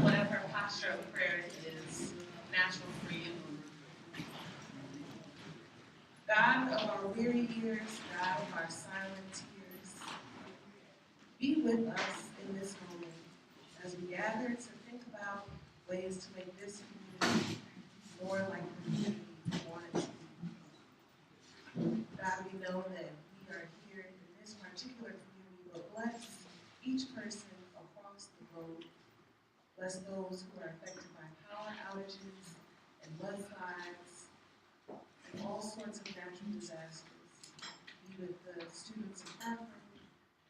Whatever posture of prayer is natural for you. God of our weary ears, God of our silent tears, be with us in this moment as we gather to think about ways to make this community more like the community we want it to be. God, we know that we are here in this particular community, but bless each person across the globe. Bless those who are affected by power outages and mudslides and all sorts of natural disasters. Be with the students of Harvard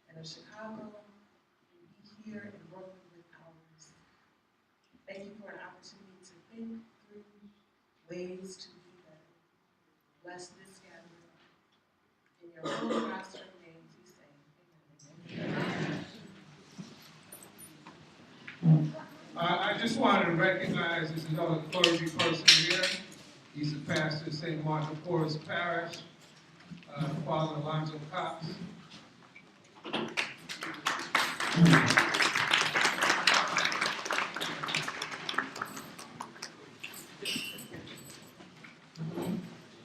and of Chicago, and be here in Brooklyn with ours. Thank you for an opportunity to think through ways to be better. Bless this gathering. In your holy roster of names, we say, amen. I just wanted to recognize there's another clergy person here. He's the pastor of St. Martha Porras Parish, Father Alonzo Cox.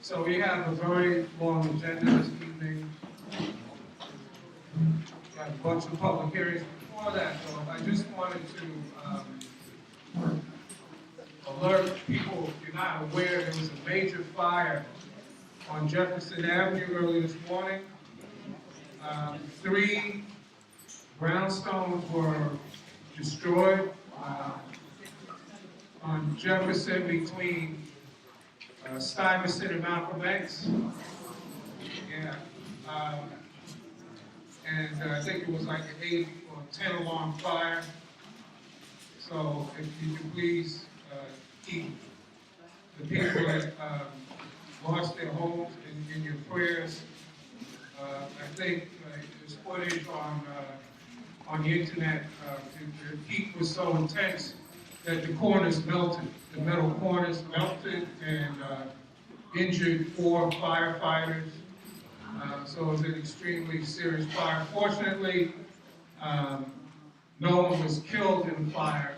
So we have a very long agenda this evening. We have a bunch of public hearings. Before that, though, I just wanted to alert people, if you're not aware, there was a major fire on Jefferson Avenue early this morning. 3 brownstones were destroyed on Jefferson between Stuyvesant and Malcolm X. Yeah. And I think it was like an 8 or 10 alarm fire. So if you could please keep the people that lost their homes in your prayers. I think there's footage on the internet. The heat was so intense that the corners melted. The metal corners melted and injured 4 firefighters. So it was an extremely serious fire. Fortunately, no one was killed in the fire.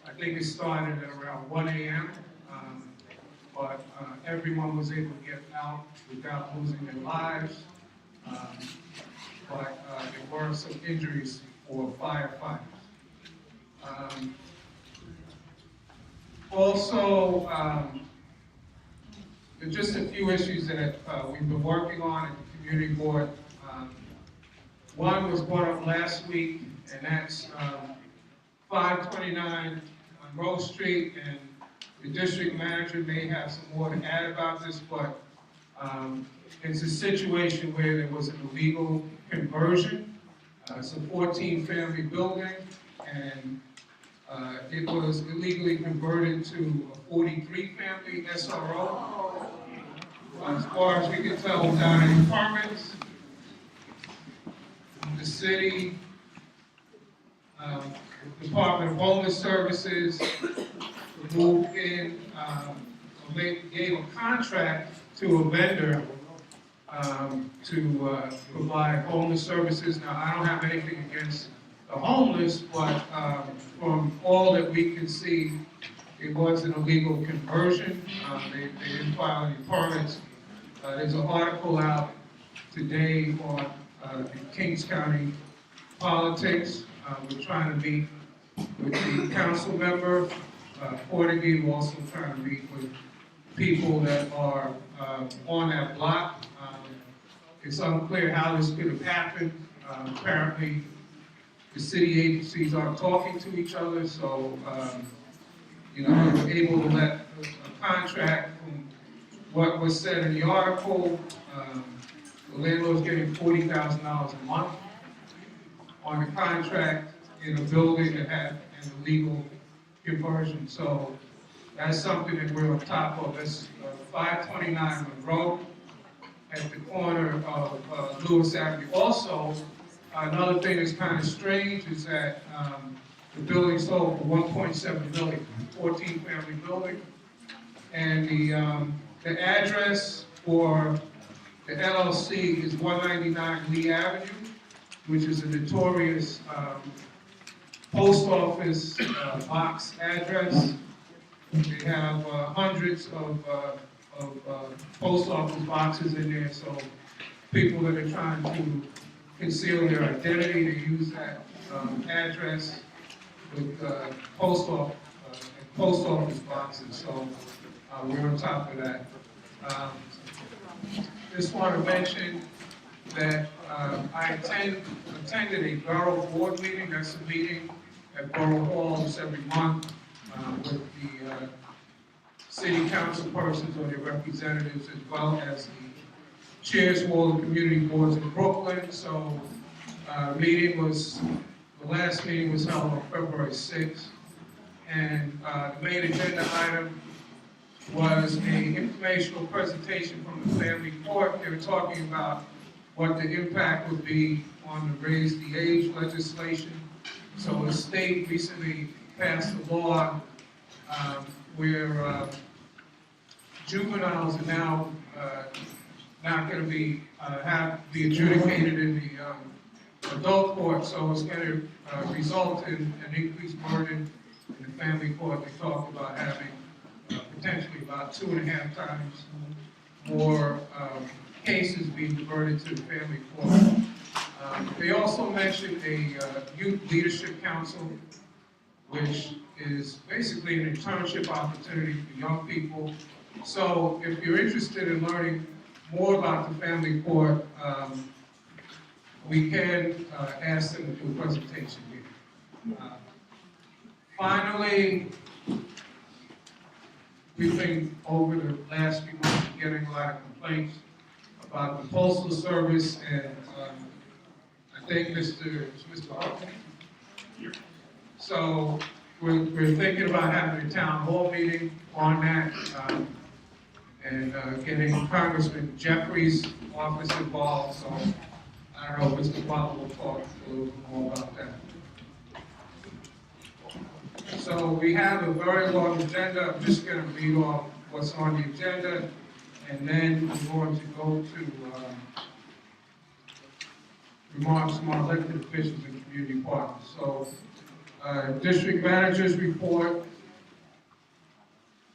I think it started at around 1 a.m., but everyone was able to get out without losing their lives. But there were some injuries for firefighters. Also, there's just a few issues that we've been working on at the community board. One was brought up last week, and that's 529 Monroe Street, and the district manager may have some more to add about this, but it's a situation where there was an illegal conversion. It's a 14-family building, and it was illegally converted to a 43-family SRO. As far as we can tell, without any permits. The city, Department of Homeless Services moved in, they gave a contract to a vendor to provide homeless services. Now, I don't have anything against the homeless, but from all that we can see, it was an illegal conversion. They didn't file any permits. There's an article out today on the Kings County politics. We're trying to meet with the council member. Portuguese, we're also trying to meet with people that are on that block. It's unclear how this could have happened. Apparently, the city agencies aren't talking to each other, so they were able to let a contract from what was said in the article. The landlord's getting $40,000 a month on a contract in a building that had an illegal conversion. So that's something that we're on top of. That's 529 Monroe at the corner of Lewis Avenue. Also, another thing that's kind of strange is that the building sold for $1.7 million, 14-family building, and the address for the LLC is 199 Lee Avenue, which is a notorious post office box address. They have hundreds of post office boxes in there, so people that are trying to conceal their identity, they use that address with post office boxes. So we're on top of that. Um, just want to mention that I attended a borough board meeting. That's a meeting at Borough Hall every month with the city council persons or their representatives, as well as the chairs of all the community boards in Brooklyn. So the last meeting was held on February 6th, and the main agenda item was an informational presentation from the family court. They were talking about what the impact would be on the raise the age legislation. So the state recently passed a law where juveniles are now not going to be adjudicated in the adult court, so it's going to result in an increased burden in the family court. They talked about having potentially about 2.5 times more cases being diverted to the family court. They also mentioned a youth leadership council, which is basically an internship opportunity for young people. So if you're interested in learning more about the family court, we can ask them to do a presentation here. Finally, we've been over the last few months getting a lot of complaints about the Postal Service, and I think Mr. Hartley. So we're thinking about having a town hall meeting on that, and getting Congressman Jeffrey's office involved. So I don't know if Mr. Butler will talk a little bit more about that. So we have a very long agenda. I'm just going to read off what's on the agenda, and then we're going to go to remarks from our elected officials and community partners. So district managers report,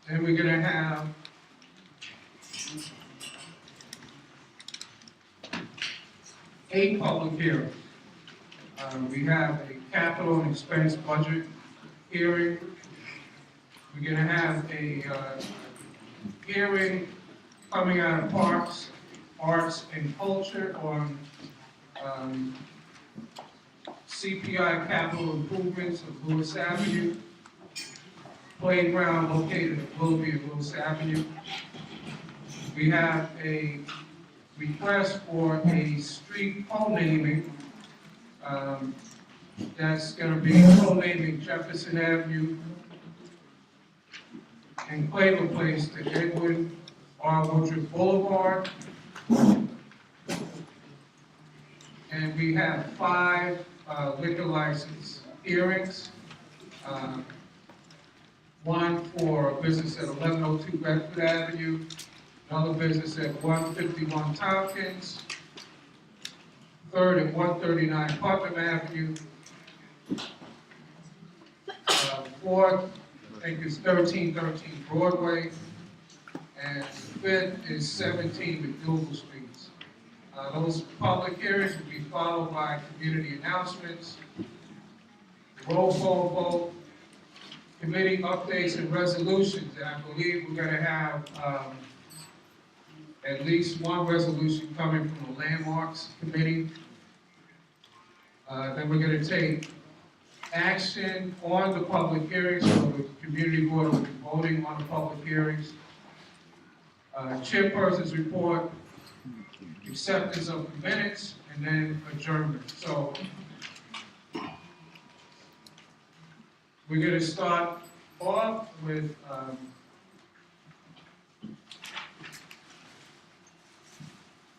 then we're going to have a public hearing. We have a capital and expense budget hearing. We're going to have a hearing coming out of Parks, Arts, and Culture on CPI capital improvements of Lewis Avenue, playground located at Willoughby and Lewis Avenue. We have a request for a street co-naming. That's going to be co-naming Jefferson Avenue and Claver Place to Edwin R. Woodruff Boulevard. And we have 5 liquor license hearings. One for a business at 1102 Bedford Avenue, another business at 151 Tompkins, third at 139 Putnam Avenue, fourth, I think is 1313 Broadway, and fifth is 17 McDougal Streets. Those public hearings will be followed by community announcements, roll call vote, committee updates and resolutions, and I believe we're going to have at least one resolution coming from the Landmarks Committee. Then we're going to take action on the public hearings, so the community board will be voting on the public hearings. Chairperson's report, acceptance of the minutes, and then adjournment. So we're going to start off with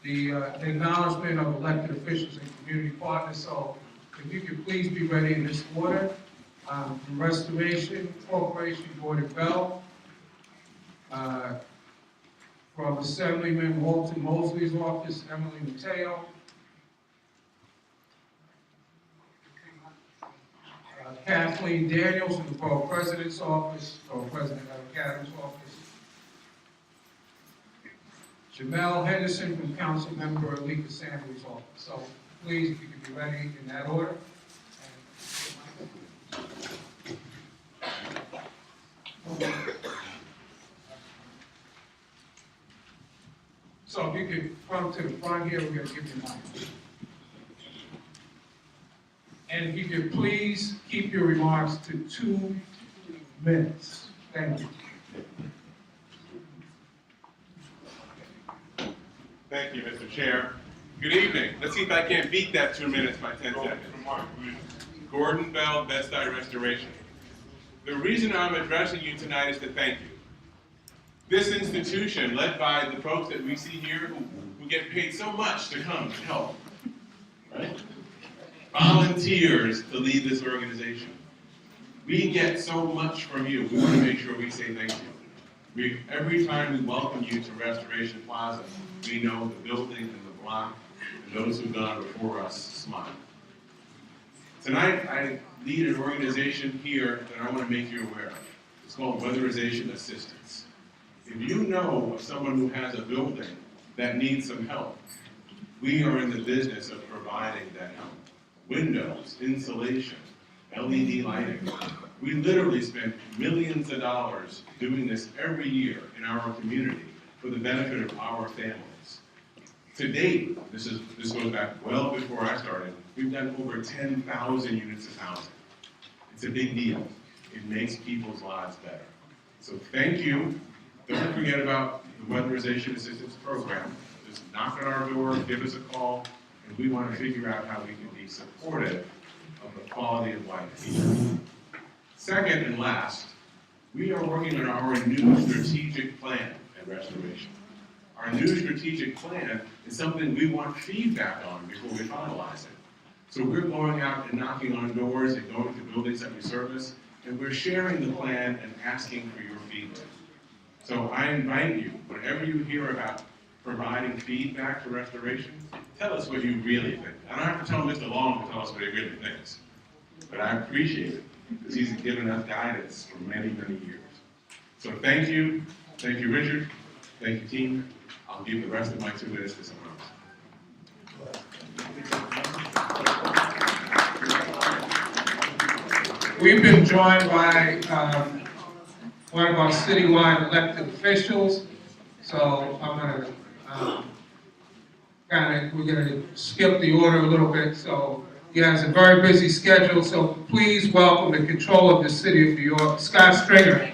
the acknowledgement of elected officials and community partners. So if you could please be ready in this order. From Restoration Corporation, Gordon Bell. From Assemblyman Walter Mosley's office, Emily Mateo. Kathleen Daniels from the Borough President's Office, Borough President Adam's office. Jamel Henderson from Council Member Alika Sanders' office. So please, if you could be ready in that order. So if you could come to the front here, we're going to give you mic. And if you could please keep your remarks to 2 minutes. Thank you. Thank you, Mr. Chair. Good evening. Let's see if I can't beat that 2 minutes by 10 seconds. Gordon Bell, Bedford Restoration. The reason I'm addressing you tonight is to thank you. This institution, led by the folks that we see here who get paid so much to come and help, right? Volunteers to lead this organization. We get so much from you. We want to make sure we say thank you. Every time we welcome you to Restoration Plaza, we know the building and the block and those who've gone before us smile. Tonight, I lead an organization here that I want to make you aware of. It's called Weatherization Assistance. If you know of someone who has a building that needs some help, we are in the business of providing that help. Windows, insulation, LED lighting. We literally spend millions of dollars doing this every year in our community for the benefit of our families. To date, this goes back well before I started, we've done over 10,000 units of housing. It's a big deal. It makes people's lives better. So thank you. Don't forget about the Weatherization Assistance Program. Just knock on our door, give us a call, and we want to figure out how we can be supportive of the quality of life here. Second and last, we are working on our new strategic plan at Restoration. Our new strategic plan is something we want feedback on before we finalize it. So we're going out and knocking on doors and going to buildings that we service, and we're sharing the plan and asking for your feedback. So I invite you, whenever you hear about providing feedback to Restoration, tell us what you really think. I don't have to tell Mr. Long to tell us what he really thinks, but I appreciate it because he's given us guidance for many, many years. So thank you, Richard, thank you, team. I'll give the rest of my 2 minutes to someone else. We've been joined by one of our citywide elected officials, so I'm we're gonna skip the order a little bit. So he has a very busy schedule, so please welcome the Controller of the City of New York, Scott Stringer.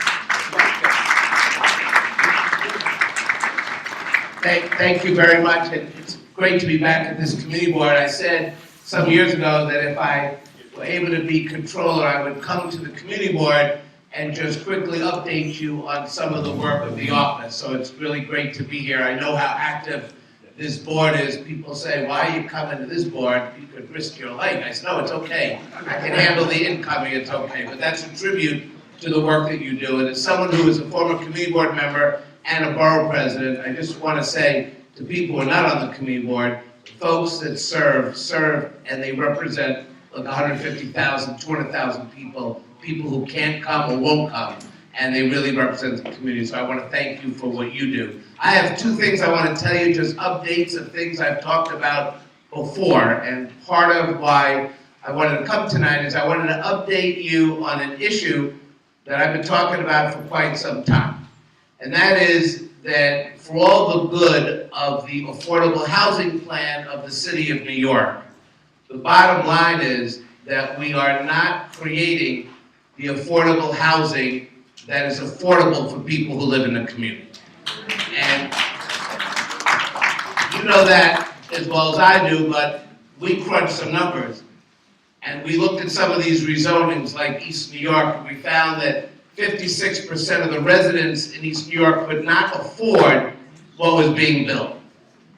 Thank you very much. It's great to be back at this committee board. I said some years ago that if I were able to be controller, I would come to the committee board and just quickly update you on some of the work of the office. So it's really great to be here. I know how active this board is. People say, why are you coming to this board? You could risk your life. I said, no, it's okay. I can handle the incoming, it's okay. But that's a tribute to the work that you do. And as someone who is a former committee board member and a borough president, I just want to say to people who are not on the committee board, folks that serve, and they represent like 150,000, 200,000 people who can't come or won't come, and they really represent the community. So I want to thank you for what you do. I have 2 things I want to tell you, just updates of things I've talked about before, and part of why I wanted to come tonight is I wanted to update you on an issue that I've been talking about for quite some time. And that is that for all the good of the affordable housing plan of the city of New York, the bottom line is that we are not creating the affordable housing that is affordable for people who live in the community. And you know that as well as I do, but we crunched some numbers. And we looked at some of these rezonings like East New York, and we found that 56% of the residents in East New York could not afford what was being built.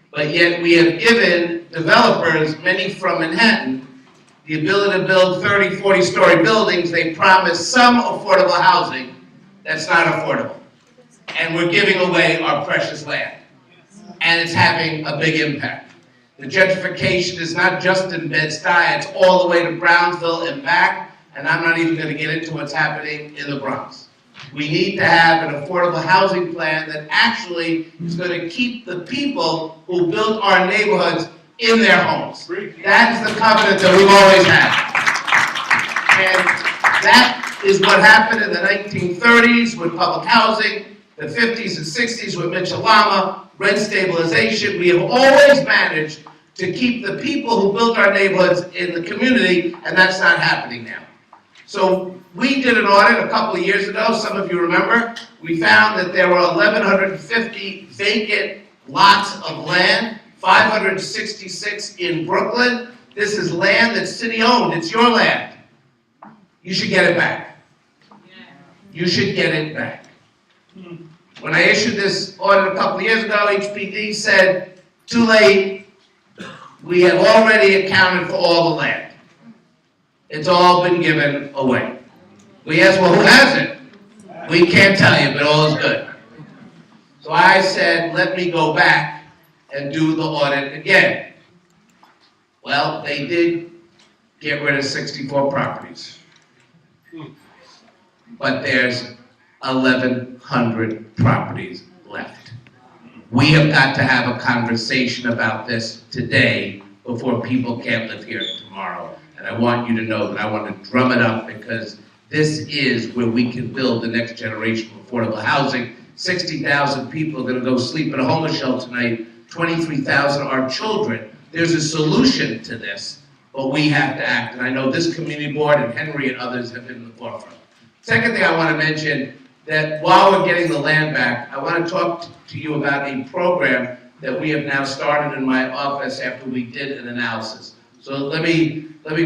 But yet we have given developers, many from Manhattan, the ability to build 30, 40-story buildings. They promise some affordable housing that's not affordable. And we're giving away our precious land. And it's having a big impact. The gentrification is not just in Bed-Stuy, it's all the way to Brownsville and back. and I'm not even gonna get into what's happening in the Bronx. We need to have an affordable housing plan that actually is gonna keep the people who built our neighborhoods in their homes. That is the covenant that we've always had. And that is what happened in the 1930s with public housing, the 50s and 60s with Mitchell-Lama, rent stabilization. We have always managed to keep the people who built our neighborhoods in the community, and that's not happening now. So we did an audit a couple of years ago, some of you remember. We found that there were 1,150 vacant lots of land, 566 in Brooklyn. This is land that's city-owned, it's your land. You should get it back. You should get it back. When I issued this audit a couple of years ago, HPD said, too late, we have already accounted for all the land. It's all been given away. We asked, well, who has it? We can't tell you, but all is good. So I said, let me go back and do the audit again. Well, they did get rid of 64 properties. But there's 1,100 properties left. We have got to have a conversation about this today before people can't live here tomorrow. And I want you to know that I want to drum it up because this is where we can build the next generation of affordable housing. 60,000 people are going to go sleep in a homeless shelter tonight. 23,000 are children. There's a solution to this, but we have to act. And I know this community board and Henry and others have been in the forefront. Second thing I want to mention, that while we're getting the land back, I want to talk to you about a program that we have now started in my office after we did an analysis. So let me tell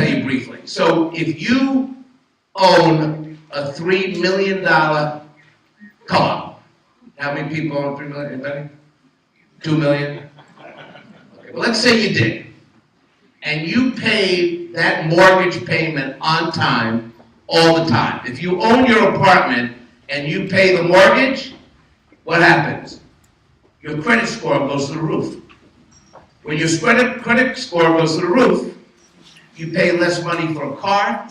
you briefly. So if you own a $3 million co-op, how many people own $3 million? Anybody? 2 million? Okay, well, let's say you did. And you paid that mortgage payment on time, all the time. If you own your apartment and you pay the mortgage, what happens? Your credit score goes to the roof. When your credit score goes to the roof, you pay less money for a car,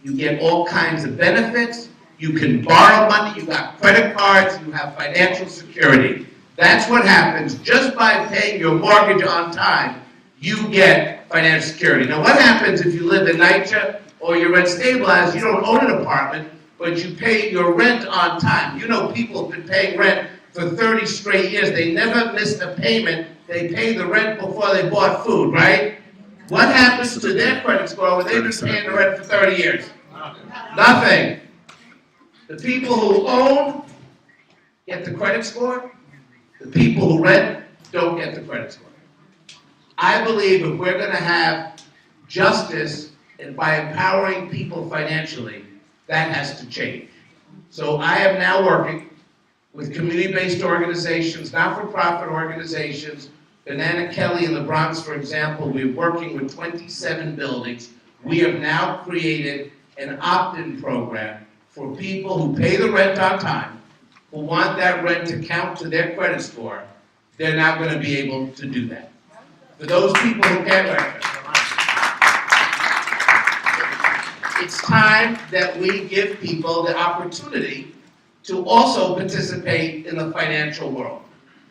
you get all kinds of benefits, you can borrow money, you got credit cards, you have financial security. That's what happens just by paying your mortgage on time, you get financial security. Now what happens if you live in NYCHA or you're rent stabilized, you don't own an apartment, but you pay your rent on time. You know people have been paying rent for 30 straight years. They never missed a payment. They pay the rent before they bought food, right? What happens to their credit score when they've been paying the rent for 30 years? Nothing. The people who own get the credit score. The people who rent don't get the credit score. I believe if we're going to have justice and by empowering people financially, that has to change. So I am now working with community-based organizations, not-for-profit organizations. Banana Kelly in the Bronx, for example, we're working with 27 buildings. We have now created an opt-in program for people who pay the rent on time, who want that rent to count to their credit score. They're now going to be able to do that. For those people who can't rent, it's time that we give people the opportunity to also participate in the financial world.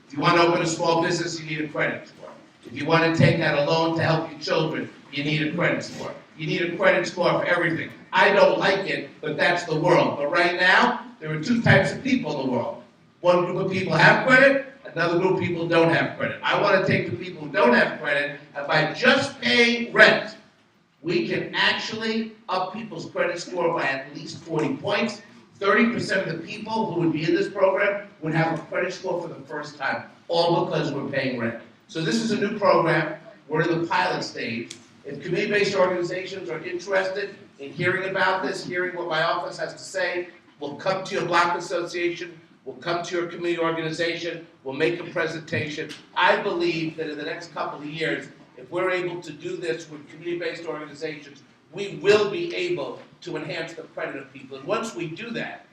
If you want to open a small business, you need a credit score. If you want to take out a loan to help your children, you need a credit score. You need a credit score for everything. I don't like it, but that's the world. But right now, there are two types of people in the world. One group of people have credit, another group of people don't have credit. I want to take the people who don't have credit, and by just paying rent, we can actually up people's credit score by at least 40 points. 30% of the people who would be in this program would have a credit score for the first time, all because we're paying rent. So this is a new program. We're in the pilot stage. If community-based organizations are interested in hearing about this, hearing what my office has to say, we'll come to your block association, we'll come to your community organization, we'll make a presentation. I believe that in the next couple of years, if we're able to do this with community-based organizations, we will be able to enhance the credit of people. And once we do that,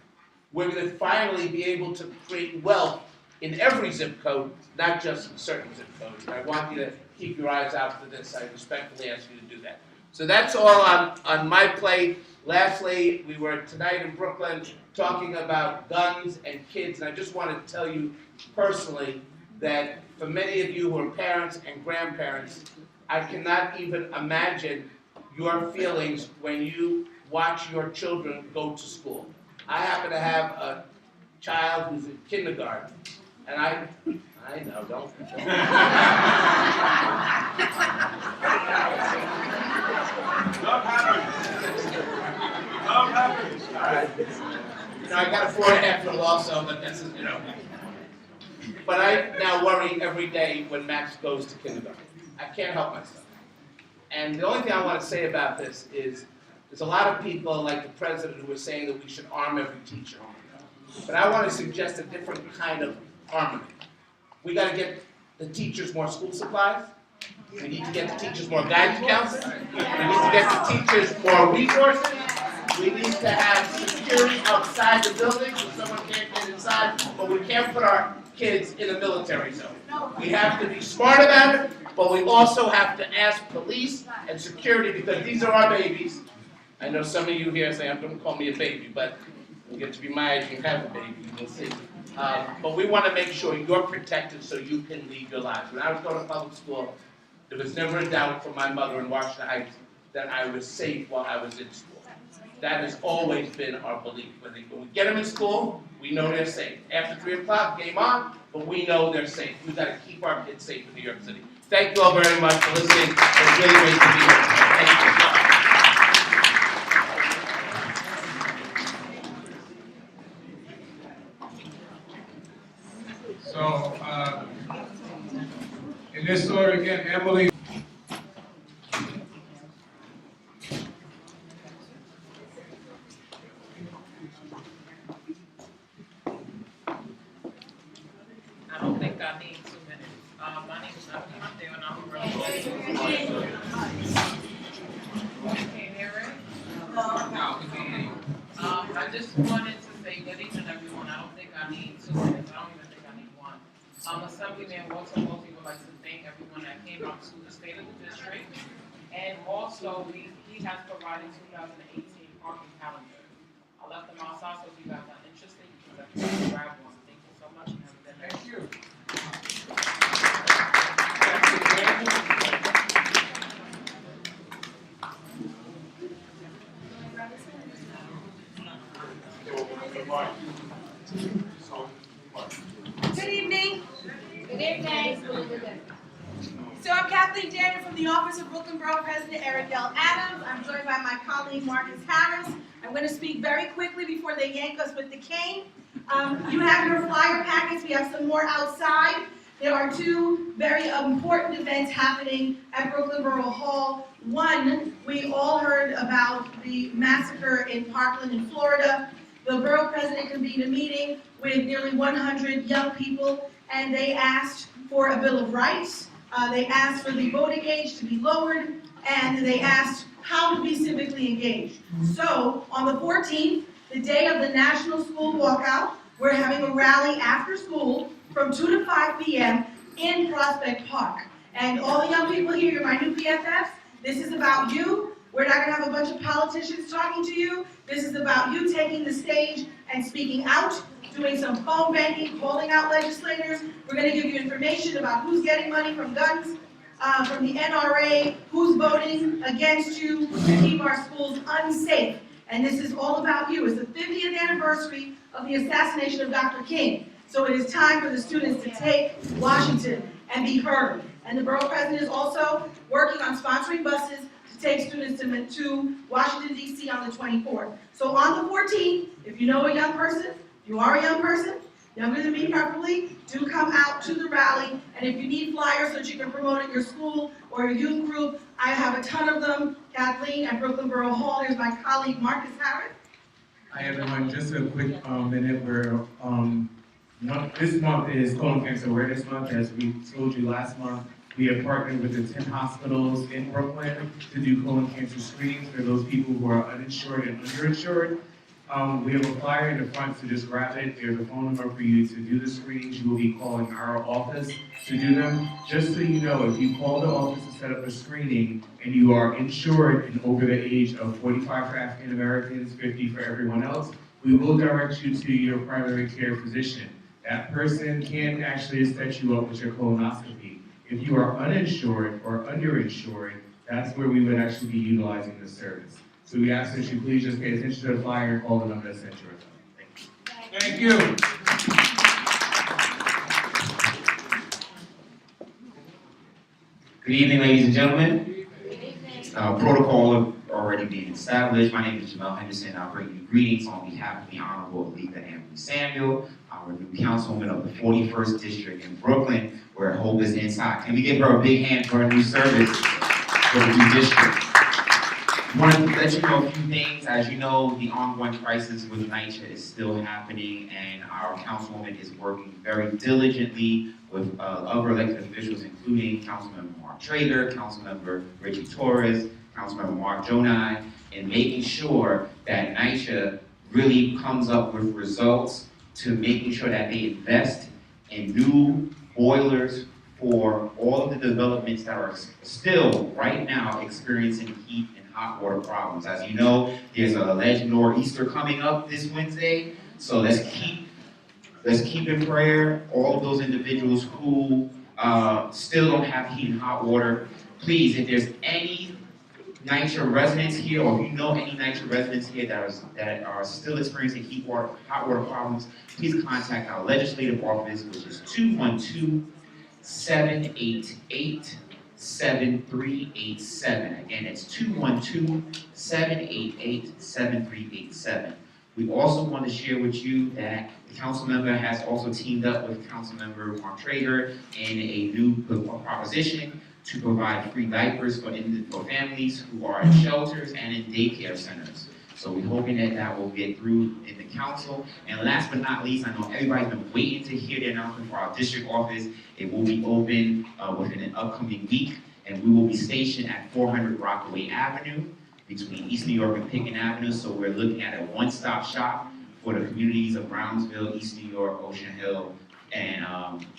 we're going to finally be able to create wealth in every zip code, not just in certain zip codes. And I want you to keep your eyes out for this. I respectfully ask you to do that. So that's all on my plate. Lastly, we were tonight in Brooklyn talking about guns and kids, and I just wanted to tell you personally that for many of you who are parents and grandparents, I cannot even imagine your feelings when you watch your children go to school. I happen to have a child who's in kindergarten, and I know, don't. Love happens. Love happens. All right. I got a 4.5-year-old also, but this is, But I now worry every day when Max goes to kindergarten. I can't help myself. And the only thing I want to say about this is there's a lot of people like the president who are saying that we should arm every teacher. But I want to suggest a different kind of armament. We got to get the teachers more school supplies. We need to get the teachers more guidance counselors. We need to get the teachers more resources. We need to have security outside the building so someone can't get inside, but we can't put our kids in a military zone. We have to be smart about it, but we also have to ask police and security because these are our babies. I know some of you here say, don't call me a baby, but you get to be my age and have a baby, we'll see. But we want to make sure you're protected so you can lead your lives. When I was going to public school, there was never a doubt from my mother in Washington Heights that I was safe while I was in school. That has always been our belief. When we get them in school, we know they're safe. After 3 o'clock, game on, but we know they're safe. We've got to keep our kids safe in New York City. Thank you all very much for listening. It's really great to be here. Thank you. So, in this story again, Emily. I don't think I need 2 minutes. My name is Emily Mateo, and I'm a real You can't hear it? No, we can't hear you. I just wanted to say good evening, everyone. I don't think I need 2 minutes. I don't even think I need 1. Assemblyman Walter Mosey would like to thank everyone that came out to the State of the District. And also, he has provided 2018 parking calendar. I left them outside so if you guys are interested, you can definitely grab one. Thank you so much and have a good day. Thank you. Good evening. Good evening. So I'm Kathleen Daniel from the Office of Brooklyn Borough President Eric L. Adams. I'm joined by my colleague Marcus Harris. I'm going to speak very quickly before they yank us with the cane. You have your flyer packets. We have some more outside. There are 2 very important events happening at Brooklyn Borough Hall. One, we all heard about the massacre in Parkland in Florida. The borough president convened a meeting with nearly 100 young people, and they asked for a Bill of Rights. They asked for the voting age to be lowered, and they asked how to be civically engaged. So, on the 14th, the day of the National School Walkout, we're having a rally after school from 2 to 5 p.m. in Prospect Park. And all the young people here, you're my new PFFs, this is about you. We're not going to have a bunch of politicians talking to you. This is about you taking the stage and speaking out, doing some phone banking, calling out legislators. We're going to give you information about who's getting money from guns, from the NRA, who's voting against you to keep our schools unsafe. And this is all about you. It's the 50th anniversary of the assassination of Dr. King. So it is time for the students to take Washington and be heard. And the borough president is also working on sponsoring buses to take students to Washington, D.C. on the 24th. So on the 14th, if you know a young person, you are a young person, younger than me probably, do come out to the rally. And if you need flyers so that you can promote at your school or your youth group, I have a ton of them. Kathleen at Brooklyn Borough Hall. Here's my colleague Marcus Harris. Hi everyone, just a quick minute where this month is Colon Cancer Awareness Month. As we told you last month, we have partnered with the 10 hospitals in Brooklyn to do colon cancer screenings for those people who are uninsured and underinsured. We have a flyer in the front, so just grab it. There's a phone number for you to do the screenings. You will be calling our office to do them. Just so you know, if you call the office to set up a screening and you are insured and over the age of 45 for African Americans, 50 for everyone else, we will direct you to your primary care physician. That person can actually set you up with your colonoscopy. If you are uninsured or underinsured, that's where we would actually be utilizing this service. So we ask that you please just pay attention to the flyer and call the number that sent you. Thank you. Good evening, ladies and gentlemen. Protocol already being established. My name is Jamel Henderson. I bring you greetings on behalf of the Honorable Alika Anthony Samuel, our new councilwoman of the 41st District in Brooklyn, where hope is inside. Can we give her a big hand for her new service for the new district? I wanted to let you know a few things. As you know, the ongoing crisis with NYCHA is still happening, and our councilwoman is working very diligently with other elected officials, including Councilmember Mark Traeger, Councilmember Richie Torres, Councilmember Mark Jonai, in making sure that NYCHA really comes up with results to making sure that they invest in new boilers for all of the developments that are still right now experiencing heat and hot water problems. As you know, there's an alleged nor'easter coming up this Wednesday, so let's keep in prayer all of those individuals who still don't have heat and hot water. Please, if there's any NYCHA residents here, or if you know any NYCHA residents here that are still experiencing hot water problems, please contact our legislative office, which is 212-788-7387. Again, it's 212-788-7387. We also want to share with you that the council member has also teamed up with Councilmember Mark Traeger in a new proposition to provide free diapers for families who are in shelters and in daycare centers. So we're hoping that that will get through in the council. And last but not least, I know everybody's been waiting to hear the announcement for our district office. It will be open within an upcoming week, and we will be stationed at 400 Rockaway Avenue between East New York and Pickens Avenue. So we're looking at a one-stop shop for the communities of Brownsville, East New York, Ocean Hill, and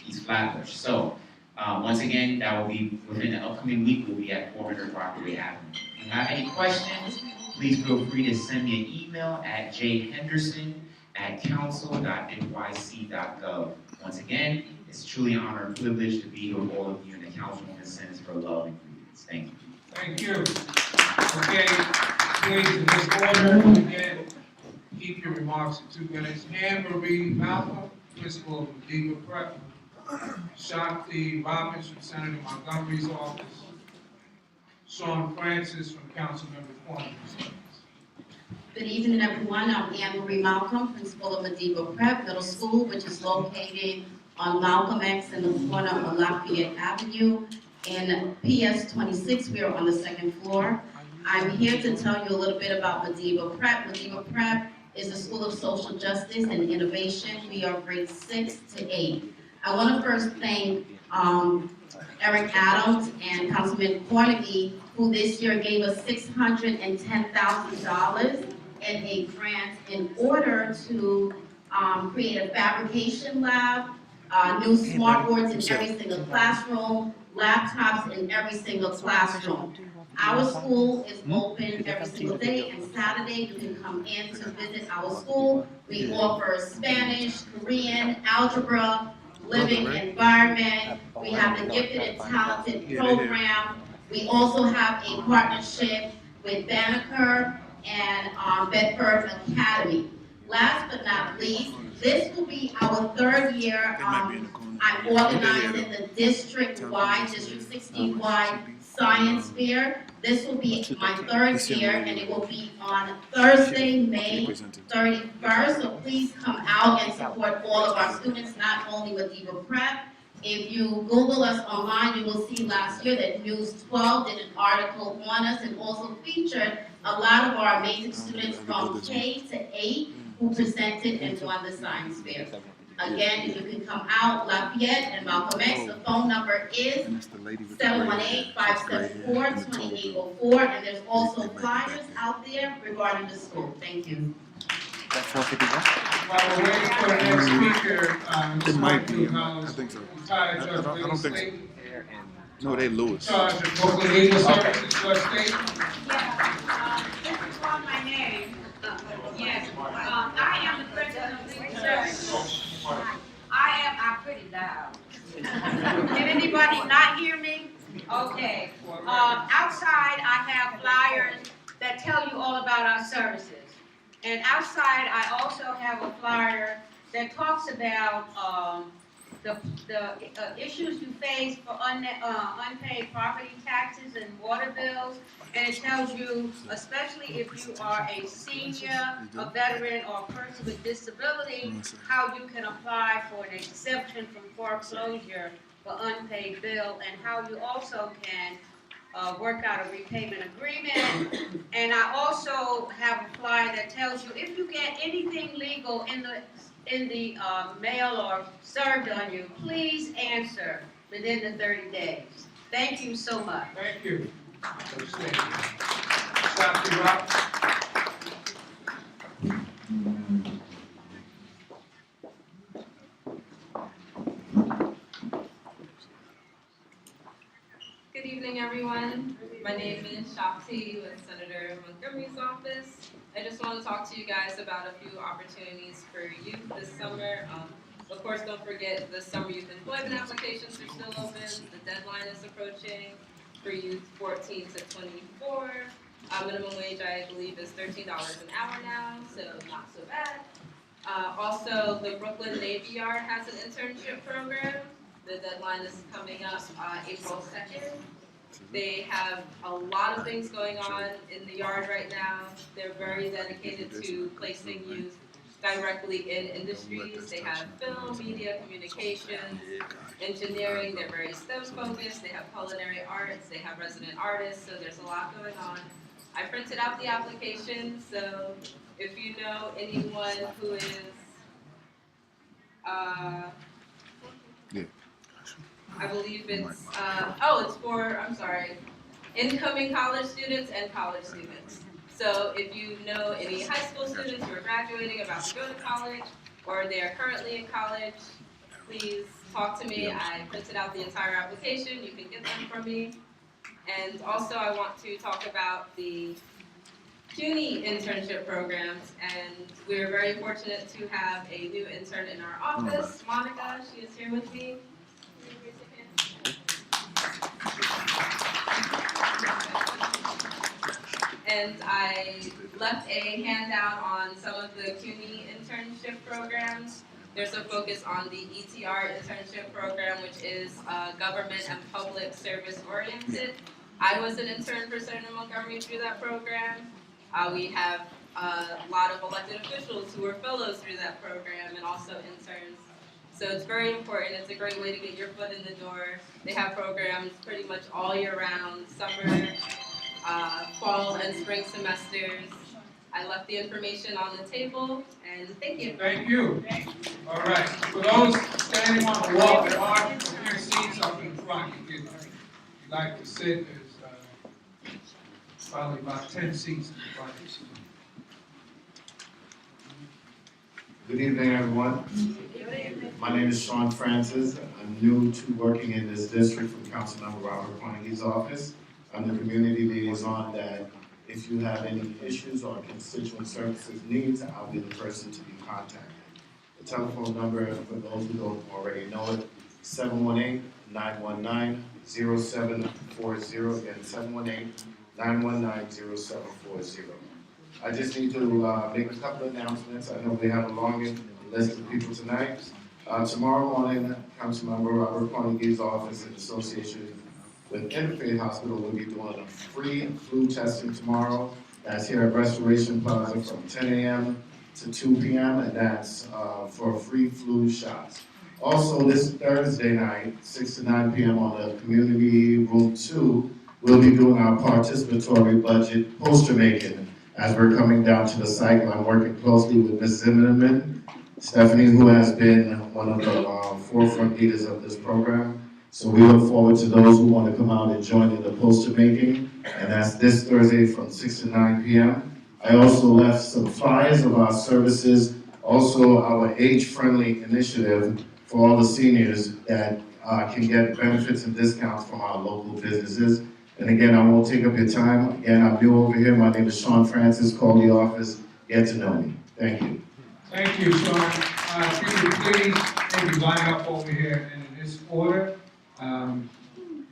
East Flatbush. So once again, that will be within the upcoming week. We'll be at 400 Rockaway Avenue. If you have any questions, please feel free to send me an email at jhenderson@council.nyc.gov. Once again, it's truly an honor and privilege to be here with all of you in the Councilwoman Sentence for Love and Greetings. Thank you. Thank you. Okay, please, in this order, again, keep your remarks to 2 minutes. Anne Marie Malcolm, Principal of Medina Prep. Shakti Robbins from Senator Montgomery's office. Sean Francis from Councilmember Corning's office. Good evening, everyone. I'm Anne Marie Malcolm, Principal of Medina Prep Middle School, which is located on Malcolm X in the corner of Lafayette Avenue. In PS 26, we are on the 2nd floor. I'm here to tell you a little bit about Medina Prep. Medina Prep is a school of social justice and innovation. We are grades 6 to 8. I want to first thank Eric Adams and Councilman Cornegie, who this year gave us $610,000 in a grant in order to create a fabrication lab, new smart boards in every single classroom, laptops in every single classroom. Our school is open every single day, and Saturday you can come in to visit our school. We offer Spanish, Korean, algebra, living environment. We have the gifted and talented program. We also have a partnership with Banneker and Bedford Academy. Last but not least, this will be our 3rd year. I'm organizing the district-wide, District 16-wide Science Fair. This will be my 3rd year, and it will be on Thursday, May 31st. So please come out and support all of our students, not only with Medina Prep. If you Google us online, you will see last year that News 12 did an article on us and also featured a lot of our amazing students from K to 8 who presented and won the science fair. Again, you can come out, Lafayette and Malcolm X. The phone number is 718-574-2804, and there's also flyers out there regarding the school. Thank you. While we're waiting for the next speaker, It might be. I acknowledge think so. retired Judge I don't Willie think so. State, No, they Lewis. charge of Brooklyn Legal Services, Judge State. This is on my name. Yes, I am the president of Legal Services. I'm pretty loud. Can anybody not hear me? Okay. Outside, I have flyers that tell you all about our services. And outside, I also have a flyer that talks about the issues you face for unpaid property taxes and water bills. And it tells you, especially if you are a senior, a veteran, or a person with disability, how you can apply for an exemption from foreclosure for unpaid bill, and how you also can work out a repayment agreement. And I also have a flyer that tells you if you get anything legal in the mail or served on you, please answer within the 30 days. Thank you so much. Thank you. Judge State. Stop the rock. Good evening, everyone. My name is Shakti with Senator Montgomery's office. I just want to talk to you guys about a few opportunities for youth this summer. Of course, don't forget the summer youth employment applications are still open. The deadline is approaching for youth 14 to 24. Minimum wage, I believe, is $13 an hour now, so not so bad. Also, the Brooklyn Navy Yard has an internship program. The deadline is coming up April 2nd. They have a lot of things going on in the yard right now. They're very dedicated to placing youth directly in industries. They have film, media, communications, engineering. They're very STEM focused. They have culinary arts. They have resident artists. So there's a lot going on. I printed out the application. So if you know anyone who is I believe it's, it's for, I'm sorry, incoming college students and college students. So if you know any high school students who are graduating, about to go to college, or they are currently in college, please talk to me. I printed out the entire application. You can get them from me. And also I want to talk about the CUNY internship programs, and we're very fortunate to have a new intern in our office, Monica. She is here with me. And I left a handout on some of the CUNY internship programs. There's a focus on the ETR internship program, which is government and public service oriented. I was an intern for Senator Montgomery through that program. We have a lot of elected officials who are fellows through that program, and also interns. So it's very important. It's a great way to get your foot in the door. They have programs pretty much all year round, summer, fall and spring semesters. I left the information on the table, and thank you. Thank you. All right. For those standing on the wall, there are a few seats up in front. If you'd like to sit, there's probably about 10 seats in the front. Good evening, everyone. My name is Sean Francis. I'm new to working in this district from Councilmember Robert Carnegie's office. I'm the community liaison that if you have any issues or constituent services needs, I'll be the person to be contacted. The telephone number, for those who don't already know it, 718-919-0740. Again, 718-919-0740. I just need to make a couple of announcements. I know we have a long list of people tonight. Tomorrow morning, Councilmember Robert Carnegie's office in association with Interfaith Hospital will be doing a free flu testing tomorrow. That's here at Restoration Plaza from 10 a.m. to 2 p.m. and that's for free flu shots. Also, this Thursday night, 6 to 9 p.m. on the Community Room 2, we'll be doing our participatory budget poster making. As we're coming down to the site, I'm working closely with Ms. Zimmerman, Stephanie, who has been one of the forefront leaders of this program. So we look forward to those who want to come out and join in the poster making. And that's this Thursday from 6 to 9 p.m. I also left some flyers of our services, also our age-friendly initiative for all the seniors that can get benefits and discounts from our local businesses. And again, I won't take up your time. Again, I'm new over here. My name is Sean Francis. Call the office. Get to know me. Thank you. Thank you, Sean. If you would please maybe line up over here in this order.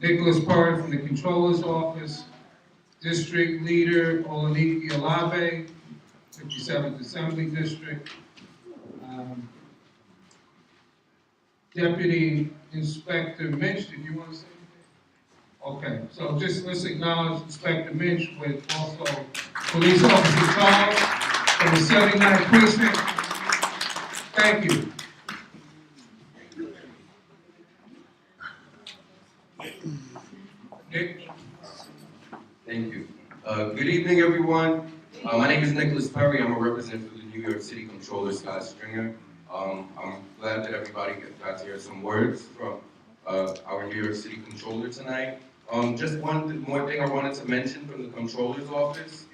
Nicholas Perry from the Controller's Office, District Leader Olaniki Olave, 57th Assembly District. Deputy Inspector Minch, did you want to say anything? Okay, so just let's acknowledge Inspector Minch with also Police Officer Charles from the 79th Precinct. Thank you. Nick? Thank you. Good evening, everyone. My name is Nicholas Perry. I'm a representative for the New York City Controller, Scott Stringer. I'm glad that everybody got to hear some words from our New York City Controller tonight. Just one more thing I wanted to mention from the Controller's Office.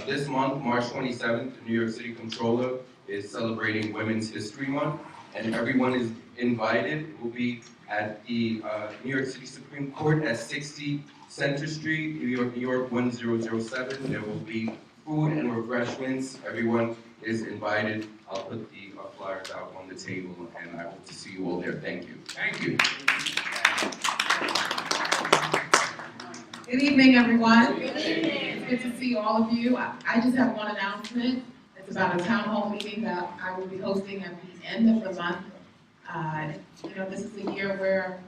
This month, March 27th, the New York City Controller is celebrating Women's History Month, and everyone is invited. We'll be at the New York City Supreme Court at 60 Center Street, New York 1007. There will be food and refreshments. Everyone is invited. I'll put the flyers out on the table, and I hope to see you all there. Thank you. Thank you. Good evening, everyone. It's good to see all of you. I just have one announcement. It's about a town hall meeting that I will be hosting at the end of the month. This is a year where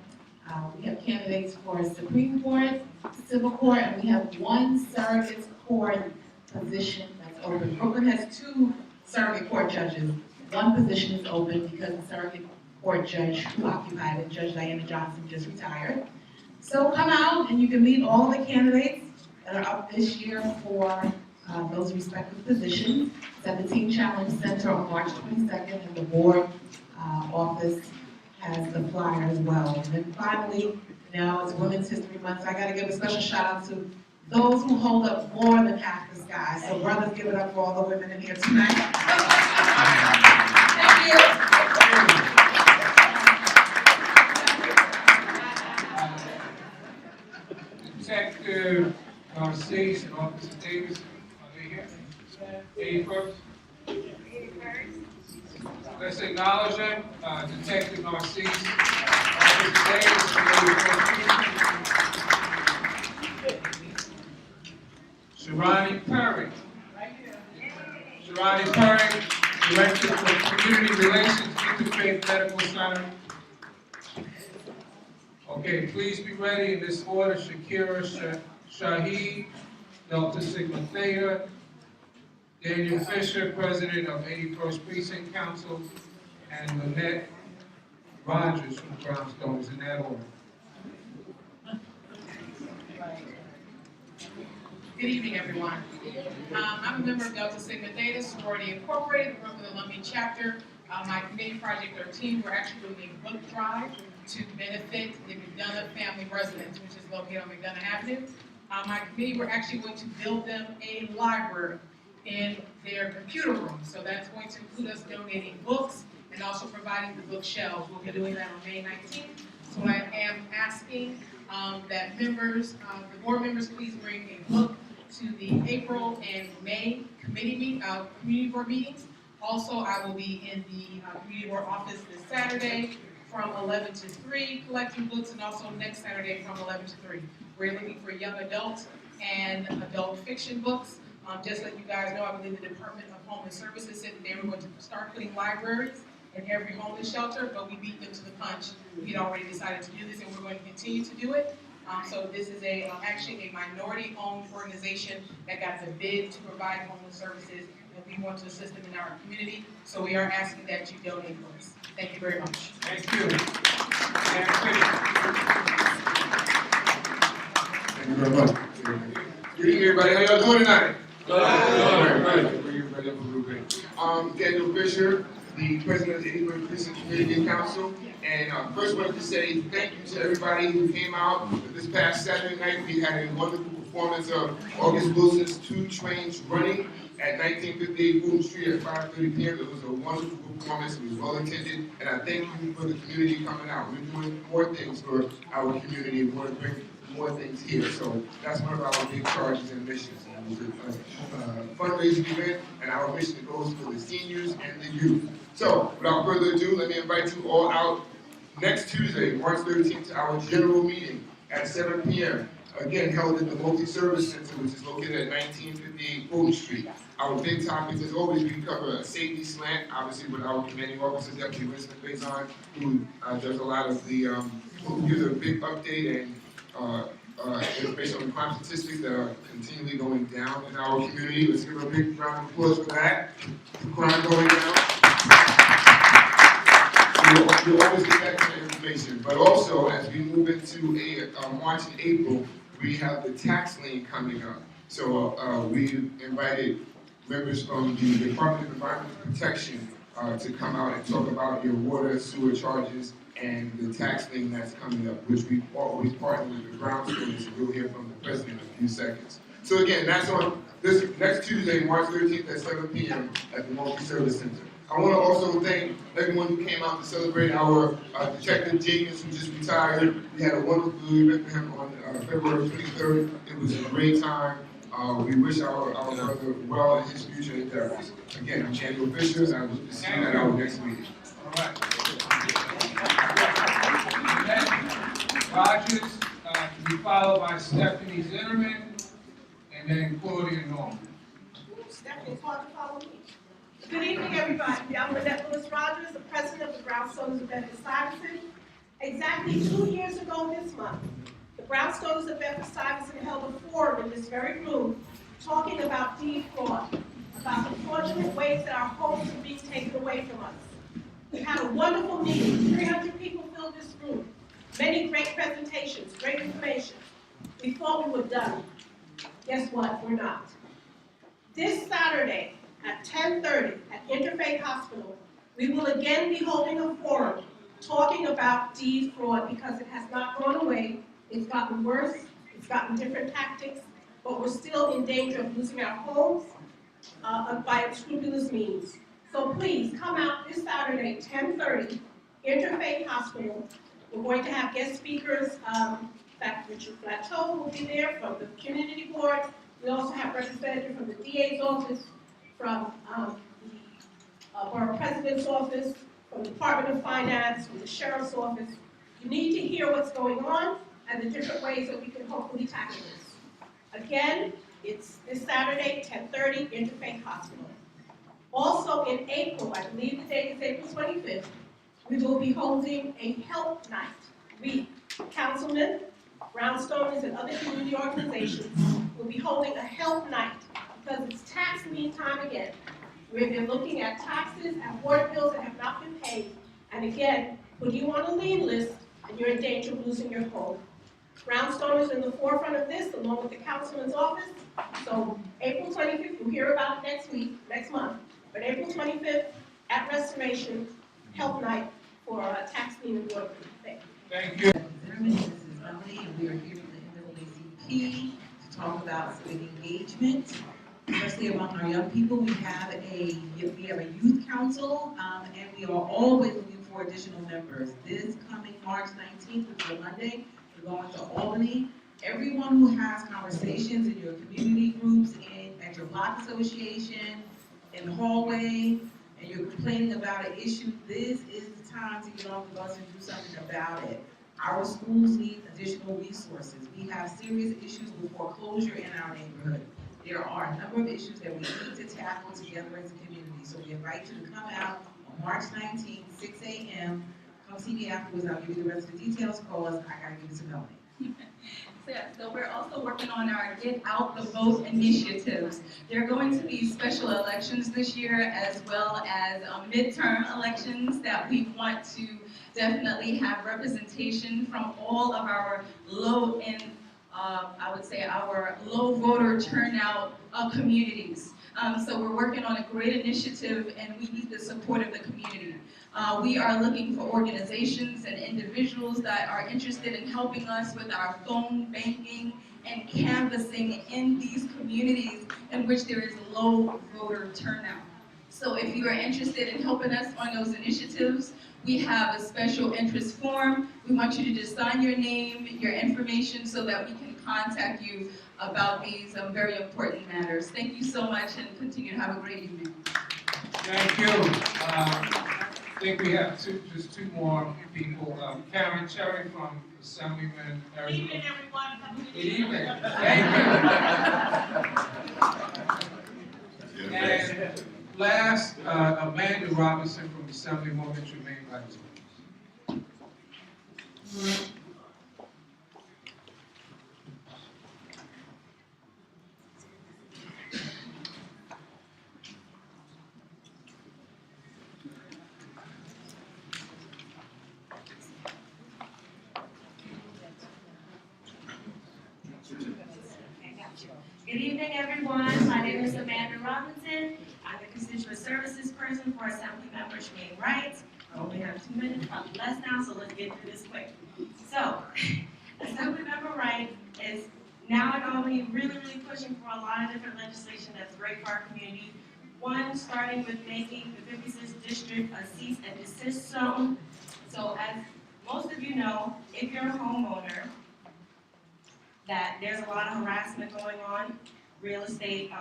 we have candidates for Supreme Court, Civil Court, and we have one surrogate court position that's open. Brooklyn has 2 surrogate court judges. One position is open because the surrogate court judge who occupied it, Judge Diana Johnson, just retired. So come out and you can meet all the candidates that are up this year for those respective positions. It's at the Teen Challenge Center on March 22nd, and the board office has the flyer as well. And then finally, it's Women's History Month, so I gotta give a special shout out to those who hold up more than half the sky. So brothers, give it up for all the women in here tonight. Thank you. Detective Narcisse and Officer Davis, are they here? 81st? Let's acknowledge them. Detective Narcisse, Officer Davis from 81st. Sharani Perry. Sharani Perry, Director for Community Relations, Interfaith Medical Center. Okay, please be ready in this order. Shakira Shaheed, Delta Sigma Theta. Daniel Fisher, President of 81st Precinct Council. And Lynette Rogers from Brownstones, in that order. Good evening, everyone. I'm a member of Delta Sigma Theta, Sorority Incorporated, the Brooklyn Alumni Chapter. My committee project, our team, we're actually doing a book drive to benefit the McDonough family residence, which is located on McDonough Avenue. My committee, we're actually going to build them a library in their computer room. So that's going to include us donating books and also providing the bookshelves. We'll be doing that on May 19th. So I am asking that members, the board members, please bring a book to the April and May community board meetings. Also, I will be in the community board office this Saturday from 11 to 3 collecting books, and also next Saturday from 11 to 3. We're looking for young adult and adult fiction books. Just let you guys know, I believe the Department of Homeless Services said that they were going to start putting libraries in every homeless shelter, but we beat them to the punch. We had already decided to do this, and we're going to continue to do it. So this is actually a minority-owned organization that got the bid to provide homeless services, and we want to assist them in our community. So we are asking that you donate books. Thank you very much. Thank you. Thank you very much. Good evening, everybody. How y'all doing tonight? Good. Daniel Fisher, the president of the Edinburgh Precinct Community Council. And first wanted to say thank you to everybody who came out. This past Saturday night, we had a wonderful performance of August Wilson's 2 Trains Running at 1958 Fulton Street at 5:30 p.m. It was a wonderful performance. It was well attended, and I thank you for the community coming out. We're doing more things for our community. We want to bring more things here. So that's one of our big charges and missions. And it was a fundraising event, and our mission goes for the seniors and the youth. So without further ado, let me invite you all out next Tuesday, March 13th, to our general meeting at 7 p.m. Again, held at the Multi-Service Center, which is located at 1958 Fulton Street. Our big topics, as always, we cover a safety slant, obviously with our commanding officer, Deputy Winston Faison, who does a lot of the, who gives a big update and information on the crime statistics that are continually going down in our community. Let's give a big round of applause for that. The crime going down. You'll always get that kind of information. But also, as we move into March and April, we have the tax lien coming up. So we invited members from the Department of Environmental Protection to come out and talk about your water, sewer charges, and the tax lien that's coming up, which we always partner with the brownstones, and you'll hear from the president in a few seconds. So again, that's on this next Tuesday, March 13th at 7 p.m. at the Multi-Service Center. I want to also thank everyone who came out to celebrate our detective genius who just retired. We had a wonderful event for him on February 23rd. It was a great time. We wish our brother well in his future endeavors. Again, I'm Daniel Fisher, and I look to see you at our next meeting. All right. Rogers, to be followed by Stephanie Zinnerman, and then Claudia Norman. Stephanie's hard to follow me. Good evening, everybody. I'm Lynette Lewis Rogers, the president of the Brownstones of Bedford-Stuyvesant. Exactly 2 years ago this month, the Brownstones of Bedford-Stuyvesant held a forum in this very room talking about deed fraud, about the fraudulent ways that our homes are being taken away from us. We had a wonderful meeting. 300 people filled this room. Many great presentations, great information. We thought we were done. Guess what? We're not. This Saturday at 10:30 at Interfaith Hospital, we will again be holding a forum talking about deed fraud because it has not gone away. It's gotten worse. It's gotten different tactics, but we're still in danger of losing our homes by unscrupulous means. So please come out this Saturday, 10:30, Interfaith Hospital. We're going to have guest speakers. In fact, Richard Plateau will be there from the community board. We also have representatives from the DA's office, from the Borough President's office, from the Department of Finance, from the Sheriff's office. You need to hear what's going on and the different ways that we can hopefully tackle this. Again, it's this Saturday, 10:30, Interfaith Hospital. Also in April, I believe the date is April 25th, we will be holding a health night. We, councilmen, Brownstones, and other community organizations will be holding a health night because it's tax lien time again. We've been looking at taxes and water bills that have not been paid. And again, when you on a lien list and you're in danger of losing your home. Brownstone is in the forefront of this along with the councilman's office. So April 25th, you'll hear about it next month. But April 25th at Restoration, Health Night for tax lien and water bill. Thank you. Thank you. This is Emily, and we are here with the NAACP to talk about civic engagement, especially among our young people. We have a youth council, and we are always looking for additional members. This coming March 19th, which is a Monday, we're going to Albany. Everyone who has conversations in your community groups, at your block association, in the hallway, and you're complaining about an issue, this is the time to get off the bus and do something about it. Our schools need additional resources. We have serious issues with foreclosure in our neighborhood. There are a number of issues that we need to tackle together as a community. So we invite you to come out on March 19th, 6 a.m. Come see me afterwards. I'll give you the rest of the details. Call us. I gotta give it to Melanie. So we're also working on our Get Out the Vote initiatives. There are going to be special elections this year as well as midterm elections that we want to definitely have representation from all of our low and I would say, our low voter turnout communities. So we're working on a great initiative, and we need the support of the community. We are looking for organizations and individuals that are interested in helping us with our phone banking and canvassing in these communities in which there is low voter turnout. So if you are interested in helping us on those initiatives, we have a special interest form. We want you to just sign your name, your information, so that we can contact you about these very important matters. Thank you so much, and continue to have a great evening. Thank you. I think we have just two more people. Karen Cherry from Assemblyman Eric. Good evening, everyone. Good evening. Thank you. And last, Amanda Robinson from Assemblywoman Jermaine Rice. Good evening, everyone. My name is Amanda Robinson. I'm the constituent services person for Assemblymember Jermaine Wright. I only have 2 minutes, probably less now, so let's get through this quick. So, Assemblymember Wright is now in Albany really pushing for a lot of different legislation that's great for our community. One, starting with making the 56th district a cease and desist zone. So as most of you know, if you're a homeowner, that there's a lot of harassment going on. Real estate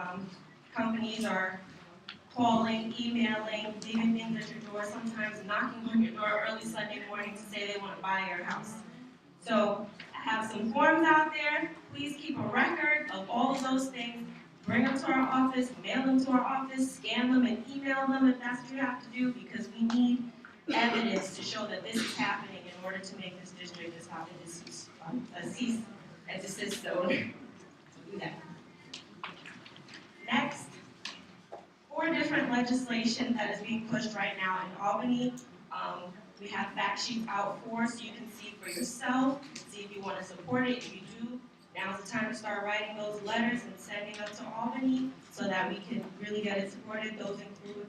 companies are calling, emailing, leaving things at your door, sometimes knocking on your door early Sunday morning to say they want to buy your house. So I have some forms out there. Please keep a record of all of those things. Bring them to our office, mail them to our office, scan them and email them if that's what you have to do, because we need evidence to show that this is happening in order to make this district a cease and desist zone. Do that. Next, 4 different legislation that is being pushed right now in Albany. We have fact sheets out for, so you can see for yourself, see if you want to support it. If you do, now's the time to start writing those letters and sending them to Albany so that we can really get it supported. Those include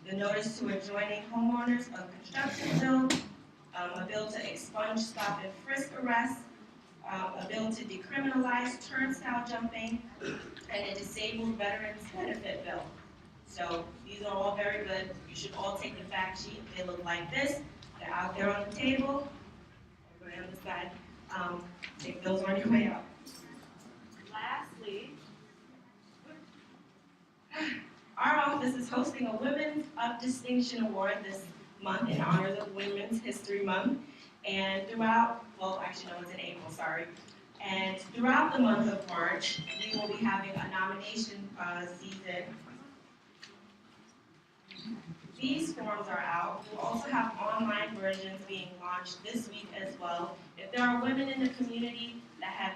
the notice to adjoining homeowners, a construction bill, a bill to expunge stop and frisk arrests, a bill to decriminalize turnstile jumping, and a disabled veterans benefit bill. So these are all very good. You should all take the fact sheet. They look like this. They're out there on the table. Everybody on the side. Take those on your way out. Lastly, our office is hosting a Women's of Distinction Award this month in honor of Women's History Month. And throughout, well, actually, no, it's in April, sorry. And throughout the month of March, we will be having a nomination season. These forms are out. We'll also have online versions being launched this week as well. If there are women in the community that have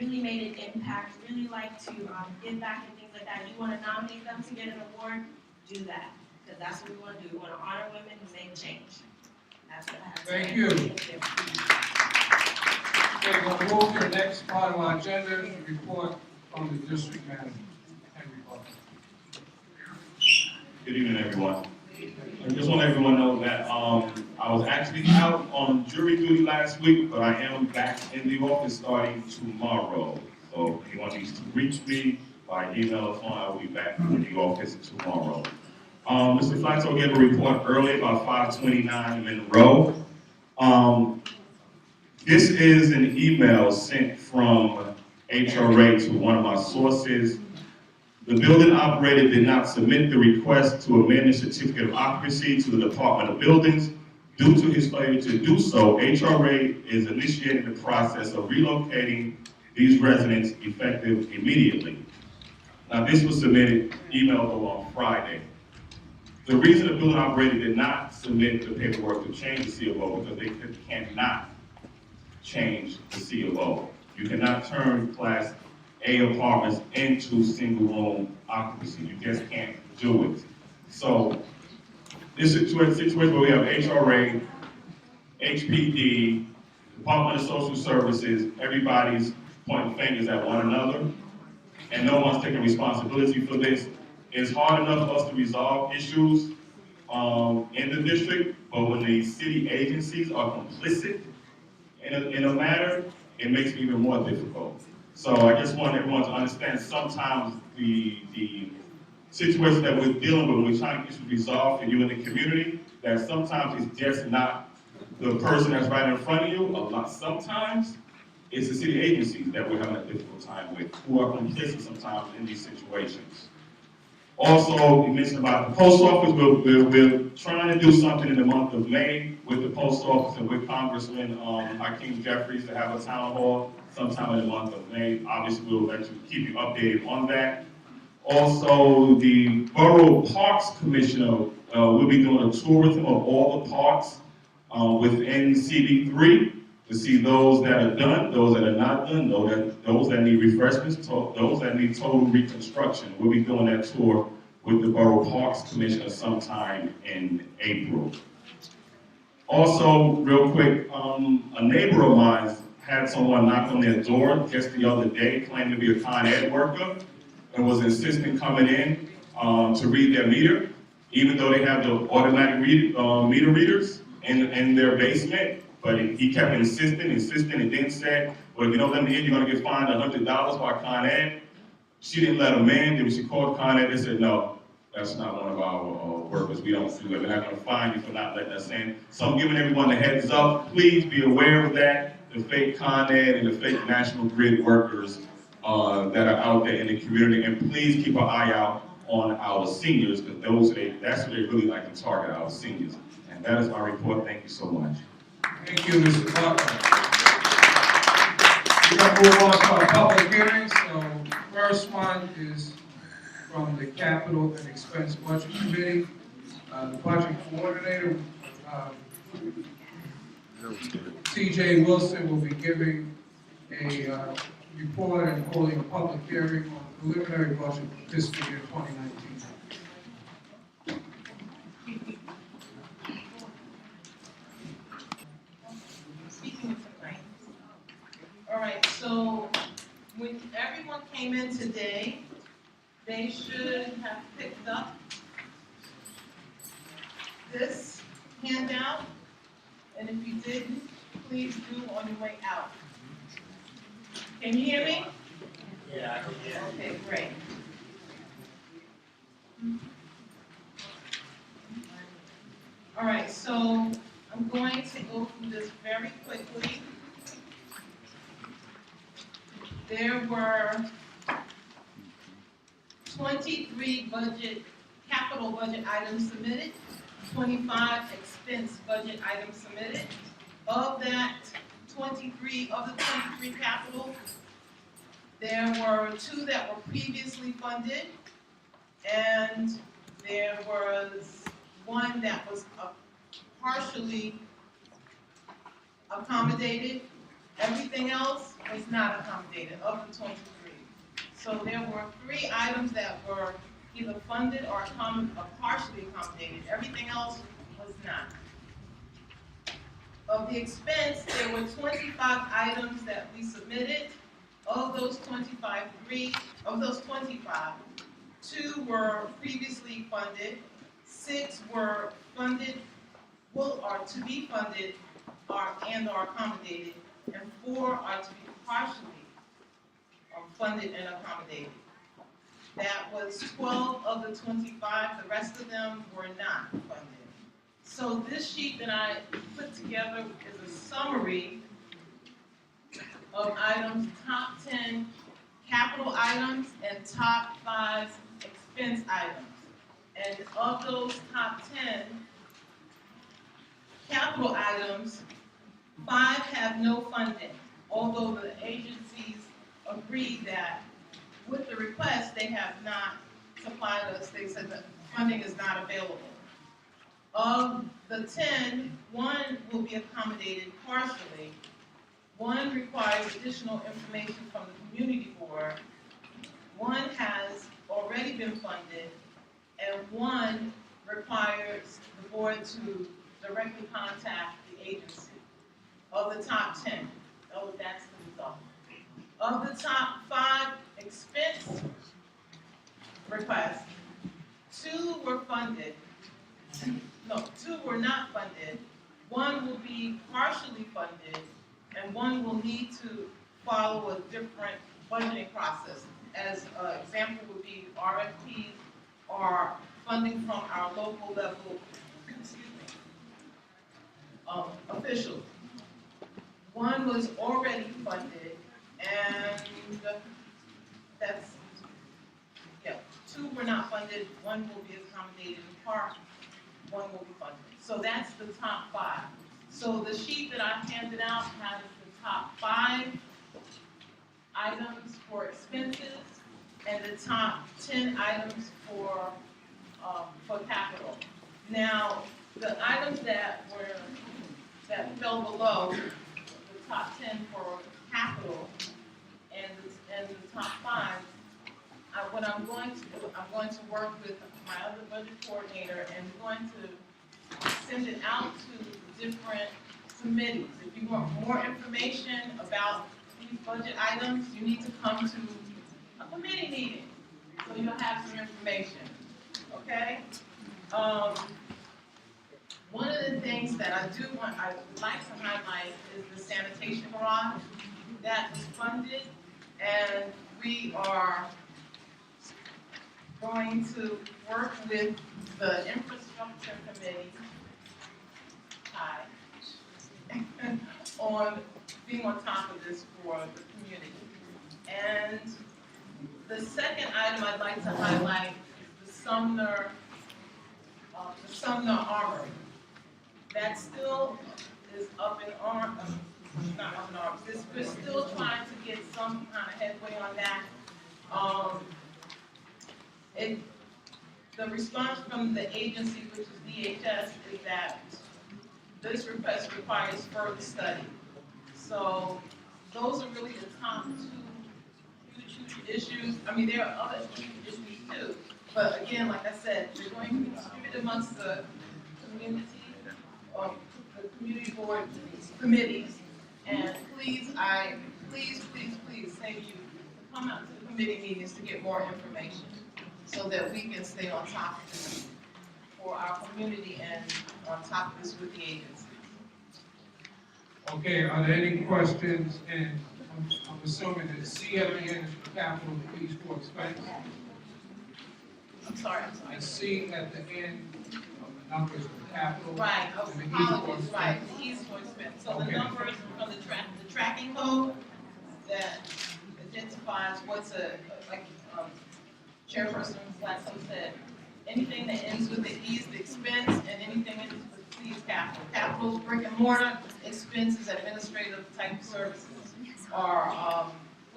really made an impact, really like to give back and things like that, you want to nominate them to get an award, do that. Because that's what we want to do. We want to honor women who make change. That's what I have to say. Thank you. Okay, we'll move to the next part of our agenda, the report from the district manager. Good evening, everyone. I just want everyone to know that I was actually out on jury duty last week, but I am back in the office starting tomorrow. So if anyone needs to reach me by email or phone, I will be back in the office tomorrow. Mr. Flaxo gave a report earlier about 529 Monroe. This is an email sent from HRA to one of my sources. The building operator did not submit the request to amend the certificate of occupancy to the Department of Buildings. Due to his failure to do so, HRA is initiating the process of relocating these residents effective immediately. Now, this was submitted, emailed on Friday. The reason the building operator did not submit the paperwork to change the C of O because they cannot change the C of O. You cannot turn Class A apartments into single room occupancy. You just can't do it. So this situation where we have HRA, HPD, Department of Social Services, everybody's pointing fingers at one another, and no one's taking responsibility for this. It's hard enough for us to resolve issues in the district, but when the city agencies are complicit in a matter, it makes it even more difficult. So I just want everyone to understand sometimes the situation that we're dealing with when we're trying to get issues resolved for you in the community, that sometimes it's just not the person that's right in front of you. Sometimes it's the city agencies that we're having a difficult time with, who are complicit sometimes in these situations. Also, you mentioned about the post office. We're trying to do something in the month of May with the post office and with Congressman Hakeem Jeffries to have a town hall sometime in the month of May. Obviously, we'll keep you updated on that. Also, the Borough Parks Commissioner will be doing a tour with him of all the parks within CD3 to see those that are done, those that are not done, those that need refreshments, those that need total reconstruction. We'll be doing that tour with the Borough Parks Commissioner sometime in April. Also, real quick, a neighbor of mine had someone knock on their door just the other day, claiming to be a Con Ed worker, and was insisting coming in to read their meter, even though they have the automatic meter readers in their basement. But he kept insisting, and then said, well, if you don't let me in, you're gonna get fined $100 by Con Ed. She didn't let him in. Then when she called Con Ed, they said, no, that's not one of our workers. We don't do that. We're not gonna fine you for not letting us in. So I'm giving everyone a heads up. Please be aware of that. The fake Con Ed and the fake National Grid workers that are out there in the community. And please keep an eye out on our seniors, because that's what they really like to target, our seniors. And that is my report. Thank you so much. Thank you, Mr. Butler. We're gonna move on to our public hearings. So first one is from the Capital and Expense Budget Committee. The budget coordinator, TJ Wilson, will be giving a report and holding a public hearing on preliminary budget for fiscal year 2019. All right, so when everyone came in today, they should have picked up this handout, and if you didn't, please do on your way out. Can you hear me? Yeah, I can hear you. Okay, great. All right, so I'm going to go through this very quickly. There were 23 capital budget items submitted, 25 expense budget items submitted. Of that 23 capital, there were 2 that were previously funded, and there was 1 that was partially accommodated. Everything else was not accommodated of the 23. So there were 3 items that were either funded or partially accommodated. Everything else was not. Of the expense, there were 25 items that we submitted. Of those 25, 2 were previously funded, 6 were funded, are to be funded, and are accommodated, and 4 are to be partially funded and accommodated. That was 12 of the 25, the rest of them were not funded. So this sheet that I put together is a summary of items, top 10 capital items and top 5 expense items. And of those top 10 capital items, 5 have no funding, although the agencies agreed that with the request, they have not supplied us, they said that funding is not available. Of the 10, 1 will be accommodated partially, 1 requires additional information from the community board, 1 has already been funded, and 1 requires the board to directly contact the agency. Of the top 10, that's the result. Of the top 5 expense requests, 2 were funded. No, 2 were not funded. 1 will be partially funded, and 1 will need to follow a different budgeting process. As an example would be RFPs or funding from our local level, officials. 1 was already funded, and that's, 2 were not funded, 1 will be accommodated in part, 1 will be funded. So that's the top 5. So the sheet that I handed out has the top 5 items for expenses and the top 10 items for capital. Now, the items that fell below the top 10 for capital and the top 5, what I'm going to do, I'm going to work with my other budget coordinator and we're going to send it out to different committees. If you want more information about these budget items, you need to come to a committee meeting so you'll have some information. Okay? One of the things that I would like to highlight is the sanitation garage that was funded, and we are going to work with the infrastructure committee on being on top of this for the community. And the second item I'd like to highlight is the Sumner Armory. That still is up in arms. Not up in arms. We're still trying to get some kind of headway on that. The response from the agency, which is DHS, is that this request requires further study. So those are really the top 2 huge issues. I mean, there are other huge issues too. But again, like I said, they're going to be distributed amongst the community, the community board committees. And please say you to come out to the committee meetings to get more information so that we can stay on top of this for our community and on top of this with the agency. Okay, are there any questions? And I'm assuming that C at the end is for capital fees for expense. I'm sorry. And C at the end of the numbers for capital. Right, and the E for apologies, expense. right, the E's for expense. So the Okay. numbers from the tracking code that identifies what's like Chairperson Blackstone said, anything that ends with the E is the expense, and anything that ends with the C is capital. Capital is brick and mortar, expenses administrative type services, or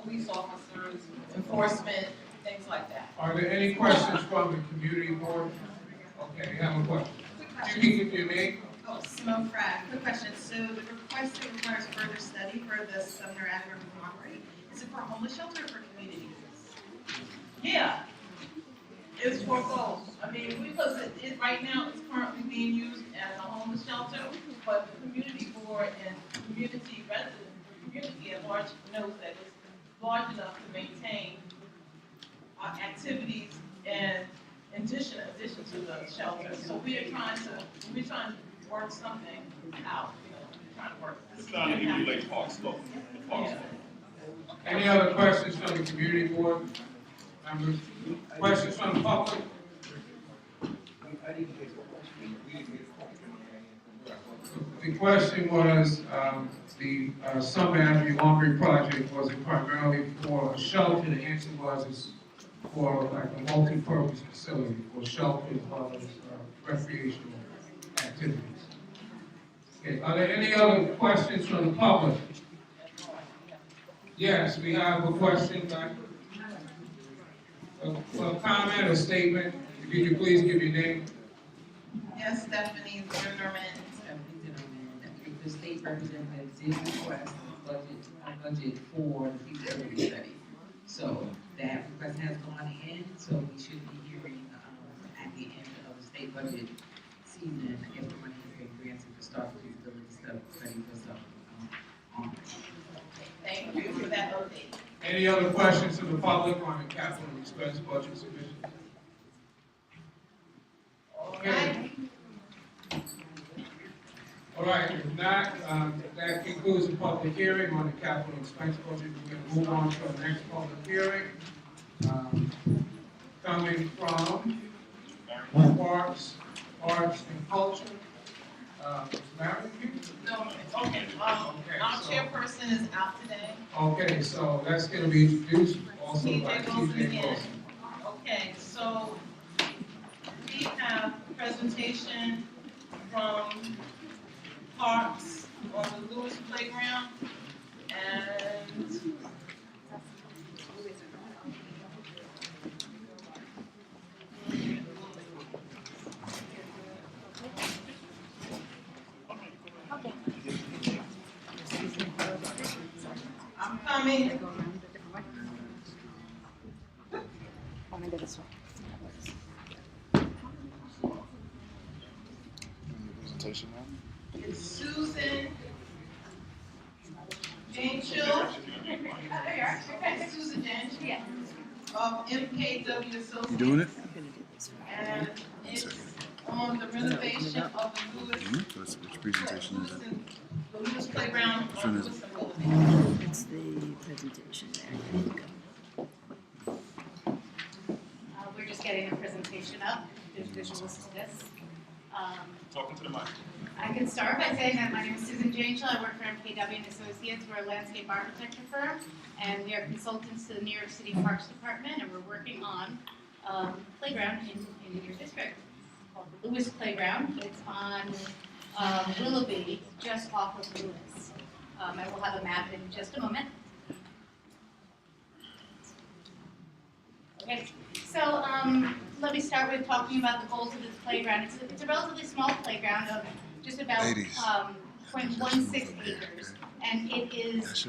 police officers, enforcement, things like that. Are there any questions from the community board? Okay, you have a question. You can give your name. Oh, Simone Pratt. Quick question. So the request that requires further study for the Sumner Avenue Armory, is it for a homeless shelter or for community use? Yeah, it's for both. I mean, because it right now it's currently being used as a homeless shelter, but the community board and community residents, the community at large knows that it's large enough to maintain activities and in addition to the shelter. So we're trying to work something out, we're trying to work. It's not an emulate park slope. Any other questions from the community board members? Questions from the public? The question was, the Summer Avenue Armory project, was it primarily for a shelter? The answer was it's for like a multi-purpose facility for shelter as well as recreational activities. Okay, are there any other questions from the public? Yes, we have a question, a comment or statement. If you could please give your name. Yes, Stephanie Zimmerman. The state representative did request a budget for the feasibility study. So that request has gone in, so we should be hearing at the end of the state budget season if the money has been granted to start the feasibility study for some. Thank you for that update. Any other questions from the public on the capital expense budget submission? Okay. All right, if not, that concludes the public hearing on the capital expense budget. We're going to move on to our next public hearing. Coming from Parks, Arts, and Culture. Marion? No, okay, our chairperson is out today. Okay, so that's going to be introduced also by TJ Wilson TJ again. Wilson. Okay, so we have a presentation from Parks on the Lewis Playground, and I'm coming. Presentation now? It's Susan Janchel. Susan Janchel of MKW Associates. You doing it? And it's on the renovation of the Lewis, Which presentation is it? the Lewis Playground Which on one is Lewis it? and Willoughby. It's the presentation there. We're just getting the presentation up. There's visuals to this. Talking to the mic. I can start by saying that my name is Susan Janchel. I work for MKW and Associates. We're a landscape architecture firm, and we are consultants to the New York City Parks Department, and we're working on a playground in your district called the Lewis Playground. It's on Willoughby, just off of Lewis. I will have a map in just a moment. Okay, so let me start with talking about the goals of this playground. It's a relatively small playground of just about 0.16 acres, and it is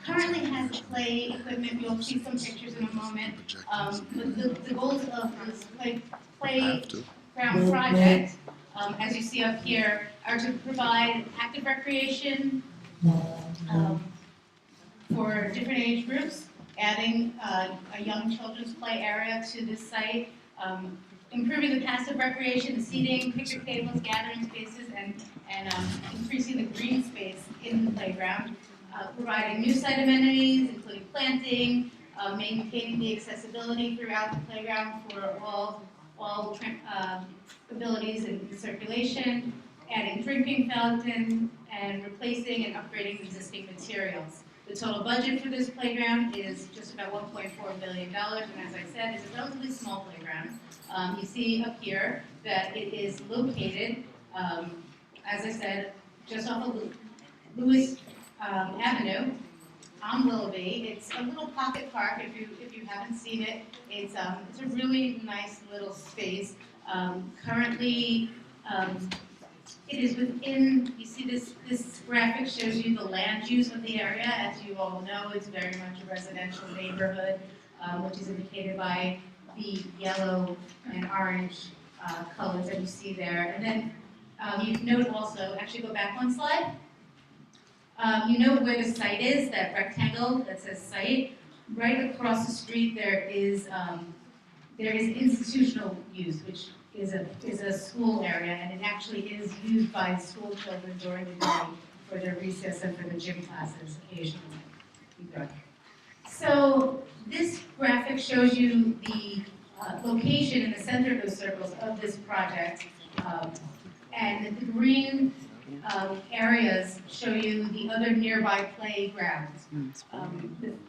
currently has play equipment. You'll see some pictures in a moment. But the goals of this playground project, as you see up here, are to provide active recreation for different age groups, adding a young children's play area to this site, improving the passive recreation, the seating, picnic tables, gathering spaces, and increasing the green space in the playground, providing new site amenities, including planting, maintaining the accessibility throughout the playground for all abilities and circulation, adding drinking fountain, and replacing and upgrading existing materials. The total budget for this playground is just about $1.4 billion, and as I said, it's a relatively small playground. You see up here that it is located, as I said, just off of Lewis Avenue on Willoughby. It's a little pocket park. If you haven't seen it, it's a really nice little space. Currently, it is within, you see this graphic shows you the land use of the area. As you all know, it's very much a residential neighborhood, which is indicated by the yellow and orange colors that you see there. And then you note also, actually go back one slide. You know where the site is, that rectangle that says site. Right across the street there is institutional use, which is a school area, and it actually is used by school children during the day for their recess and for the gym classes occasionally. So this graphic shows you the location in the center of those circles of this project, and the green areas show you the other nearby playgrounds.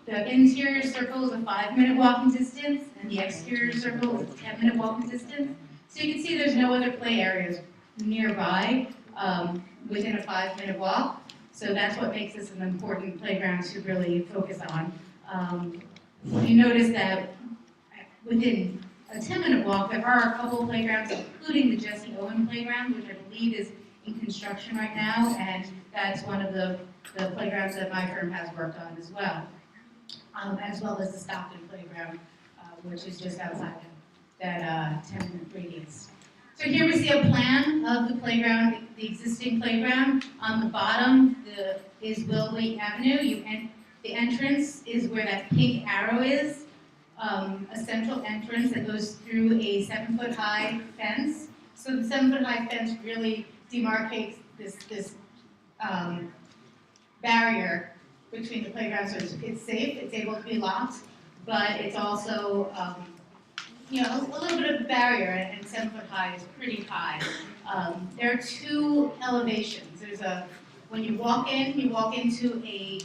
The interior circle is a 5-minute walking distance, and the exterior circle is a 10-minute walking distance. So you can see there's no other play areas nearby within a 5-minute walk. So that's what makes this an important playground to really focus on. You notice that within a 10-minute walk, there are a couple of playgrounds, including the Jesse Owen playground, which I believe is in construction right now, and that's one of the playgrounds that my firm has worked on as well as the Stockton playground, which is just outside that 10-minute radius. So here we see a plan of the playground, the existing playground. On the bottom is Willoughby Avenue. The entrance is where that pink arrow is, a central entrance that goes through a 7-foot-high fence. So the 7-foot-high fence really demarcates this barrier between the playground, so it's safe, it's able to be locked, but it's also, you know, a little bit of a barrier, and 7-foot-high is pretty high. There are two elevations. There's when you walk into a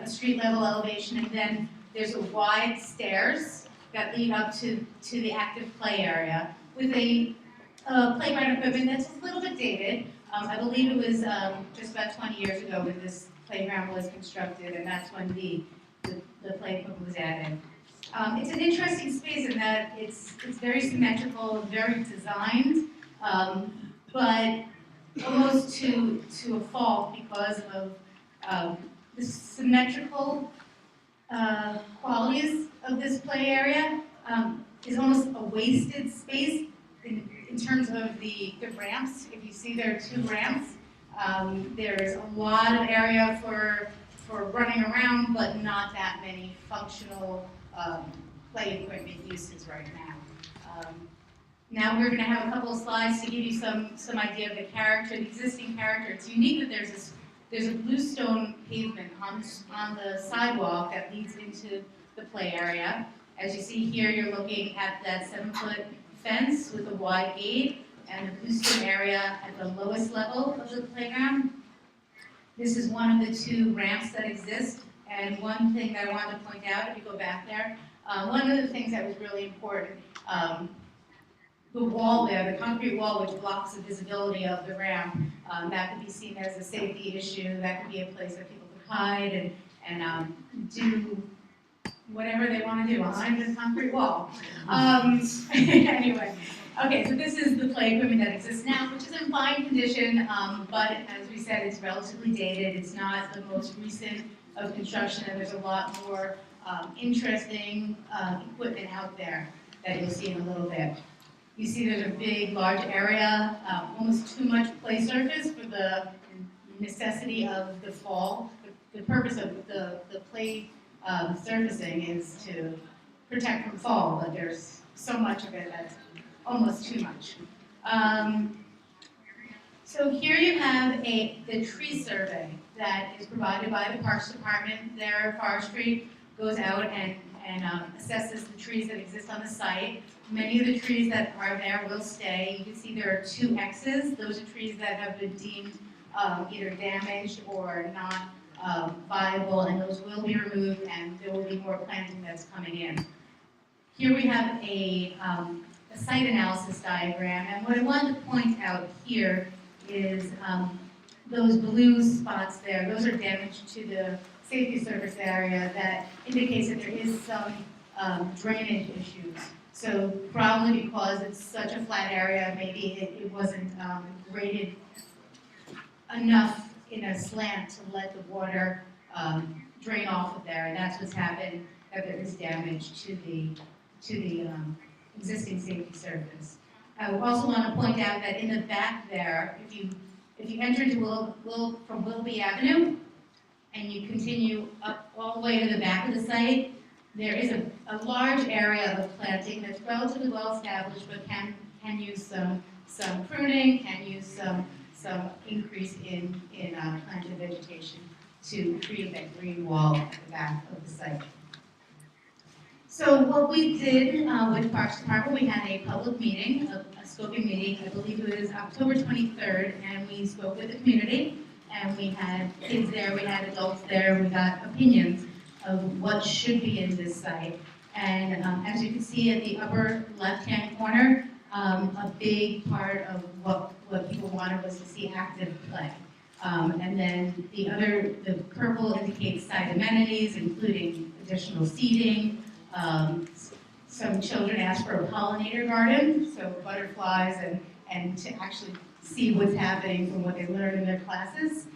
street level elevation, and then there's a wide stairs that lead up to the active play area with a playground equipment that's a little bit dated. I believe it was just about 20 years ago when this playground was constructed, and that's when the play equipment was added. It's an interesting space in that it's very symmetrical, very designed, but almost to a fault because of the symmetrical qualities of this play area. Is almost a wasted space in terms of the ramps. If you see there are 2 ramps, there's a lot of area for running around, but not that many functional play equipment uses right now. Now we're going to have a couple of slides to give you some idea of the character, the existing character. It's unique that there's a bluestone pavement on the sidewalk that leads into the play area. As you see here, you're looking at that 7-foot fence with a wide gate and the bluestone area at the lowest level of the playground. This is one of the 2 ramps that exist, and one thing that I wanted to point out, if you go back there, one of the things that was really important, the wall there, the concrete wall which blocks the visibility of the ramp, that could be seen as a safety issue, that could be a place that people could hide and do whatever they want to do behind the concrete wall. Anyway, okay, so this is the play equipment that exists now, which is in fine condition, but as we said, it's relatively dated. It's not the most recent of construction, and there's a lot more interesting equipment out there that you'll see in a little bit. You see there's a big, large area, almost too much play surface for the necessity of the fall. The purpose of the play surfacing is to protect from fall, but there's so much of it that's almost too much. So here you have the tree survey that is provided by the Parks Department. Their forestry goes out and assesses the trees that exist on the site. Many of the trees that are there will stay. You can see there are 2 X's. Those are trees that have been deemed either damaged or not viable, and those will be removed, and there will be more planting that's coming in. Here we have a site analysis diagram, and what I wanted to point out here is those blue spots there. Those are damage to the safety service area that indicates that there is some drainage issues. So probably because it's such a flat area, maybe it wasn't graded enough in a slant to let the water drain off of there, and that's what's happened, that there is damage to the existing safety surface. I also want to point out that in the back there, if you enter into from Willoughby Avenue and you continue up all the way to the back of the site, there is a large area of planting that's relatively well established, but can use some pruning, can use some increase in planted vegetation to create that green wall at the back of the site. So what we did with Parks Department, we had a public meeting, a scoping meeting, I believe it was October 23rd, and we spoke with the community, and we had kids there, we had adults there, we got opinions of what should be in this site. And as you can see at the upper left-hand corner, a big part of what people wanted was to see active play. And then the purple indicates site amenities, including additional seating. Some children asked for a pollinator garden, so butterflies and to actually see what's happening from what they learned in their classes,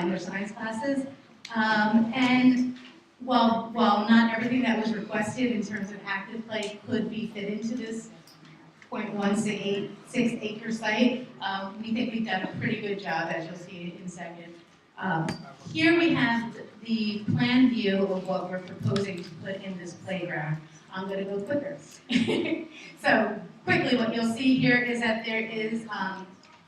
in their science classes. And while not everything that was requested in terms of active play could be fit into this 0.168 acre site. We think we've done a pretty good job, as you'll see in a second. Here we have the plan view of what we're proposing to put in this playground. I'm gonna go quicker. So quickly, what you'll see here is that there is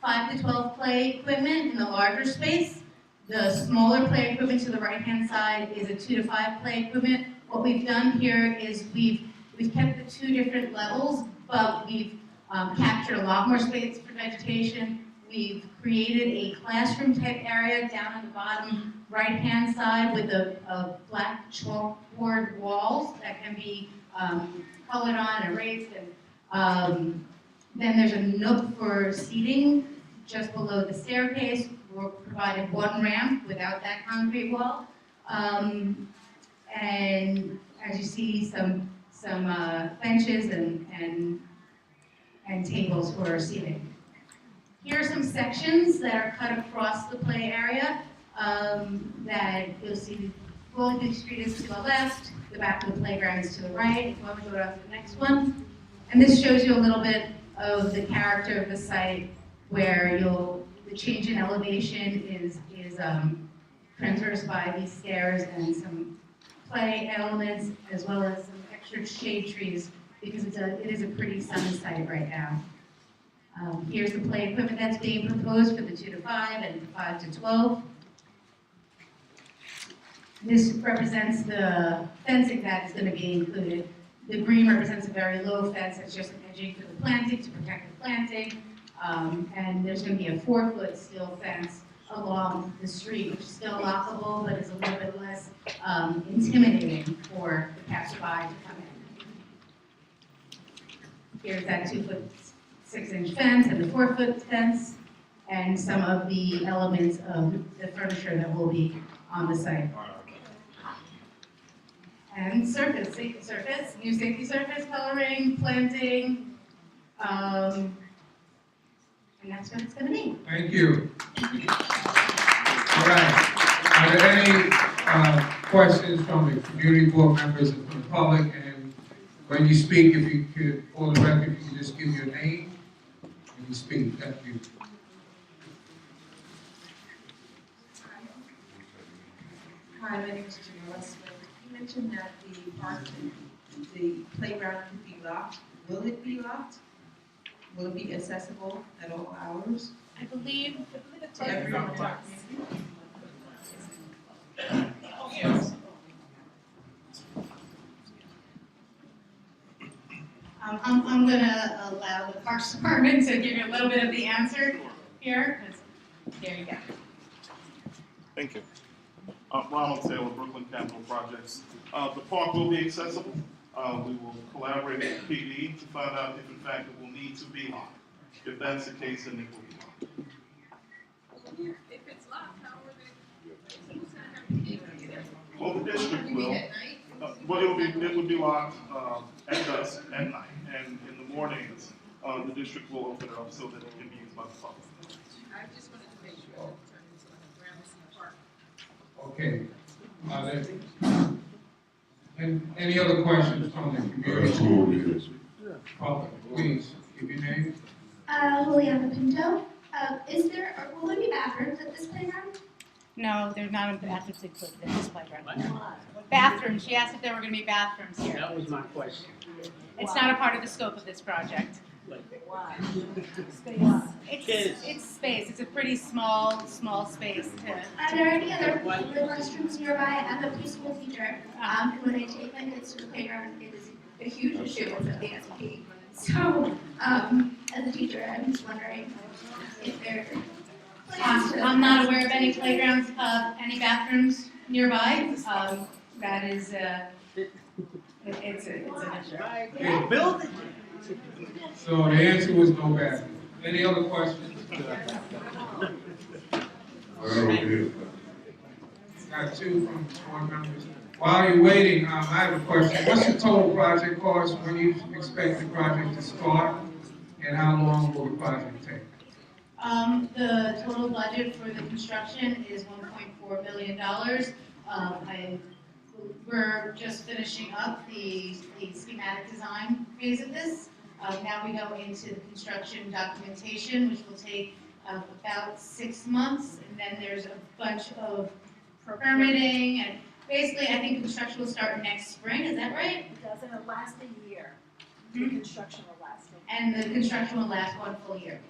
5 to 12 play equipment in the larger space. The smaller play equipment to the right-hand side is a 2 to 5 play equipment. What we've done here is we've kept the 2 different levels, but we've captured a lot more space for vegetation. We've created a classroom type area down on the bottom right-hand side with a black chalkboard walls that can be colored on and erased. And then there's a nook for seating just below the staircase. We're provided 1 ramp without that concrete wall. And as you see, some benches and tables for seating. Here are some sections that are cut across the play area that you'll see. Wellington Street is to the left, the back of the playground is to the right. If you want to go on to the next one. And this shows you a little bit of the character of the site where the change in elevation is transversed by these stairs and some play elements, as well as some extra shade trees, because it is a pretty sunny site right now. Here's the play equipment that's being proposed for the 2 to 5 and the 5 to 12. This represents the fencing that is going to be included. The green represents a very low fence that's just an edging for the planting to protect the planting. And there's going to be a 4-foot steel fence along the street, which is still lockable, but is a little bit less intimidating for the passerby to come in. Here's that 2-foot 6-inch fence and the 4-foot fence, and some of the elements of the furniture that will be on the site. And surface, safety surface, new safety surface, coloring, planting, and that's what it's going to be. Thank you. All right. Are there any questions from the community board members and from the public? And when you speak, if you could, for the record, if you could just give your name when you speak. Thank you. Hi, my name is Janelle Smith. You mentioned that the park, the playground could be locked. Will it be locked? Will it be accessible at all hours? I believe To everyone in our community? I'm going to allow the Parks Department to give you a little bit of the answer here. There you go. Thank you. Ronald Taylor, Brooklyn Capital Projects. The park will be accessible. We will collaborate with the PD to find out if in fact it will need to be locked. If that's the case, then it will be locked. If it's locked, how are they, who's gonna have the key? Well, the district will. Well, it would be locked at dusk, at night, and in the mornings, the district will open it up so that it can be used by the public. I just wanted to make sure it turned into like a Gramercy Park. Okay. And any other questions from the community? Public, please, give your name. Juliana Pinto. Will there be bathrooms at this playground? No, there's not bathrooms included in this playground. Bathrooms, she asked if there were going to be bathrooms here. That was my question. It's not a part of the scope of this project. Why? It's space. It's a pretty small space to. Are there any other restrooms nearby? I'm a preschool teacher, and when I take my kids to the playground, it is a huge issue with the SP. So, as a teacher, I'm just wondering if there. I'm not aware of any playgrounds, any bathrooms nearby. That is, it's an issue. Build it. So the answer was no bathroom. Any other questions? Got 2 from board members. While you're waiting, I have a question. What's the total project cost? When you expect the project to start? And how long will the project take? The total budget for the construction is $1.4 million. We're just finishing up the schematic design phase of this. Now we go into the construction documentation, which will take about 6 months, and then there's a bunch of permitting, and basically, I think construction will start next spring, is that right? It does, and it'll last a year. Mhm. The construction will last a year. And the construction will last 1 full year.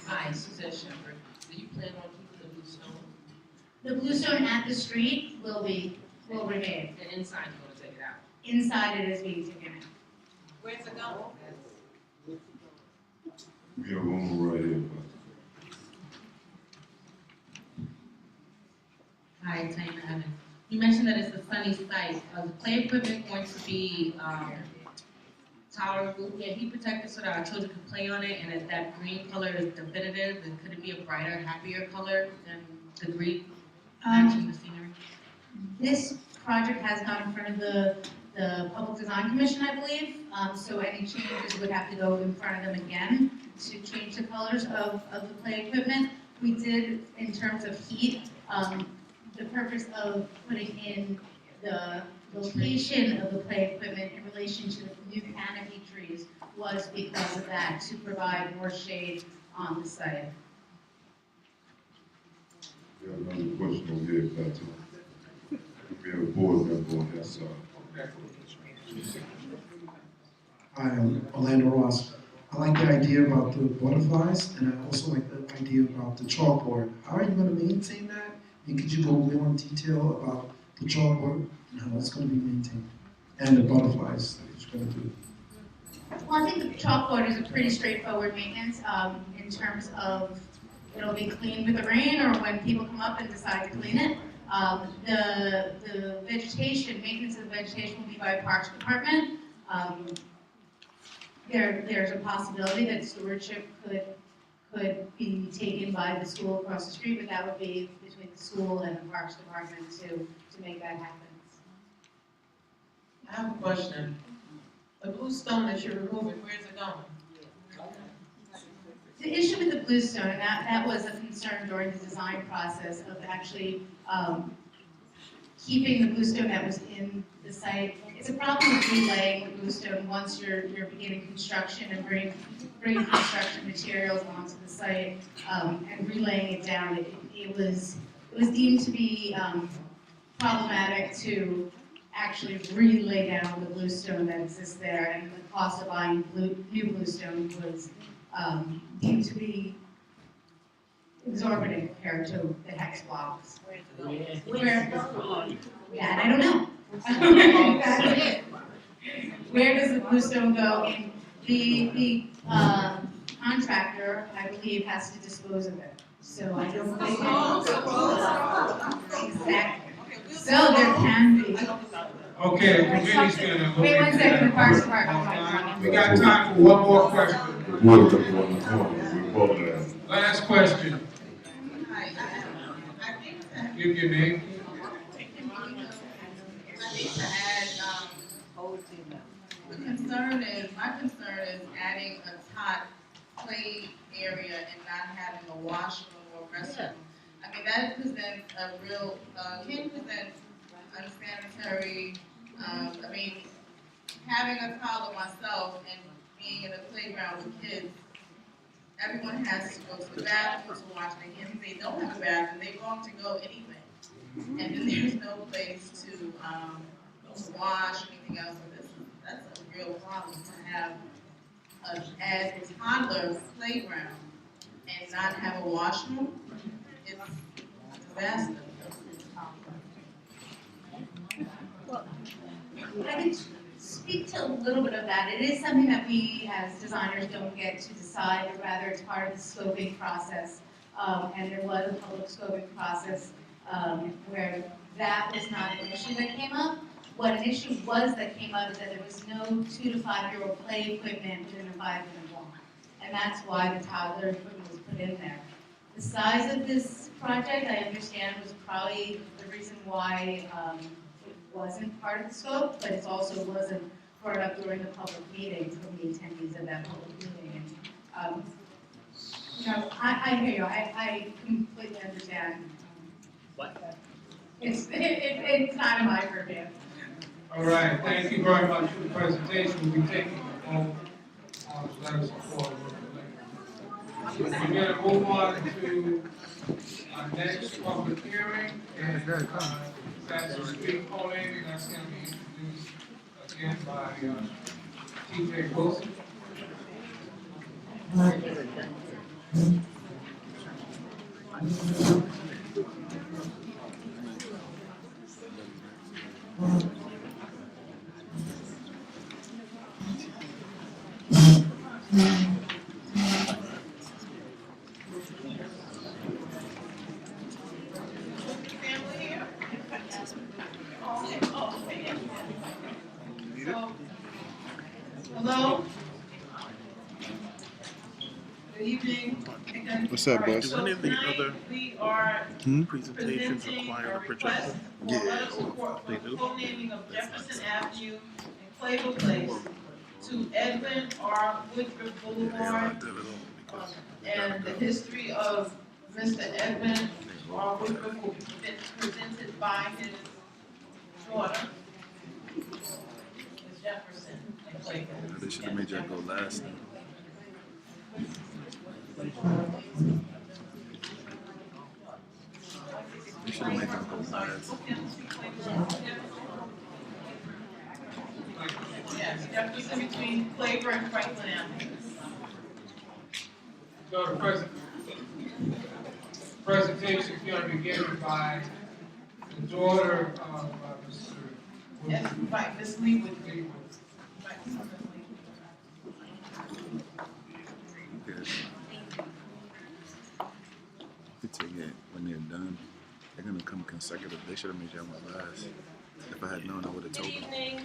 Hi, Suzanne Shepherd. Do you plan on keeping the blue stone? The bluestone at the street will remain. And inside you're gonna take it out? Inside it is being taken out. Where's it going? We have one more right here. Hi, Taina Evans. You mentioned that it's a sunny site. The play equipment going to be tolerable, heat protected so that our children can play on it, and if that green color is definitive, then could it be a brighter, happier color than the green matching the scenery? This project has gone in front of the Public Design Commission, I believe, so any changes would have to go in front of them again to change the colors of the play equipment. We did, in terms of heat, the purpose of putting in the location of the play equipment in relation to the new canopy trees was because of that, to provide more shade on the site. We have another question over here, Plateau. We have a board member on that side. Hi, I'm Orlando Ross. I like the idea about the butterflies, and I also like the idea about the chalkboard. How are you going to maintain that? And could you go more in detail about the chalkboard and how it's going to be maintained? And the butterflies that you're going to do? Well, I think the chalkboard is a pretty straightforward maintenance in terms of it'll be cleaned with the rain or when people come up and decide to clean it. The vegetation, maintenance of the vegetation will be by Parks Department. There's a possibility that stewardship could be taken by the school across the street, but that would be between the school and the Parks Department to make that happen. I have a question. The blue stone that you're removing, where's it going? The issue with the bluestone, and that was a concern during the design process of actually keeping the bluestone that was in the site. It's a problem with relaying the bluestone once you're beginning construction and bringing construction materials onto the site and relaying it down. It was deemed to be problematic to actually relay down the bluestone that exists there, and the cost of buying new bluestone was deemed to be exorbitant compared to the hex blocks. That I don't know. Where does the bluestone go? And the contractor, I believe, has to dispose of it. So I don't think exactly. So there can be. Okay, the committee's gonna look Wait 1 into second, the that. Parks Department. We got time for one more question. The board member on the corner, we apologize. Last question. Hi, I think that Give your name. I need to add, my concern is adding a hot play area and not having a washroom or restroom. I mean, that presents a real, can present unsanitary, I mean, having a toddler myself and being in a playground with kids, everyone has to go to the bathroom to watch the kids. They don't have a bathroom, they're going to go anyway. And then there's no place to wash or anything else. So that's a real problem to have as a toddler playground and not have a washroom. It's a disaster. I can speak to a little bit of that. It is something that we as designers don't get to decide, but rather it's part of the scoping process. And there was a public scoping process where that was not an issue that came up. What an issue was that came up is that there was no 2 to 5 year old play equipment within a 5-minute walk. And that's why the toddler equipment was put in there. The size of this project, I understand, was probably the reason why it wasn't part of the scope, but it also wasn't brought up during the public meeting from the attendees of that public meeting. And, you know, I hear you. I completely understand. It's not in my purview. All right, thank you very much for presentation, we'll be taking all letters of support. We're going to move on to our next public hearing, and that's the street polling, that's going to be introduced again by T.J. Wilson. Hello? Good evening. What's up, boss? So tonight, we are Presentations presenting require a the projector? request for letter of support for they the do. co-naming of Jefferson Avenue and Clavel Place to Edwin R. Woodruff Boulevard. And the history of Mr. Edwin R. Woodruff will be presented by his daughter, Ms. Jefferson and Clavel. They should have made y'all go last. They should have made y'all go last. Yes, Jefferson between Claver and Franklin Avenue. So the presentation is going to be given by the daughter of Mr. Yes, right, Ms. Lee would be. You take it when they're done. They're gonna come consecutive. They should have made y'all go last. If I had known, I would have told Good them. evening.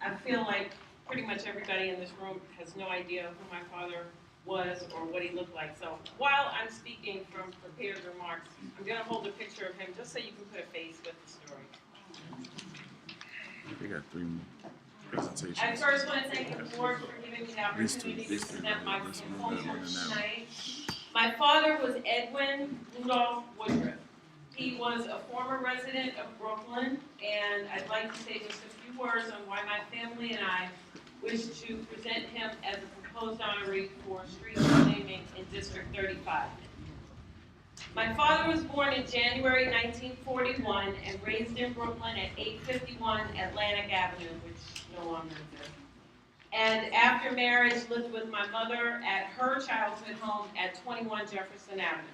I feel like pretty much everybody in this room has no idea who my father was or what he looked like. So while I'm speaking from prepared remarks, I'm going to hold a picture of him just so you can put a face with the story. They got 3 more presentations. I first want to thank the board for giving me the opportunity to These two, present my this one, proposal that one, and that one. tonight. My father was Edwin Rudolph Woodruff. He was a former resident of Brooklyn, and I'd like to say just a few words on why my family and I wish to present him as a proposed honoree for street naming in District 35. My father was born in January 1941 and raised in Brooklyn at 851 Atlantic Avenue, which no longer exists. And after marriage, lived with my mother at her childhood home at 21 Jefferson Avenue.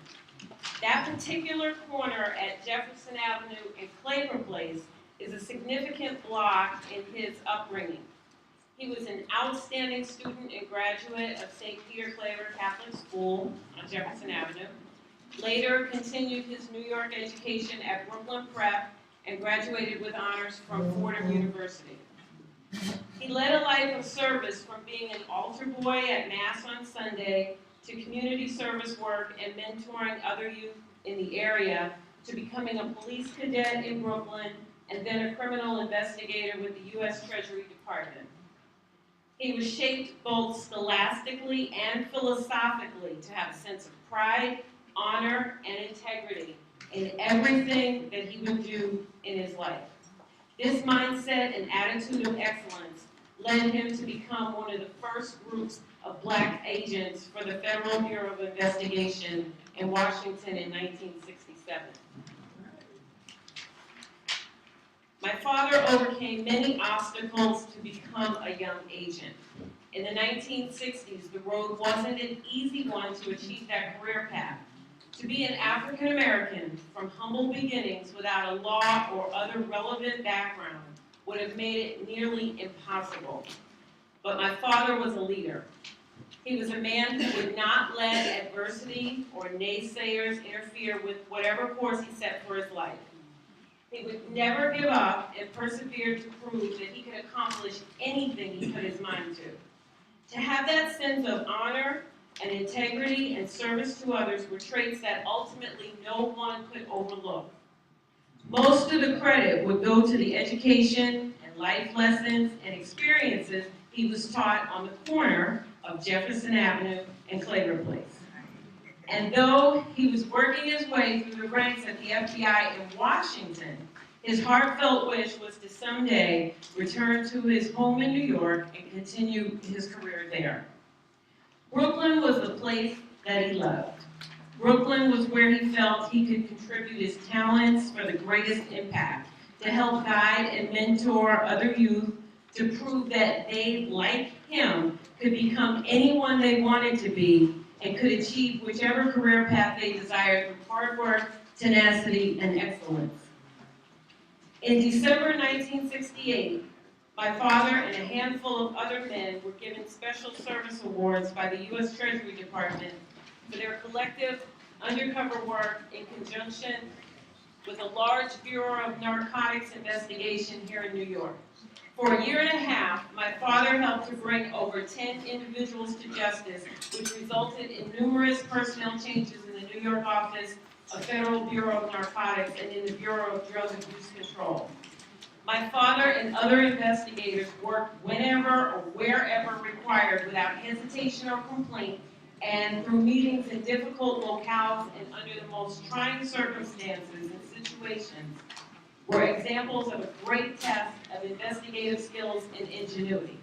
That particular corner at Jefferson Avenue and Claver Place is a significant block in his upbringing. He was an outstanding student and graduate of St. Peter Claver Catholic School on Jefferson Avenue. Later continued his New York education at Brooklyn Prep and graduated with honors from Fordham University. He led a life of service from being an altar boy at Mass on Sunday to community service work and mentoring other youth in the area to becoming a police cadet in Brooklyn and then a criminal investigator with the U.S. Treasury Department. He was shaped both scholastically and philosophically to have a sense of pride, honor, and integrity in everything that he would do in his life. This mindset and attitude of excellence led him to become one of the first groups of black agents for the Federal Bureau of Investigation in Washington in 1967. My father overcame many obstacles to become a young agent. In the 1960s, the road wasn't an easy one to achieve that career path. To be an African American from humble beginnings without a law or other relevant background would have made it nearly impossible. But my father was a leader. He was a man who would not let adversity or naysayers interfere with whatever course he set for his life. He would never give up and persevere to prove that he could accomplish anything he put his mind to. To have that sense of honor and integrity and service to others were traits that ultimately no one could overlook. Most of the credit would go to the education and life lessons and experiences he was taught on the corner of Jefferson Avenue and Claver Place. And though he was working his way through the ranks at the FBI in Washington, His heartfelt wish was to someday return to his home in New York and continue his career there. Brooklyn was the place that he loved. Brooklyn was where he felt he could contribute his talents for the greatest impact, to help guide and mentor other youth, to prove that they, like him, could become anyone they wanted to be and could achieve whichever career path they desired through hard work, tenacity, and excellence. In December 1968, my father and a handful of other men were given Special Service Awards by the U.S. Treasury Department for their collective undercover work in conjunction with a large Bureau of Narcotics investigation here in New York. For a year and a half, my father helped to bring over 10 individuals to justice, which resulted in numerous personnel changes in the New York office of Federal Bureau of Narcotics and in the Bureau of Drug Abuse Control. My father and other investigators worked whenever or wherever required without hesitation or complaint, and through meetings in difficult locales and under the most trying circumstances and situations were examples of a great test of investigative skills and ingenuity.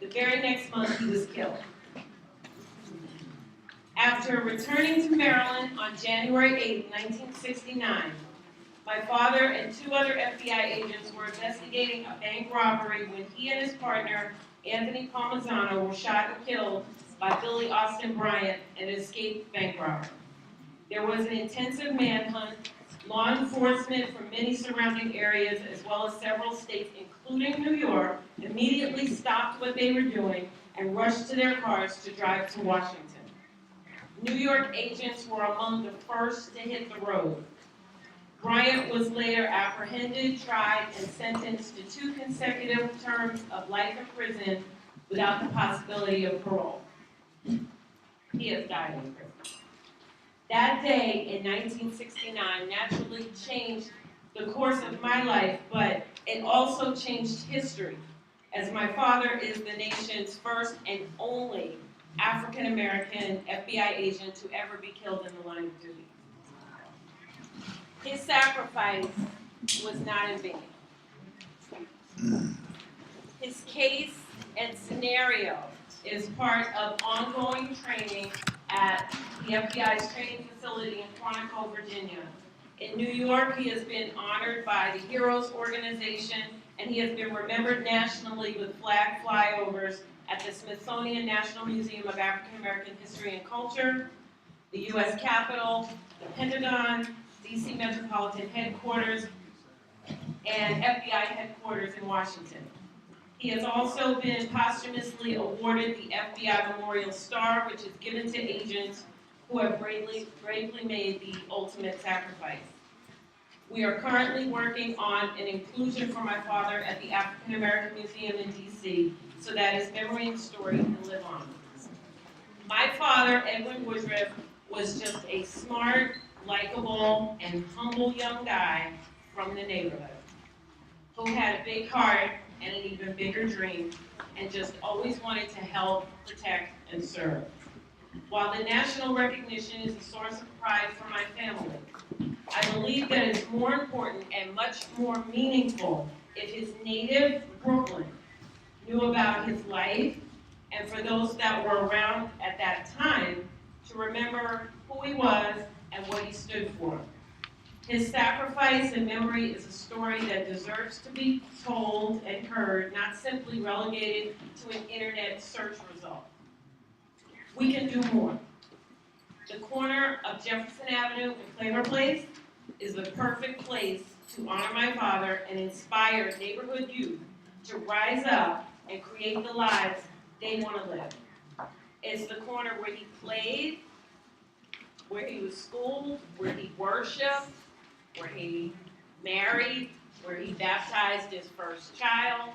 The very next month, he was killed. After returning to Maryland on January 8, 1969, my father and 2 other FBI agents were investigating a bank robbery when he and his partner, Anthony Palmisano, were shot and killed by Billy Austin Bryant, an escaped bank robber. There was an intensive manhunt. Law enforcement from many surrounding areas, as well as several states, including New York, immediately stopped what they were doing and rushed to their cars to drive to Washington. New York agents were among the first to hit the road. Bryant was later apprehended, tried, and sentenced to 2 consecutive terms of life in prison without the possibility of parole. He has died in prison. That day in 1969 naturally changed the course of my life, but it also changed history, as my father is the nation's first and only African-American FBI agent to ever be killed in the line of duty. His sacrifice was not in vain. His case and scenario is part of ongoing training at the FBI's training facility in Quantico, Virginia. In New York, he has been honored by the Heroes Organization, and he has been remembered nationally with flag flyovers at the Smithsonian National Museum of African American History and Culture, the U.S. Capitol, the Pentagon, D.C. Metropolitan Headquarters, and FBI headquarters in Washington. He has also been posthumously awarded the FBI Memorial Star, which is given to agents who have bravely made the ultimate sacrifice. We are currently working on an inclusion for my father at the African American Museum in D.C. so that his memory and story can live on. My father, Edwin Woodruff, was just a smart, likable, and humble young guy from the neighborhood who had a big heart and an even bigger dream, and just always wanted to help, protect, and serve. While the national recognition is a source of pride for my family, I believe that it's more important and much more meaningful if his native Brooklyn knew about his life, and for those that were around at that time, to remember who he was and what he stood for. His sacrifice and memory is a story that deserves to be told and heard, not simply relegated to an internet search result. We can do more. The corner of Jefferson Avenue and Claver Place is the perfect place to honor my father and inspire neighborhood youth to rise up and create the lives they want to live. It's the corner where he played, where he was schooled, where he worshiped, where he married, where he baptized his first child,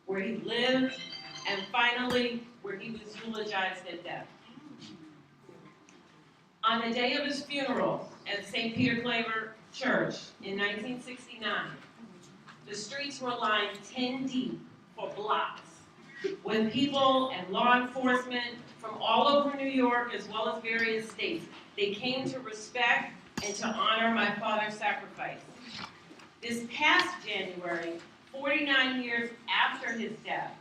where he lived, and finally, where he was eulogized at death. On the day of his funeral at St. Peter Claver Church in 1969, the streets were lined 10 deep for blocks with people and law enforcement from all over New York as well as various states. They came to respect and to honor my father's sacrifice. This past January, 49 years after his death,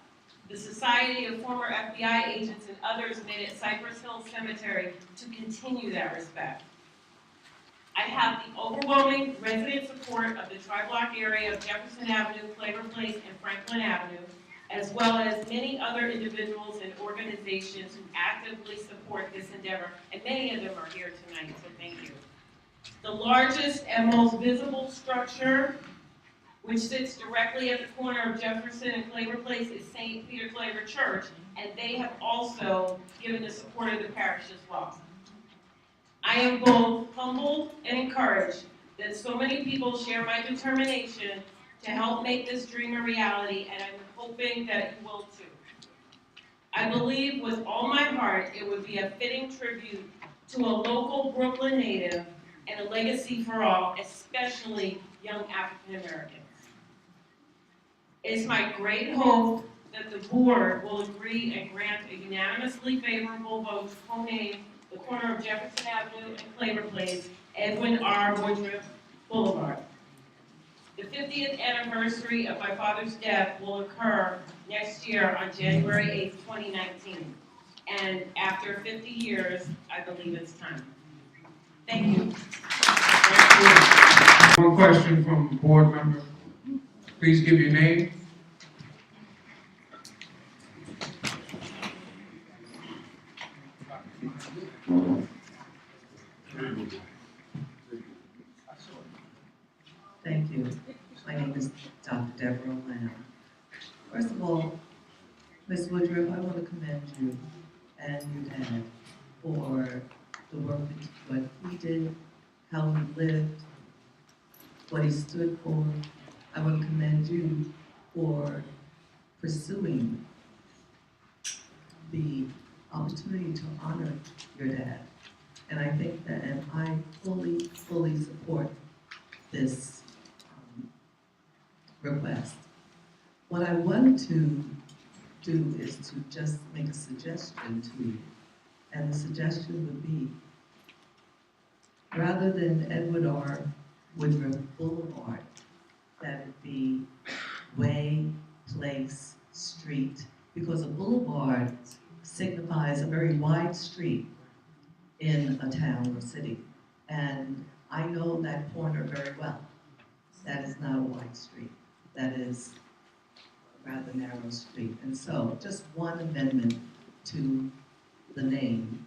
the Society of Former FBI Agents and others made it Cypress Hill Cemetery to continue that respect. I have the overwhelming resident support of the tri-block area of Jefferson Avenue, Flavor Place, and Franklin Avenue, as well as many other individuals and organizations who actively support this endeavor, and many of them are here tonight, so thank you. The largest and most visible structure, which sits directly at the corner of Jefferson and Flavor Place, is St. Peter Claver Church, and they have also given the support of the parish as well. I am both humbled and encouraged that so many people share my determination to help make this dream a reality, and I'm hoping that you will too. I believe with all my heart it would be a fitting tribute to a local Brooklyn native and a legacy for all, especially young African Americans. It is my great hope that the board will agree and grant a unanimously favorable vote to co-name the corner of Jefferson Avenue and Flavor Place Edwin R. Woodruff Boulevard. The 50th anniversary of my father's death will occur next year on January 8th, 2019. And after 50 years, I believe it's time. Thank you. One question from a board member. Please give your name. Thank you. My name is Dr. Deborah Lamb. First of all, Ms. Woodruff, I want to commend you and your dad for the work, what he did, how he lived, what he stood for. I want to commend you for pursuing the opportunity to honor your dad. And I think that, and I fully support this request. What I want to do is to just make a suggestion to you. And the suggestion would be, rather than Edward R. Woodruff Boulevard, that it be Way, Place, Street, because a boulevard signifies a very wide street in a town or city. And I know that corner very well. That is not a wide street. That is a rather narrow street. And so just one amendment to the name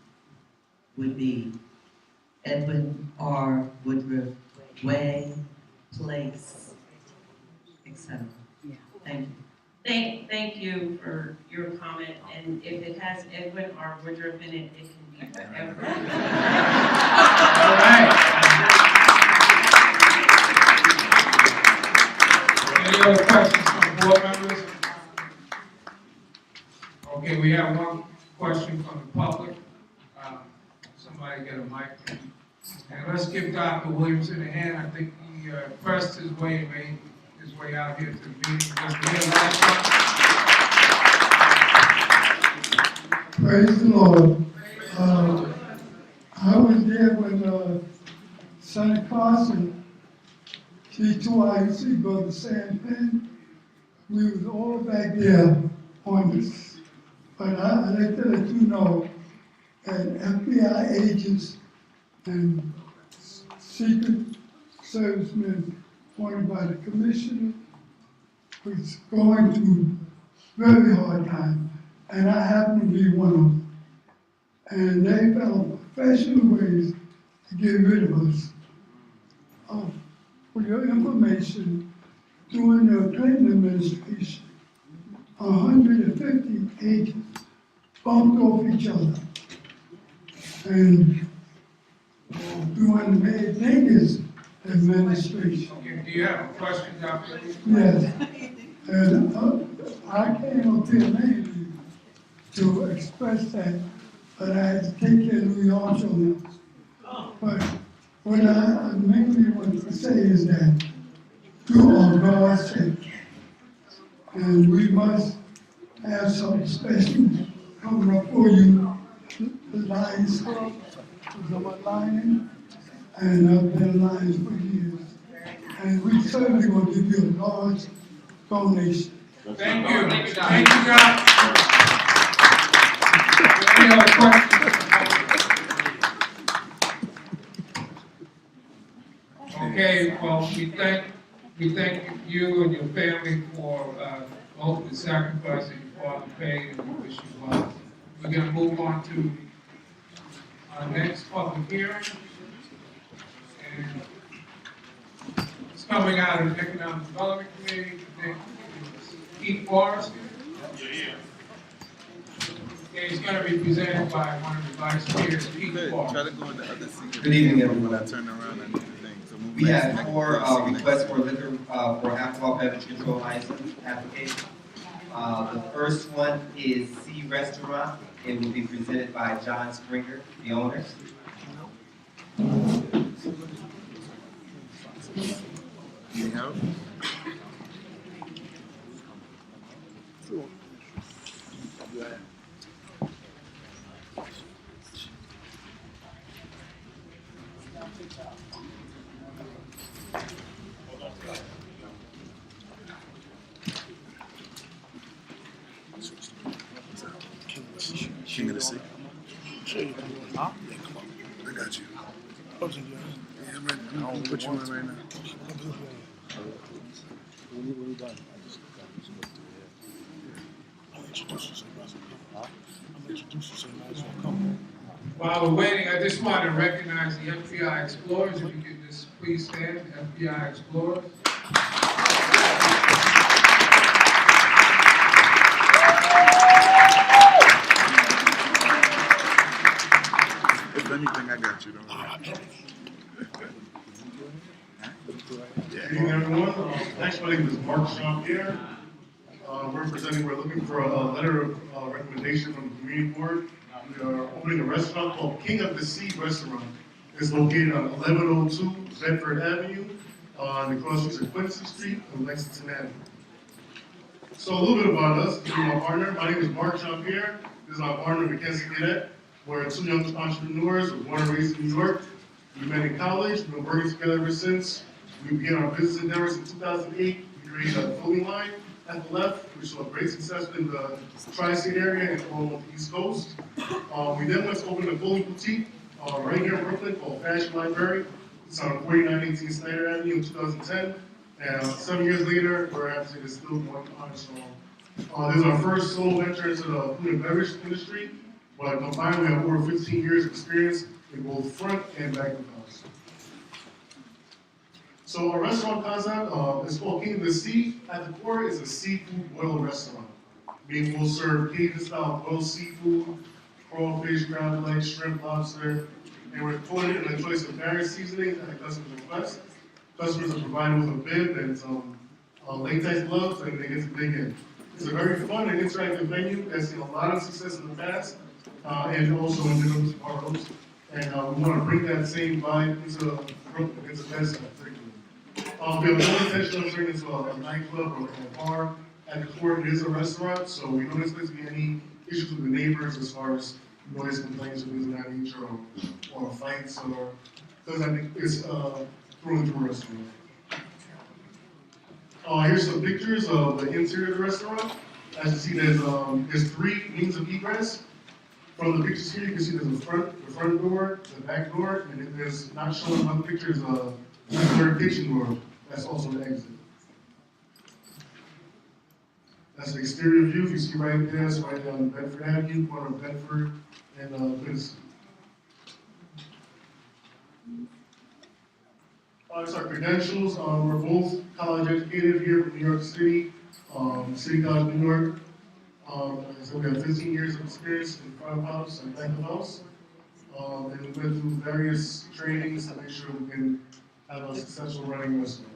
would be Edwin R. Woodruff Way, Place, etc. Thank you. Thank you for your comment, and if it has Edwin R. Woodruff in it, it can be forever. All right. Any other questions from board members? Okay, we have one question from the public. Somebody get a mic. And let's give Dr. Williamson a hand. I think he pressed his way and made his way out here to the meeting. Praise the Lord. I was there when Senator Carson, T2IC, Brother Sam Penn, we was all back there on this. But I'd like to let you know that FBI agents and Secret Servicemen appointed by the commissioner was going through very hard time, and I happen to be one of them. And they found professional ways to get rid of us. For your information, during the Clinton administration, 150 agents bumped off each other. And during the Vegas administration. Okay, do you have a question, Dr.? Yes. And I came up here mainly to express that, but I had to take care of New York on this. But what I mainly want to say is that do on God's sake. And we must have something special coming up for you. The Lions Club, because I'm a lion, and I've been a lion for years. and we certainly will give you a large donation. Thank you. Thank you, guys. Any other questions? Okay, well, we thank you and your family for all the sacrifice that your father paid, and we wish you well. We're gonna move on to our next public hearing. And it's coming out of the Economic Development Committee. I think it's Keith Forrest. Okay, it's gonna be presented by one of the vice chairs, Keith Forrest. Try to go in the other seat. Good evening, everyone. When I turn around, I need the thing. So move We next, have next, four next, requests for liquor, for alcohol beverage control license application. The first one is C Restaurant. It will be presented by John Springer, the owner. Any help? King of the Sea. Huh? Yeah, come on. I got you. Yeah, I'm ready. I'm gonna put you in right now. While we're waiting, I just want to recognize the FBI Explorers. If you could just please stand, FBI Explorers. If anything, I got you. Don't worry. Good evening, everyone. Next, my name is Mark Jean-Pierre. We're looking for a letter of recommendation from the community board. We are opening a restaurant called King of the Sea Restaurant. It's located on 1102 Bedford Avenue, on the cross streets of Quincy Street and Lexington Avenue. So a little bit about us, this is my partner. My name is Mark Jean-Pierre. This is my partner, Mackenzie Cadet. We're two young entrepreneurs, we're born and raised in New York. We met in college, we've been working together ever since. We began our business endeavors in 2008. We created a clothing line at the left, which saw great success in the tri-state area and along the East Coast. We then went to open a clothing boutique right here in Brooklyn called Fashion Library. It's on 4918 Snyder Avenue in 2010. And 7 years later, we're actually still going on strong. This is our first solo venture into the food and beverage industry, but combined, we have over 15 years of experience in both front and back of the house. So our restaurant concept is called King of the Sea. At the core, it's a seafood boil restaurant. Meaning we'll serve Cajun-style boiled seafood, crawfish, crab legs, shrimp, lobster, and we're coated in a choice of various seasonings at the customer's request. Customers are provided with a bib and some latex gloves, and they get to dig in. It's a very fun and interactive menu that's seen a lot of success in the past, and also in the tomorrows. And we want to bring that same vibe into Brooklyn, into Bedford particularly. We have no intention of turning into a nightclub or a bar. At the core, it is a restaurant, so we don't expect to be any issues with the neighbors as far as noise complaints or things of that nature, or fights, or because I think it's through and through restaurant. Here's some pictures of the interior of the restaurant. As you see, there's three means of egress. From the pictures here, you can see there's the front door, the back door, and if there's not shown on the pictures, the third kitchen door. That's also the exit. That's the exterior view. You see right there, it's right on Bedford Avenue, corner of Bedford and Quincy. It's our credentials. We're both college educated here from New York City, City College of New York. So we have 15 years of experience in front of house and back of house. And we went through various trainings to make sure we can have a successful running restaurant.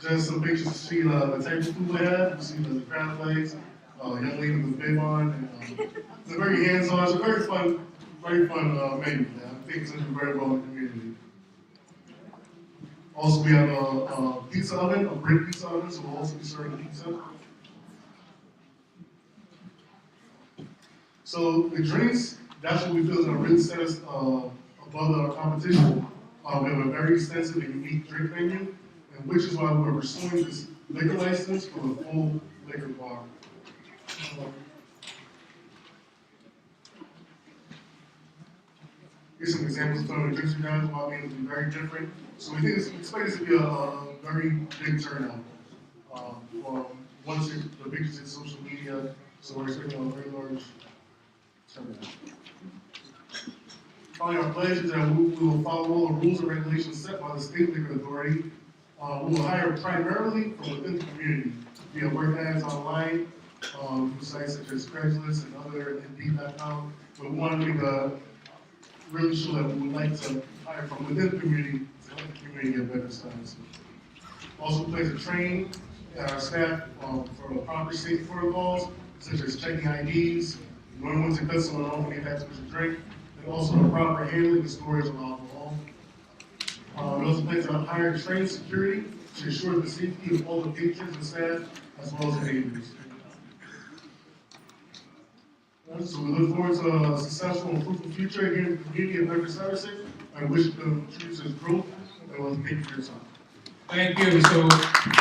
Just some pictures to see the type of food we have. You see the crab legs, young lady with a bib on. And, it's a very hands-on, it's a very fun menu. I think it's going to do very well in the community. Also, we have a pizza oven, a brick pizza oven, so we'll also be serving pizza. So the drinks, that's what we feel is going to really set us above our competition. We have a very extensive and unique drink menu, and which is why we're pursuing this liquor license for the full liquor bar. Here's some examples of some of the drinks we have, why it'll be very different. So we think it's expected to be a very big turnout. Once the pictures hit social media, so we're expecting a very large turnout. Finally, our pledge is that we will follow all the rules and regulations set by the State Liquor Authority. We will hire primarily from within the community via work ads online, through sites such as Craigslist and other Indeed.com. But we want to make really sure that we would like to hire from within the community to help the community get better services. Also plans to train our staff for proper safety protocols, such as checking IDs, knowing when to cut someone off when they've had too much to drink, and also the proper handling and storage of alcohol. We also plan to hire trained security to ensure the safety of all the patrons and staff, as well as the neighbors. So we look forward to a successful and fruitful future here in the community of Bedford Stuyvesant. I wish the future's growth, and we'll thank you for your time. Thank you. So,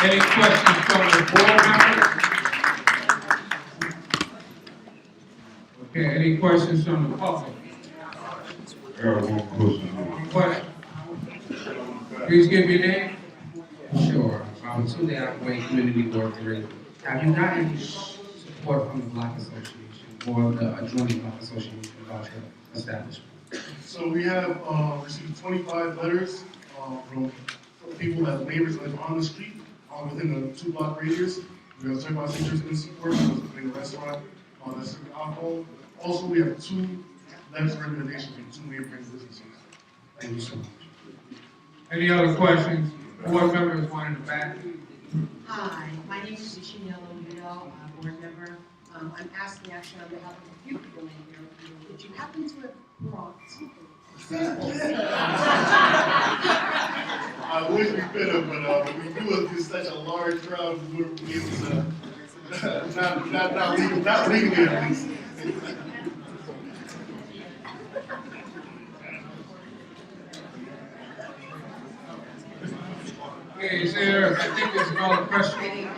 any questions from the board members? Okay, any questions from the public? I got one question. Question. Please give your name. Sure. Tunde Akwe, Community Board 3. Have you gotten any support from the Block Association or the adjoining Block Association about your establishment? So we have received 25 letters from people that neighbors live on the street within the 2-block radius. We have 25 signatures in support of the restaurant that's serving alcohol. Also, we have 2 letters of recommendation from 2 neighboring businesses. Thank you so much. Any other questions? Board members, one in the back. Hi, my name is Virginia Lomito, board member. I'm asking actually on behalf of a few people in here, did you happen to have brought samples? I wish we could have, but we do it to such a large crowd, we wouldn't be able to, not legally at least. Okay, is there, I think there's another question.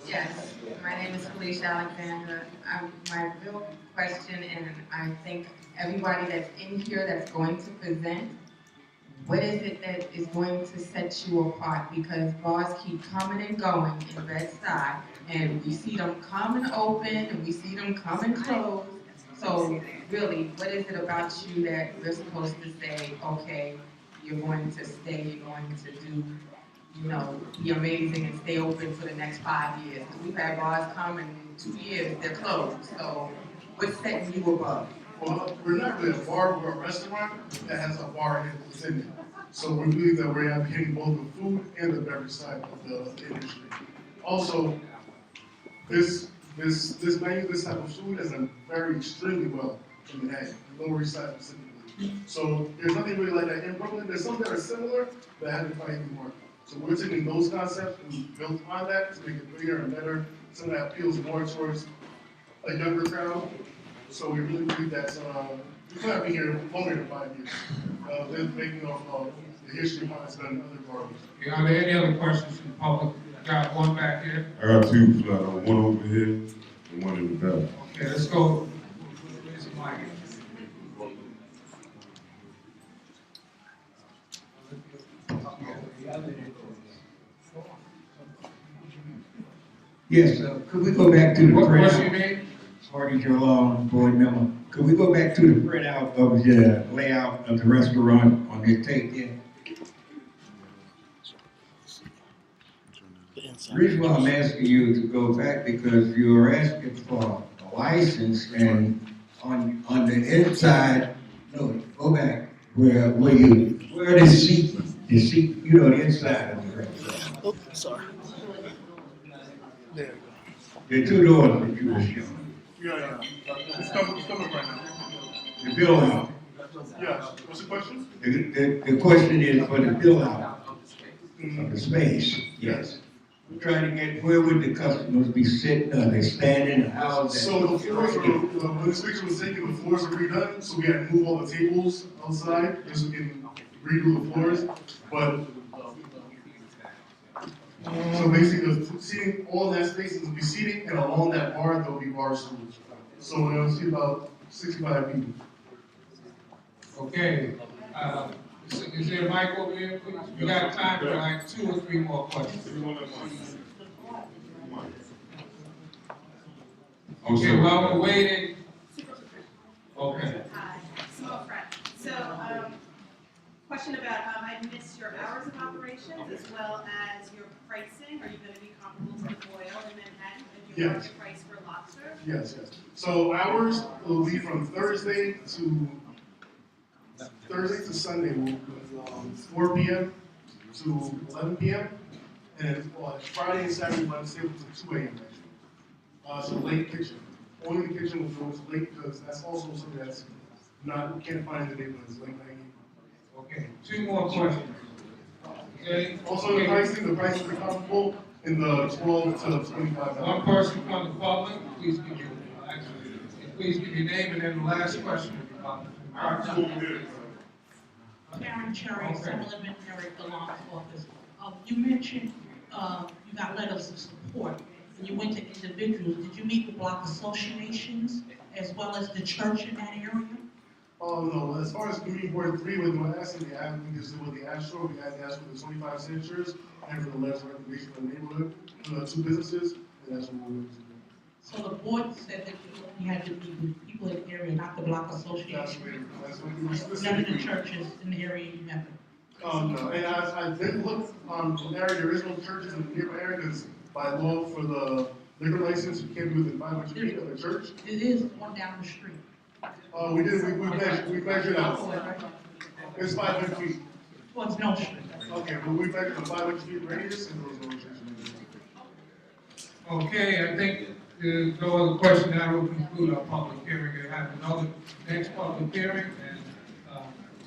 Yes, my name is Felicia Alexander. My real question, and I think everybody that's in here that's going to present, what is it that is going to set you apart? Because bars keep coming and going in Bed-Stuy, and we see them come and open, and we see them come and close. So really, what is it about you that we're supposed to say, okay, you're going to stay, you're going to do, you know, be amazing and stay open for the next 5 years? Because we've had bars come and in 2 years, they're closed. So what's setting you above? Well, we're not really a bar, we're a restaurant that has a bar within it. So we believe that we're hitting both the food and the beverage side of the industry. Also, this menu, this type of food is very extremely well in Manhattan, Lower East Side specifically. So there's nothing really like that in Brooklyn. There's some that are similar, but haven't quite anymore. So we're taking those concepts and we built on that to make it bigger and better. Some that appeals more towards a younger crowd. So we really believe that we can't be here longer than 5 years. They're making off the history of how it's done in other bars. Okay, are there any other questions from the public? Got one back here. I got 2 flat, one over here and one in the back. Okay, let's go. Where's the mic? Yes, could we go back to the printout? What's your name? Hardy Joe, board member. Could we go back to the printout of the layout of the restaurant on the tape there? The reason why I'm asking you to go back because you're asking for a license and on the inside, no, go back where the seat, you know, the inside of the restaurant. Oh, sorry. There The 2 doors that you were showing. Yeah. It's coming right now. The bill out. Yeah. What's the question? The question is for the bill out of the space, yes. I'm trying to get, where would the customers be sitting? Are they standing? How is that? So the floors are, when this picture was taken, the floors are redone, so we had to move all the tables outside, just so we can redo the floors. But, so basically, the seating, all that space will be seating, and along that bar, there'll be bar stools. So we're gonna see about 65 people. Okay, is there a mic over here, please? We got time for like 2 or 3 more questions. Okay, while we're waiting, okay. Small friend. So, question about, I missed your hours of operations as well as your pricing. Are you going to be comparable to the Boyle in Manhattan? And your market price for lobster? Yes. So hours will be from Thursday to Sunday, 4 p.m. to 11 p.m. And Friday and Saturday, Wednesday to 2 a.m. So late kitchen. Only the kitchen will go to late because that's also something that's we can't find in the neighborhoods, late night. Okay, 2 more questions. Okay. Also the pricing are comparable in the $12 to $25. One person from the public, please give your name and then the last question. Karen Cherry, 711 Eric DeLong's office. You mentioned you got letters of support and you went to individuals. Did you meet with block associations as well as the church in that area? Oh, no. As far as Community Board 3, when I asked them, we just did with the Astro, we had to ask for the 25 signatures and for the letters of recommendation from the neighborhood, for the 2 businesses, and that's what we're going to do. So the board said that you had to meet with people in the area, not the block association? That's what we were None of specifically. the churches in the area you met with? No, and I did look in the area, there is no churches in the nearby area, because by law for the liquor license, you can't be within 500 feet of a church. It is one down the street. We measured out. It's 500 feet. Well, it's no street. Okay, but we measured the 500 feet radius and there was no restriction. Okay, I think there's no other question. That will conclude our public hearing. We have another next public hearing, and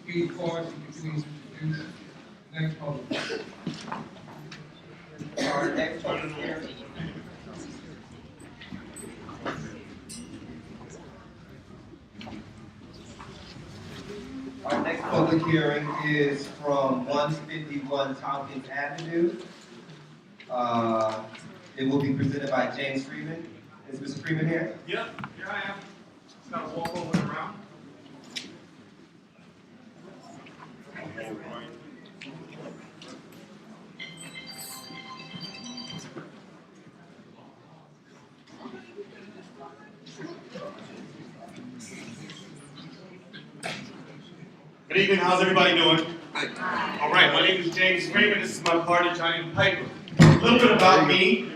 Keith Forrest, if you please introduce the next public hearing. Our next public hearing. Our next public hearing is from 151 Tompkins Avenue. It will be presented by James Freeman. Is Mr. Freeman here? Yep, here I am. Just gotta walk over and around. Good evening, how's everybody doing? All right, my name is James Freeman. This is my partner, Johnny Piper. A little bit about me.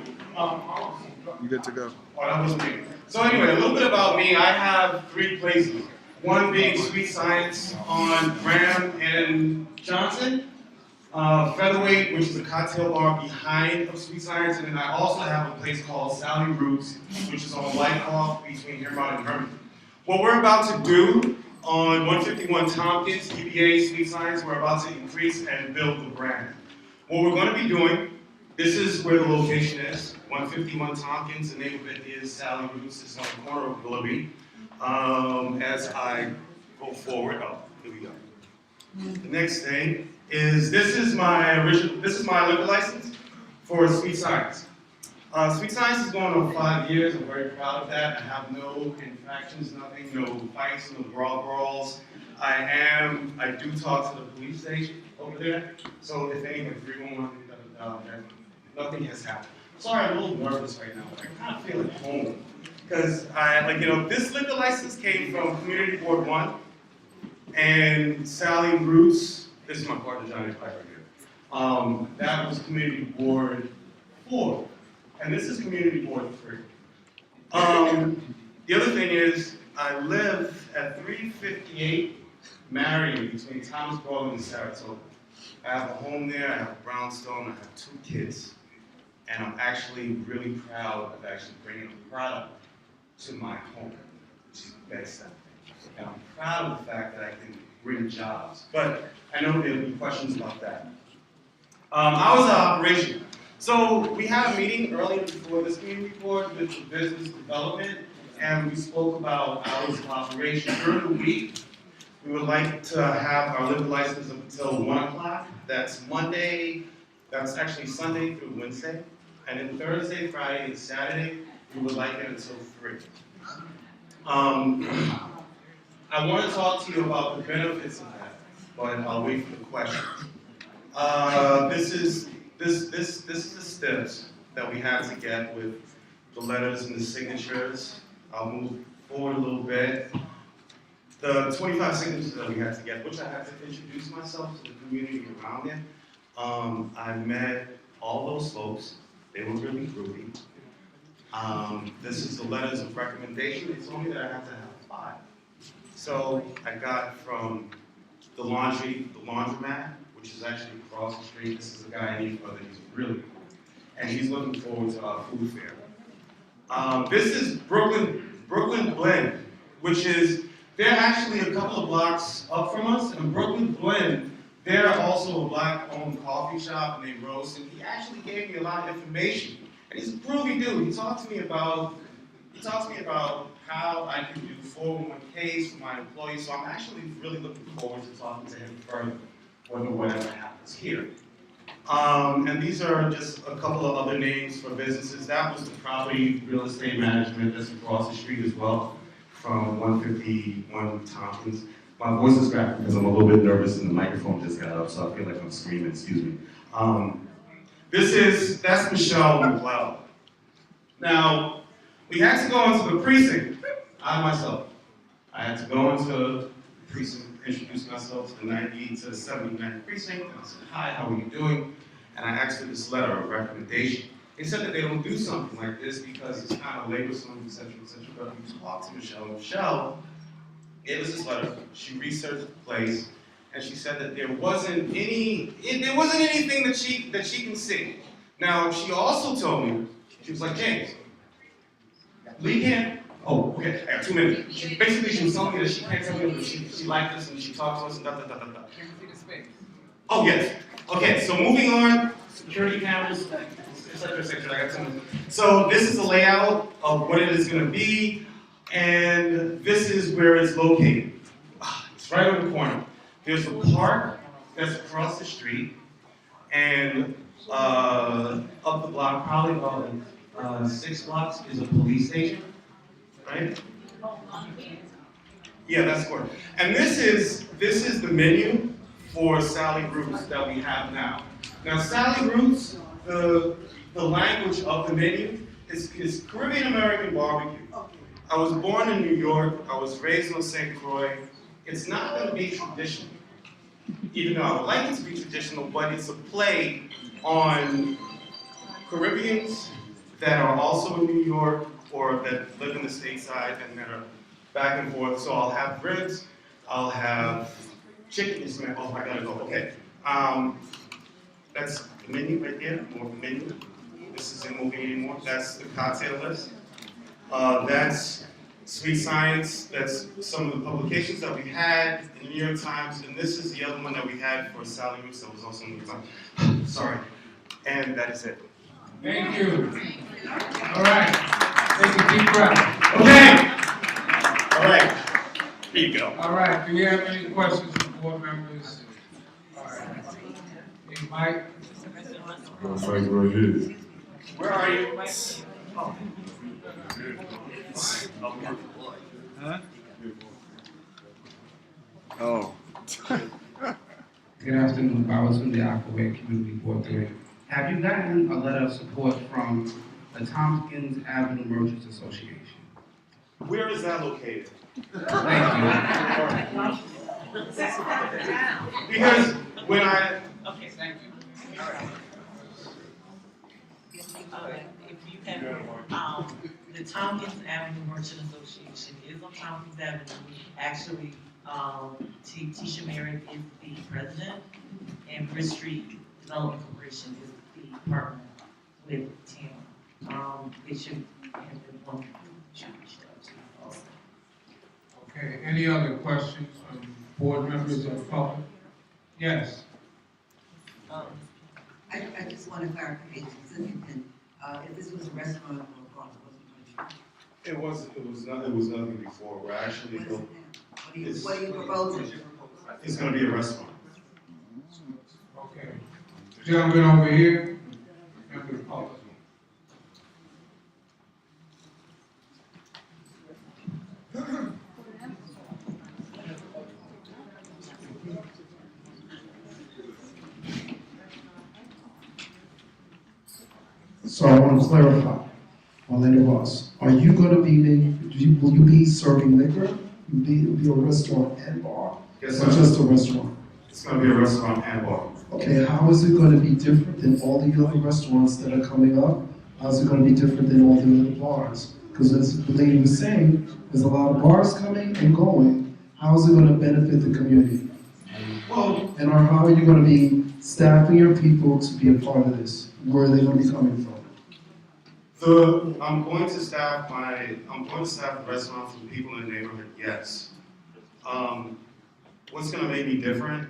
You good to go? Oh, that wasn't me. So anyway, a little bit about me. I have 3 places. One being Sweet Science on Graham and Johnson. Featherweight, which is a cocktail bar behind of Sweet Science. And then I also have a place called Sally Roots, which is on Wyckoff between Hermon and Herman. What we're about to do on 151 Tompkins, DBA Sweet Science, we're about to increase and build the brand. What we're going to be doing, this is where the location is, 151 Tompkins, the name of it is Sally Roots, it's on the corner of Willoughby. As I go forward, here we go. The next thing is, this is my liquor license for Sweet Science. Sweet Science is going on 5 years. I'm very proud of that. I have no infractions, nothing, no fights, no brawls. I do talk to the police station over there. So if anything, 311, nothing has happened. Sorry, I'm a little nervous right now. I kind of feel at home because this liquor license came from Community Board 1 and Sally Roots. This is my partner, Johnny Piper here. That was Community Board 4. And this is Community Board 3. The other thing is, I live at 358 Marion between Thomas Broadway and Saratoga. I have a home there, I have a brownstone, I have 2 kids. And I'm actually really proud of actually bringing a product to my home, which is Bedford. And I'm proud of the fact that I can bring jobs. But I know there'll be questions about that. Hours of operation. So we had a meeting earlier before this community board with the business development, and we spoke about hours of operation during the week. We would like to have our liquor license up until 1 o'clock. That's actually Sunday through Wednesday. And then Thursday, Friday, and Saturday, we would like it until 3. I want to talk to you about the benefits of that, but I'll wait for the questions. This is the steps that we had to get with the letters and the signatures. I'll move forward a little bit. The 25 signatures that we had to get, which I had to introduce myself to the community around it. I met all those folks. They were really groovy. This is the letters of recommendation. It's only that I have to have 5. So I got from the laundromat, which is actually across the street. This is a guy I need for that. He's really cool. And he's looking forward to our food fair. This is BklynBridges, which is, they're actually a couple of blocks up from us. And BklynBridges, they're also a black-owned coffee shop, and they roast. And he actually gave me a lot of information. And he's a groovy dude. He talked to me about how I can do 401ks for my employees. So I'm actually really looking forward to talking to him further, whatever happens here. And these are just a couple of other names for businesses. That was the property real estate management that's across the street as well, from 151 Tompkins. My voice is cracking because I'm a little bit nervous and the microphone just got up, so I feel like I'm screaming, excuse me. That's Michelle McLeod. Now, we had to go into the precinct, I myself. I had to go into the precinct, introduce myself to the 90 to 79 precinct, and I said, hi, how are you doing? And I asked for this letter of recommendation. They said that they don't do something like this because it's kind of labor-some, et cetera, but we talked to Michelle. Michelle gave us this letter, she researched the place, and she said that there wasn't anything that she can see. Now, she also told me, she was like, James, Lee can't. Oh, okay, I got 2 minutes. She was telling me that she can't tell me that she liked us and she talked to us and da. Can you see the space? Oh, yes. Okay, so moving on, security cameras, etc. I got 2 minutes. So this is the layout of what it is going to be, and this is where it's located. It's right on the corner. There's a park that's across the street, and up the block, probably about 6 blocks, is a police station. Right? Yeah, that's correct. And this is the menu for Sally Roots that we have now. Now, Sally Roots, the language of the menu is Caribbean American barbecue. I was born in New York. I was raised on St. Croix. It's not going to be traditional, even though I would like it to be traditional, but it's a play on Caribbeans that are also in New York, or that live in the stateside and that are back and forth. So I'll have ribs, I'll have chicken. Oh, I gotta go. Okay. That's the menu right there. More of the menu. This isn't moving anymore. That's the cocktail list. That's Sweet Science. That's some of the publications that we had in the New York Times. And this is the other one that we had for Sally Roots that was also in the New York Times. Sorry. And that is it. Thank you. All right. Take a deep breath. Okay. All right. Here you go. All right. Do we have any questions from board members? All right. Hey, Mike. Mike right here. Where are you? Huh? Oh. Good afternoon, Babatunde Akaway, Community Board 3. Have you gotten a letter of support from the Tompkins Avenue Merchants Association? Where is that located? Thank you. Because when I... Okay, thank you. All right. If you can, the Tompkins Avenue Merchant Association is on Tompkins Avenue. Actually, Tisha Merritt is the president, and Bridge Street Development Corporation is the partner with Tim. It should have been one should reach out to also. Okay, any other questions from board members or public? Yes. I I just want a clarification, so you can, if this was a restaurant or a bar, it wasn't It was nothing before, we're actually, what are you proposing? it's gonna be a restaurant. Okay. Gentleman over here, member of the public. So I want to clarify, Orlando Ross, are you going to be, will you be serving liquor? Will you be a restaurant and bar? Yes, Or sir. just a restaurant? It's gonna be a restaurant and bar. Okay, how is it going to be different than all the other restaurants that are coming up? How's it going to be different than all the other bars? Because as the lady was saying, there's a lot of bars coming and going. How is it going to benefit the community? Well, and how are you going to be staffing your people to be a part of this? Where are they going to be coming from? I'm going to staff the restaurant for the people in the neighborhood, yes. What's gonna make me different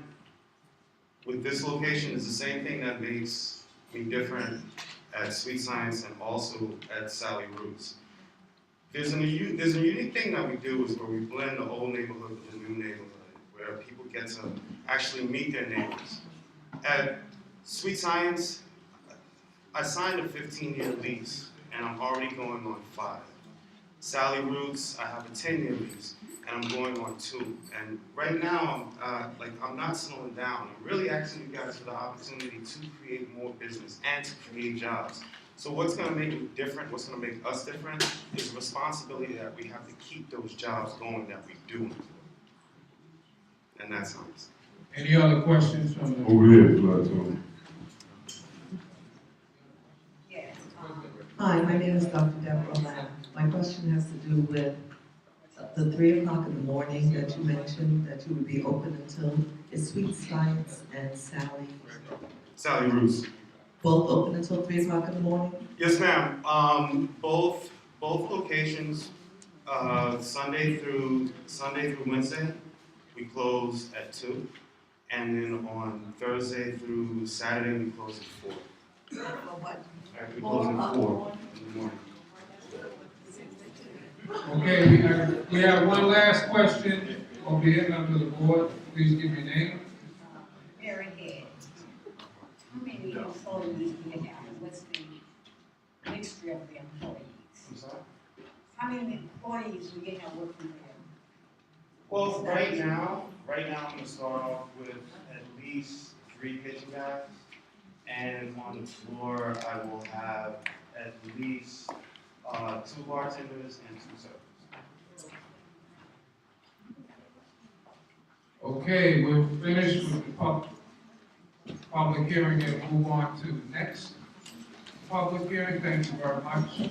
with this location is the same thing that makes me different at Sweet Science and also at Sally Roots. There's a unique thing that we do is where we blend the old neighborhood with the new neighborhood, where people get to actually meet their neighbors. At Sweet Science, I signed a 15-year lease, and I'm already going on 5. Sally Roots, I have a 10-year lease, and I'm going on 2. And right now, I'm not slowing down. I'm really asking you guys for the opportunity to create more business and to create jobs. So what's going to make me different, what's going to make us different, is the responsibility that we have to keep those jobs going that we do. And that's honest. Any other questions from the? Over here, Plateau. Hi, my name is Dr. Deborah Lamb. My question has to do with the 3 o'clock in the morning that you mentioned, that you would be open until, is Sweet Science and Sally Roots. both open until 3 o'clock in the morning? Yes, ma'am. Both locations, Sunday through Wednesday, we close at 2, and then on Thursday through Saturday, we close at 4. What? We close at 4 in the morning. Okay, we have one last question over here, member of the board. Please give your name. Very good. How many employees do you have, and what's the mixture of the employees? I'm sorry? How many employees do you have working for you? Well, right now, I'm gonna start off with at least 3 kitchen guys, and on the floor, I will have at least 2 bartenders and 2 servers. Okay, we're finished with the public hearing and move on to the next public hearing. Thank you very much.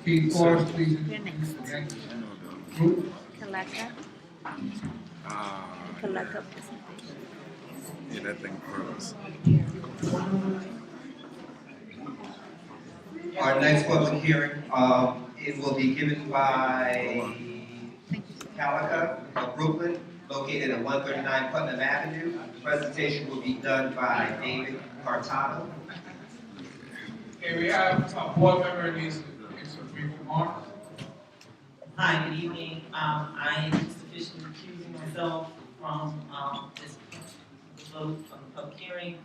Keith Forrest, please introduce the next group. Collector. Collector. Yeah, that thing froze. Our next public hearing, it will be given by Calica of Brooklyn, located at 139 Putnam Avenue. The presentation will be done by David Cartano. Okay, we have a board member who needs to make some brief remarks. Hi, good evening. I am just officially recusing myself from this vote on the public hearing.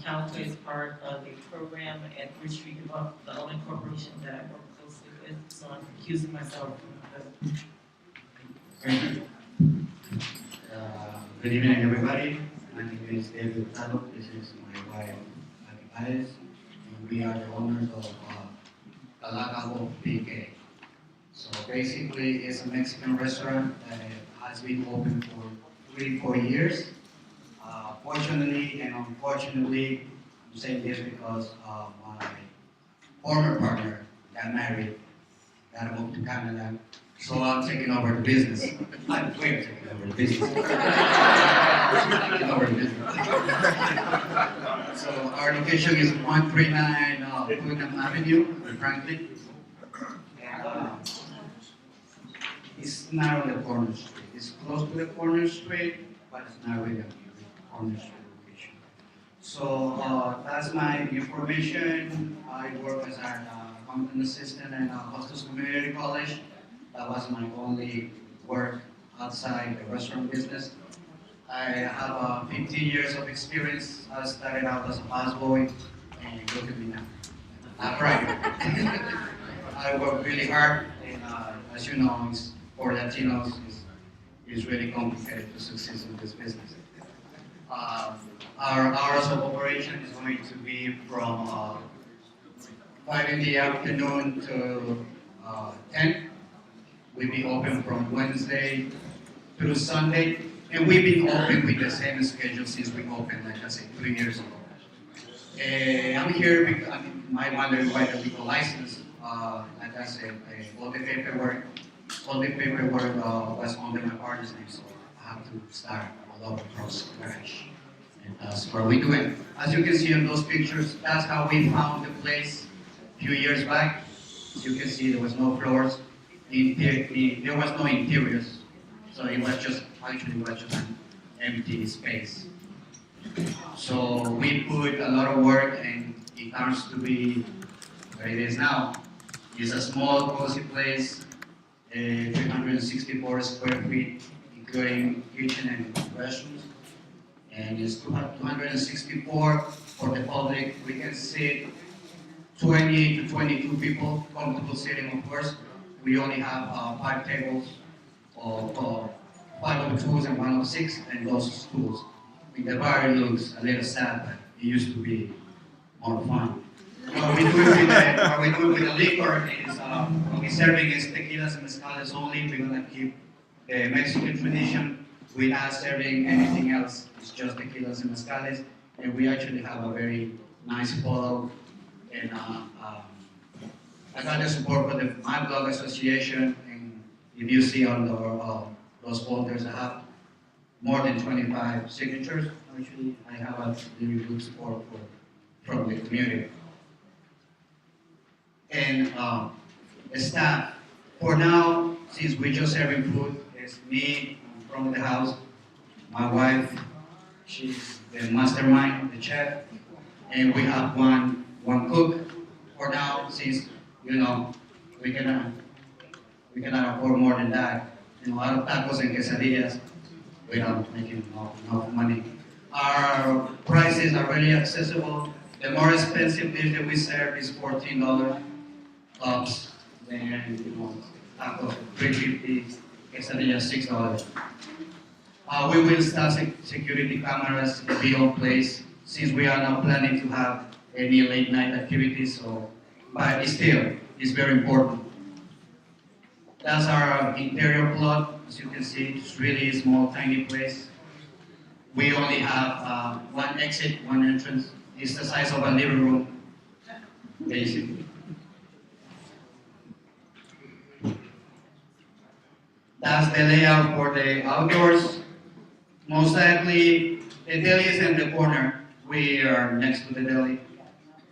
Calico is part of a program at Bridge Street Development Corporation that I work closely with, so I'm recusing myself from the. Thank you. Good evening, everybody. My name is David Cartano. This is my wife, Maggie Paez, and we are the owners of Calaca BK. So basically, it's a Mexican restaurant that has been open for 3-4 years. Fortunately and unfortunately, I'm saying this because my former partner got married, got moved to Canada, so I'm taking over the business. We're taking over the business. Taking over the business. So our location is 139 Putnam Avenue in Franklin. And it's not on the corner street. It's close to the corner street, but it's not really on the corner street location. So that's my information. I work as an accountant assistant in Hostos Community College. That was my only work outside the restaurant business. I have 15 years of experience. I started out as a busboy, and look at me now. I'm right. I work really hard, and as you know, for Latinos, it's really complicated to succeed in this business. Our hours of operation is going to be from 5 in the afternoon to 10. We'll be open from Wednesday through Sunday, and we've been open with the same schedule since we opened, like I said, 3 years ago. I'm here because I might wonder why the legal license, like I said, all the paperwork was under my partner's name, so I have to start all over from scratch. And that's what we're doing. As you can see in those pictures, that's how we found the place a few years back. As you can see, there was no floors, there was no interiors, so it was just an empty space. So we put a lot of work, and it comes to be what it is now. It's a small, cozy place, 364 square feet, including kitchen and restrooms. And it's 264 for the public. We can sit 20 to 22 people, comfortable sitting, of course. We only have 5 tables, of 5 of 2s and 1 of 6, and those stools. The bar looks a little sad, but it used to be more fun. What we do with the liquor is what we're serving is tequilas and mezcales only. We're gonna keep the Mexican tradition without serving anything else. It's just tequilas and mezcales, and we actually have a very nice photo. And I got the support for my blog association, and if you see on those folders, I have more than 25 signatures. Actually, I have a really good support from the community. And the staff, for now, since we're just serving food, it's me from the house, my wife, she's the mastermind, the chef, and we have one cook. For now, since we cannot afford more than that. A lot of tacos and quesadillas without making enough money. Our prices are really accessible. The more expensive dish that we serve is $14 tops. Then tacos $3.50, quesadillas $6. We will start security cameras in the old place since we are not planning to have any late night activities. But still, it's very important. That's our interior plot. As you can see, it's really a small, tiny place. We only have one exit, one entrance. It's the size of a living room, basically. That's the layout for the outdoors. Most likely, the deli is in the corner. We are next to the deli.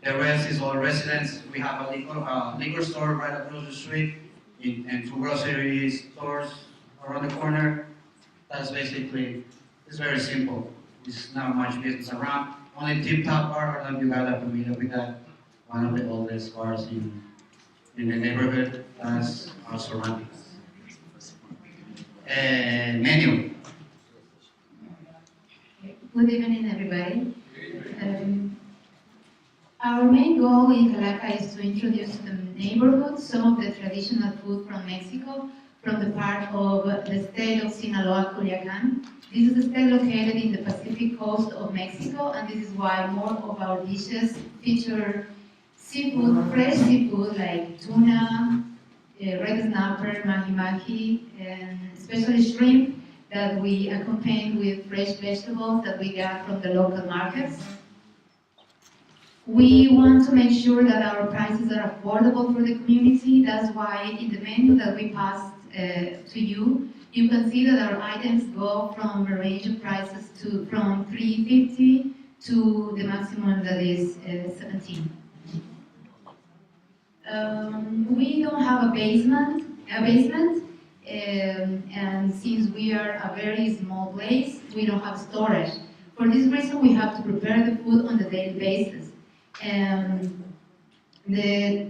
The rest is all residents. We have a liquor store right across the street, and 2 grocery stores around the corner. That's basically, it's very simple. There's not much business around. Only Tip Top Bar, I don't know if you guys are familiar with that. One of the oldest bars in the neighborhood. That's our surroundings. And menu. Good evening, everybody. Our main goal in Calaca is to introduce to the neighborhood some of the traditional food from Mexico, from the part of the state of Sinaloa, Culiacan. This is a state located in the Pacific coast of Mexico, and this is why more of our dishes feature seafood, fresh seafood like tuna, red snapper, mahi-mahi, and especially shrimp that we accompany with fresh vegetables that we got from the local markets. We want to make sure that our prices are affordable for the community. That's why in the menu that we passed to you, you can see that our items go from a range of prices from $3.50 to the maximum that is $17. We don't have a basement, and since we are a very small place, we don't have storage. For this reason, we have to prepare the food on a daily basis. The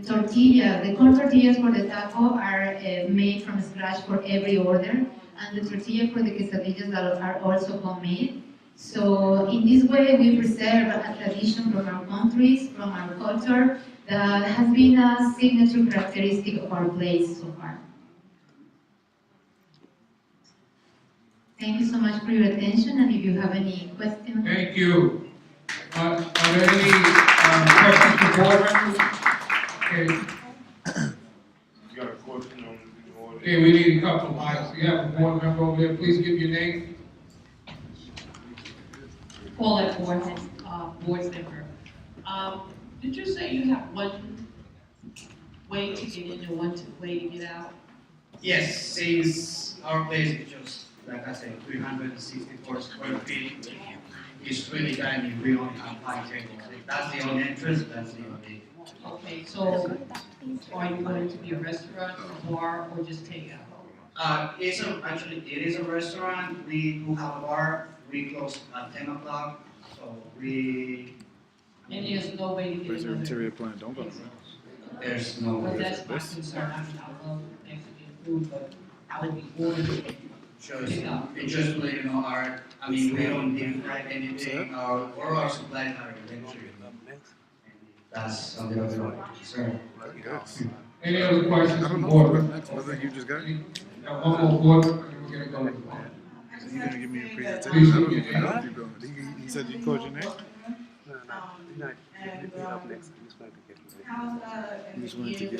corn tortillas for the taco are made from scratch for every order, and the tortilla for the quesadillas that are also homemade. So in this way, we preserve a tradition from our countries, from our culture, that has been a signature characteristic of our place so far. Thank you so much for your attention, and if you have any questions. Thank you. Are there any questions for board members? Okay. You got a question on the order? Okay, we need a couple of mics. You have a board member over there. Please give your name. Paulette Board member. Did you say you have one way to get in and one way to get out? Yes, since our place is just, like I said, 364 square feet, it's really tiny, we only have 5 tables. That's the only entrance, that's the only. Okay, so are you going to be a restaurant, a bar, or just takeout? Actually, it is a restaurant, we do have a bar, we close at 10 o'clock, so we. And there's no way to get in. Where's your interior plan? Don't go. There's no. But that's my concern, I mean, I love Mexican food, but I would be ordering. Just to let you know, we don't deep fry anything, all our supplies are electric. That's something that we don't concern. Any other questions from board? Whether you just got it? One more board, and we're gonna go. Is he gonna give me a presentation? I don't even know if you're going. He said you called your name? He just wanted to get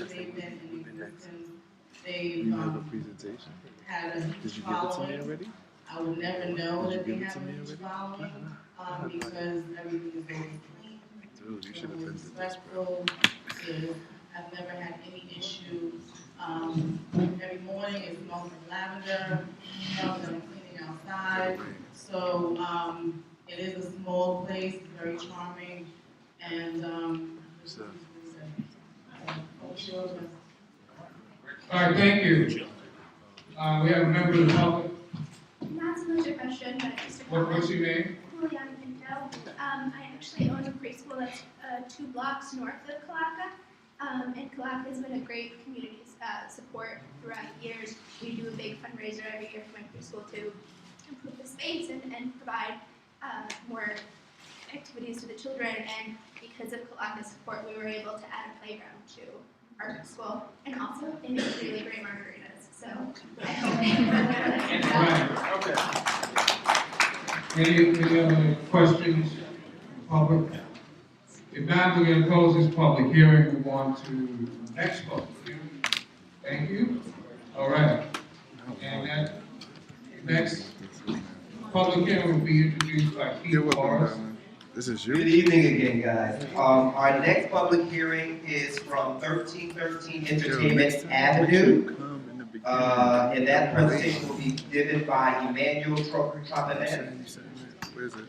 you have a presentation. Did you give it to me already? I would never know that they have a huge following, because everything is very clean. Dude, you should have been to this, Respectful. I've never had any issues. Every morning it smells of lavender, smells of cleaning outside. So, it is a small place, it's very charming, and, All right, thank you. We have a member of the public. Not so much a question, but just a comment. What's your name? Juliana Pinto. I actually own a preschool that's 2 blocks north of Calaca. And Calaca has been a great community support throughout the years. We do a big fundraiser every year for my preschool to improve the space and provide more activities to the children. And because of Calaca's support, we were able to add a playground to our preschool. And also, they make really great margaritas. So I hope Any other questions from the public? If not, we're going to close this public hearing. Move on to the next public hearing. Thank you. All right. And that next public hearing will be introduced by Keith Forrest. This is you. Good evening again, guys. Our next public hearing is from 1313 Entertainment Avenue. And that presentation will be given by Emmanuel Tropinet. Where is it?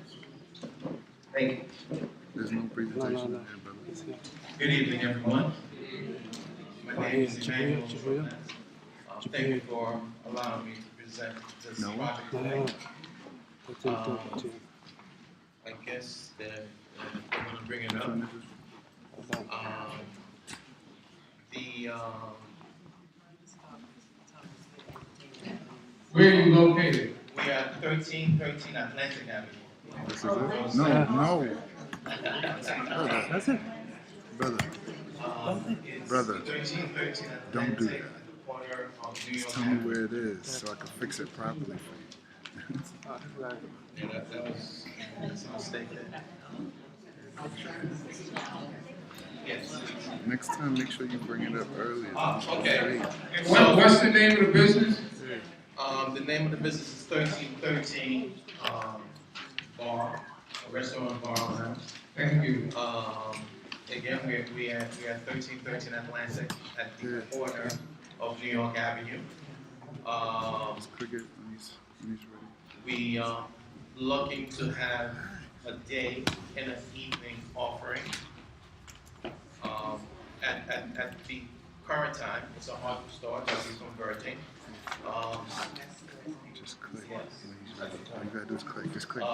Thank you. There's no presentation there, brother. Good evening, everyone. My name is Emmanuel Tropinet. Thank you for allowing me to present this project today. I guess that I'm going to bring it up. Where are you located? We are 1313 Atlantic Avenue. This is it? No. That's it. Brother. Brother. 1313 Don't do that. Atlantic, at the corner of New Just York tell me Avenue. where it is so I can fix it properly for you. Yeah, that's a mistake there. Yes. Next time, make sure you bring it up earlier. Okay. What's the name of the business? The name of the business is 1313 Bar, a restaurant bar lounge. Thank you. Again, we are 1313 Atlantic at the corner of New York Avenue. Just click it when he's ready. We are looking to have a day and an evening offering. At the current time, it's a hardware store that we're converting. Just click when he's ready. All you gotta do is click. Just click.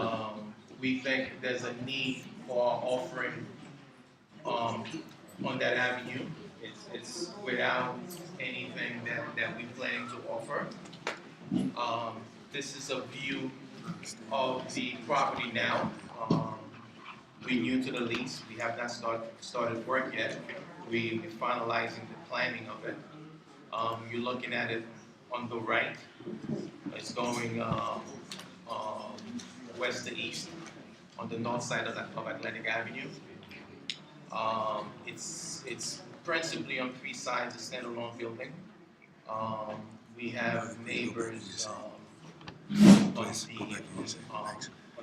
we think there's a need for offering on that avenue. It's without anything that we plan to offer. This is a view of the property now. We're new to the lease. We have not started work yet. We're finalizing the planning of it. You're looking at it on the right. It's going west to east on the north side of Atlantic Avenue. It's principally on 3 sides, a standalone building. We have neighbors on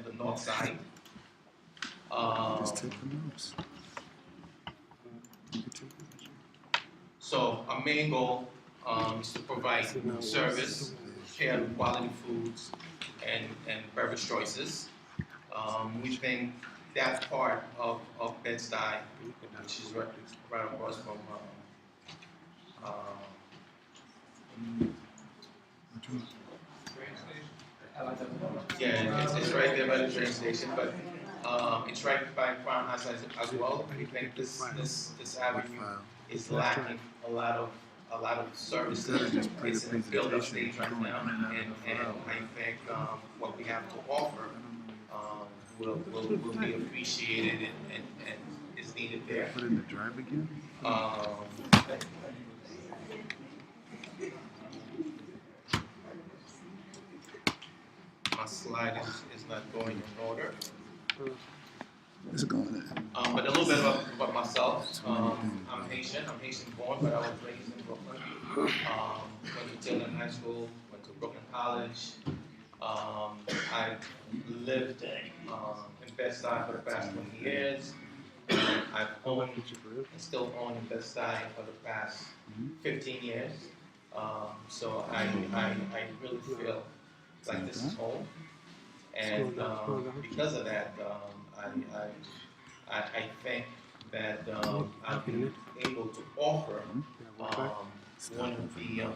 the north side. So our main goal is to provide service, care, quality foods, and beverage choices. We think that part of Bed-Stuy, which is right across from yeah, it's right there by the train station, but it's right by Crown Heights as well. We think this avenue is lacking a lot of services. It's in a build-up stage right now, and I think what we have to offer will be appreciated and is needed there. Put in the drive again? My slide is not going in order. It's going in. But a little bit about myself. I'm Haitian. I'm Haitian born, but I was raised in Brooklyn. Went to Tilden High School, went to Brooklyn College. I lived in Bed-Stuy for the past 20 years. I've owned and still own in Bed-Stuy for the past 15 years. So I really feel like this is home. And because of that, I think that I've been able to offer one of the few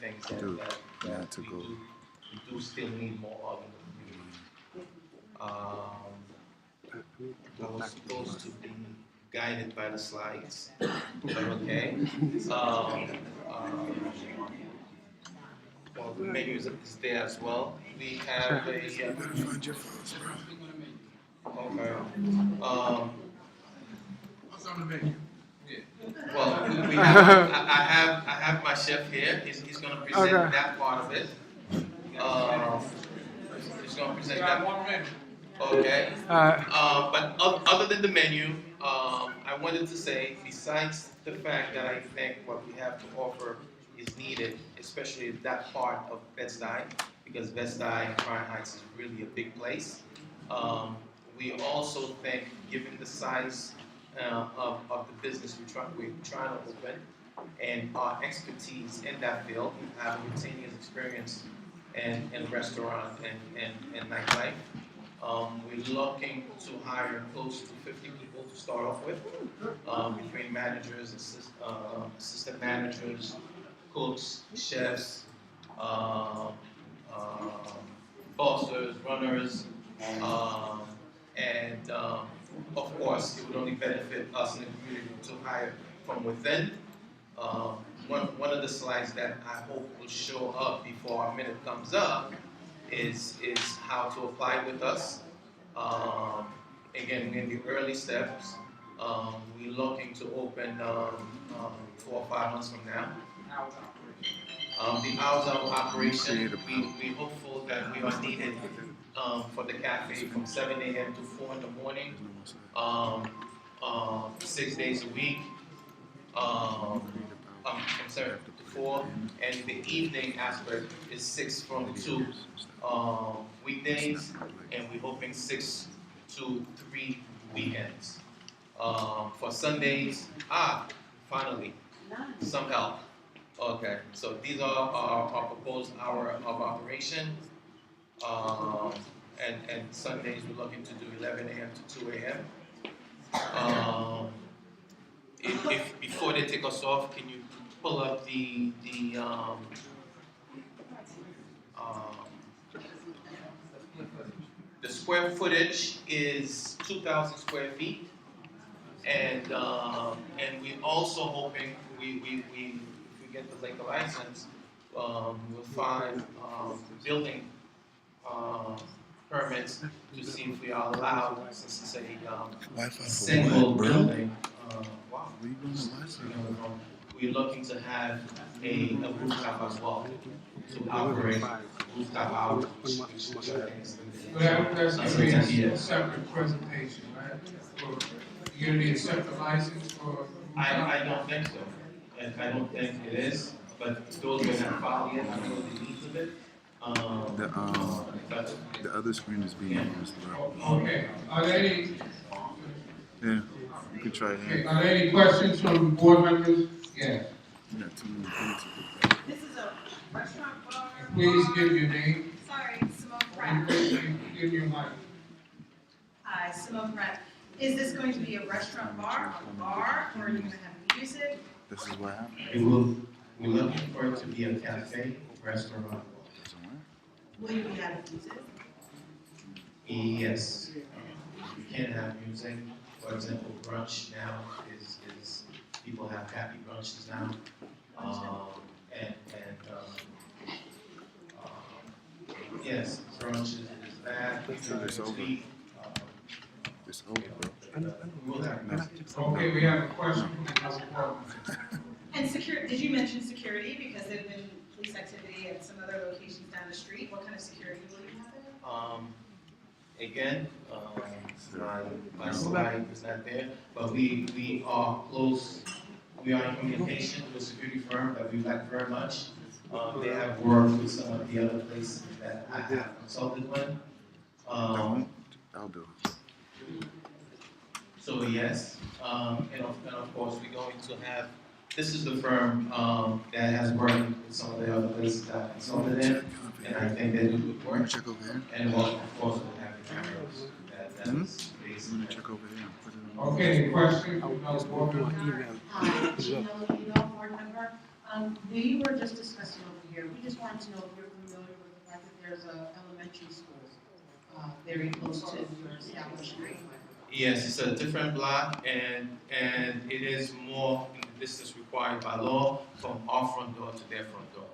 things that we do still need more of in the community. I was supposed to be guided by the slides, but okay. Well, the menu is there as well. We have a. Okay. What's on the menu? Well, we have, I have my chef here. He's going to present that part of it. He's going to present that one. Okay. But other than the menu, I wanted to say, besides the fact that I think what we have to offer is needed, especially that part of Bed-Stuy, because Bed-Stuy and Crown Heights is really a big place. We also think, given the size of the business we're trying to open, and our expertise in that field, having 10 years experience in restaurant and nightlife, we're looking to hire close to 50 people to start off with, between managers, assistant managers, cooks, chefs, bossers, runners, and of course, it would only benefit us in the community to hire from within. One of the slides that I hope will show up before our minute comes up is how to apply with us. Again, we're in the early steps. We're looking to open 4 or 5 months from now. The hours of operation, we're hopeful that we are needed for the cafe from 7 a.m. to 4 in the morning, 6 days a week, from 7 to 4, and the evening aspect is 6 from 2 weekdays, and we're hoping 6 to 3 weekends. For Sundays, finally, some help. Okay, so these are our proposed hour of operation. And Sundays we're looking to do 11 a.m. to 2 a.m. If before they take us off, can you pull up the The square footage is 2,000 square feet. And we also hoping, if we get the liquor license, we'll find building permits to see if we are allowed, since it's a single building. Wow. We're looking to have a rooftop as well, to operate rooftop hours, which I think is That's going to be a separate presentation, right? You're going to need a separate license for? I don't think so. And I don't think it is, but those who have filed yet, I know the needs of it. The other screen is being used. Okay, are there any? Yeah, you can try it. Okay. Are there any questions from board members? Yes. You got too many things. This is a restaurant bar. Please give your name. Sorry, Simone Pratt. Give your mic. Hi, Simone Pratt. Is this going to be a restaurant bar, or are you going to have music? This is what happened. We're looking for it to be a cafe, restaurant. Will you be having music? Yes. We can have music. For example, brunch now is people have happy brunches now. Yes, brunch is that. It's over. It's over, bro. We'll have music. Okay, we have a question from the house department. And did you mention security? Because there's been police activity at some other locations down the street. What kind of security will you have there? Again, my slide is not there, but we are close. We are in communication with a security firm that we like very much. They have worked with some of the other places that I have consulted with. I'll do it. So yes, and of course we're going to have. This is the firm that has worked with some of the other places that I consulted in, and I think they do good work. Check over here. And we'll, of course, we'll have the cameras. That's basically. Check over here. Okay, question from the board member. Hi, Gina Lupino, board member. We were just discussing over here, we just wanted to know if you're familiar with the fact that there's a elementary school very close to your establishment. Yes, it's a different block, and it is more in the distance required by law from our front door to their front door.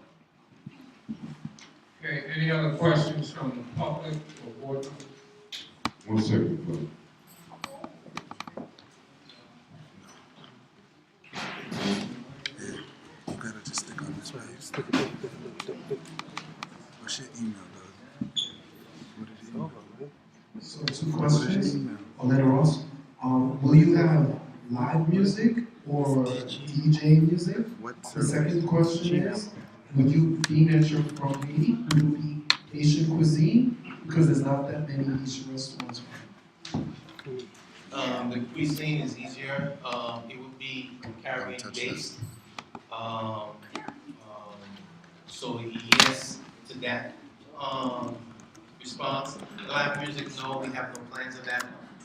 Okay, any other questions from the public or board members? 1 second, please. You gotta just stick on this page. What's your email, Doug? What is your email? So 2 questions. Orlando Ross, will you have live music or DJ music? The second question is, would you, being that you're from Haiti, would it be Asian cuisine? Because there's not that many Asian restaurants. The cuisine is easier. It would be Caribbean based. So yes to that response. Live music, no, we have no plans of that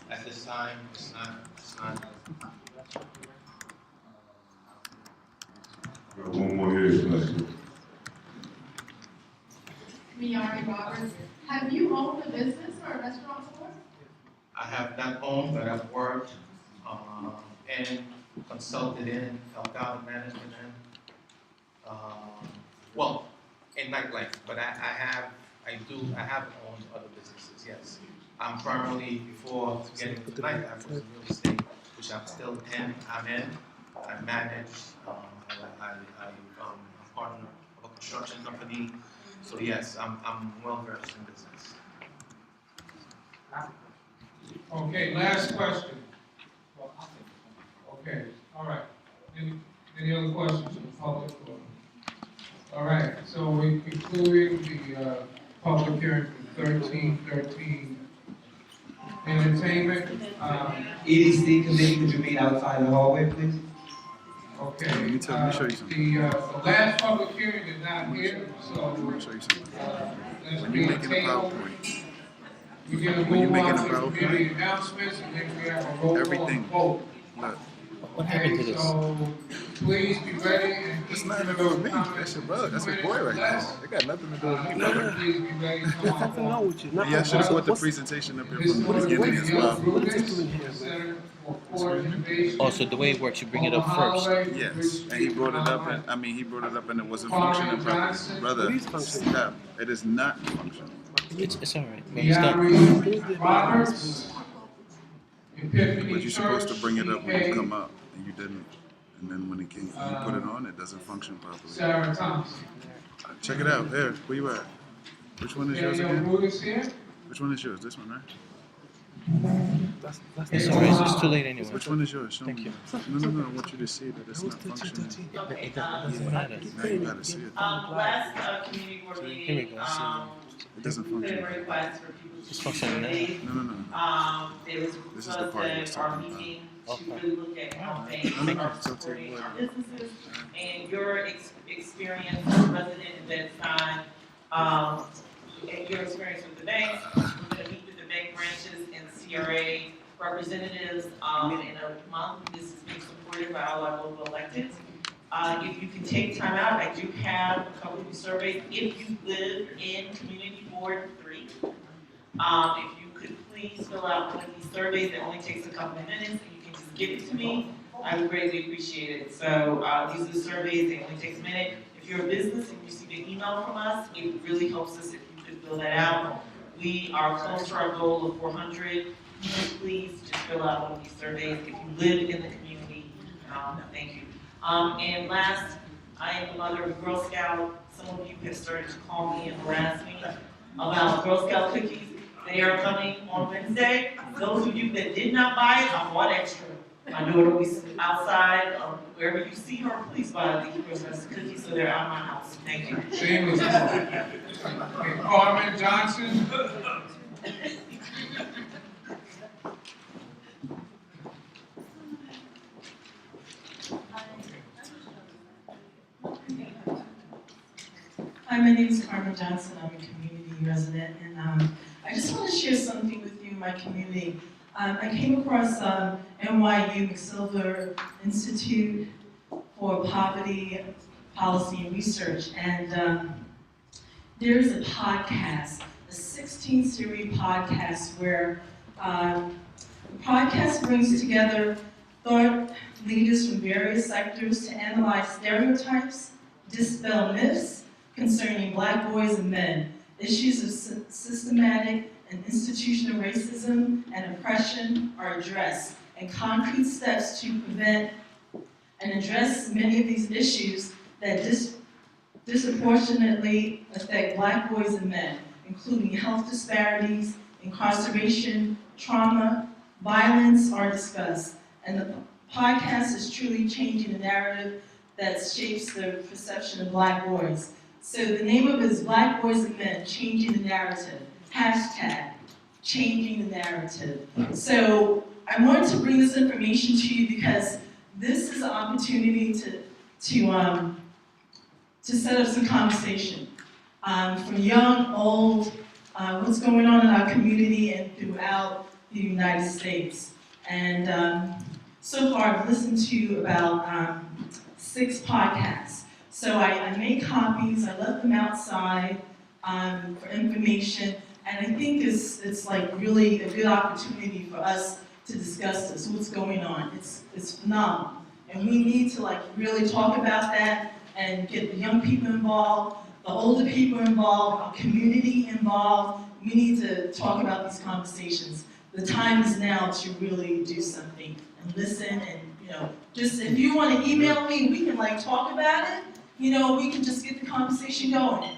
at this time. It's not. We got one more here, please. Miari Roberts, have you owned a business or a restaurant before? I have not owned, but I've worked and consulted in, helped out in management in, well, in nightlife, but I have owned other businesses, yes. I'm primarily, before getting into nightlife, was in real estate, which I'm still in, I manage, I'm partner of a construction company, so yes, I'm well versed in business. Okay, last question. Okay, all right. Any other questions from the public? All right, so we're concluding the public hearing for 1313 entertainment. EDC committee, could you meet outside the hallway, please? Okay, the last public hearing is not here, so let's be a table. We're going to move on to the committee announcements, and then we have a roll call vote. What happened to this? So please be ready and It's keep nothing to do your with me. That's your brother. That's your boy right there. It got nothing to do with me, brother. Please be ready to come on Nothing board. with you. Yeah, I should have brought the presentation up here from the beginning as well. What is this doing here, man? Oh, so the way it works, you bring it up first. Yes, and he brought it up, and I mean, he brought it up, and it wasn't functioning properly. Brother, stop. It is not functioning. It's all right. Roberts, Epiphany But you're supposed to Church, bring it up when you BK, come up, and you didn't. And then when it came, you put it on, it doesn't function properly. Sarah Thompson. Check it out. Here, where you at? Which one is yours Daniel again? Brutus here. Which one is yours? This one, right? It's all right. It's too late anyway. Which one is yours? Show Thank me. you. No. I want you to see that it's not functioning. It doesn't matter. Now you gotta see it. Last community board Here we meeting, go. It doesn't put function. in a request for people to It's do functioning now. surveys. No. There was a group This of is the us part I was that are talking about. meeting to really look at how things No. are It's up to supporting you. our businesses and your experience as a resident in Bedford, and your experience with the banks. We're gonna meet with the bank branches and CRA representatives in a month. This is being supported by all our local electeds. If you can take time out, I do have a couple of surveys. If you live in Community Board 3, if you could please fill out one of these surveys, it only takes a couple of minutes, and you can just give it to me, I would greatly appreciate it. So these are the surveys, they only take a minute. If you're a business and you receive an email from us, it really helps us if you could fill that out. We are close to our goal of 400. Please just fill out one of these surveys if you live in the community. Thank you. And last, I am the mother of a Girl Scout. Some of you have started to call me and harass me about Girl Scout cookies. They are coming on Wednesday. Those of you that did not buy it, I bought extra. My daughter will be outside, wherever you see her, please buy the Christmas cookies so they're out of my house. Thank you. Shameless. Carmen Johnson. Hi, my name is Carmen Johnson. I'm a community resident, and I just want to share something with you in my community. I came across NYU McSilver Institute for Poverty Policy and Research, and there's a podcast, a 16-series podcast, where the podcast brings together thought leaders from various sectors to analyze stereotypes, dispel myths concerning Black boys and men, issues of systematic and institutional racism and oppression are addressed, and concrete steps to prevent and address many of these issues that disproportionately affect Black boys and men, including health disparities, incarceration, trauma, violence are discussed. And the podcast is truly changing the narrative that shapes the perception of Black boys. So the name of it is Black Boys and Men, Changing the Narrative. Hashtag, changing the narrative. So I wanted to bring this information to you because this is an opportunity to set up some conversation. From young, old, what's going on in our community and throughout the United States. And so far I've listened to about 6 podcasts. So I made copies, I left them outside for information, and I think it's like really a good opportunity for us to discuss this, what's going on. It's phenomenal. And we need to like really talk about that and get the young people involved, the older people involved, our community involved. We need to talk about these conversations. The time is now to really do something and listen and, just if you want to email me, we can like talk about it. We can just get the conversation going.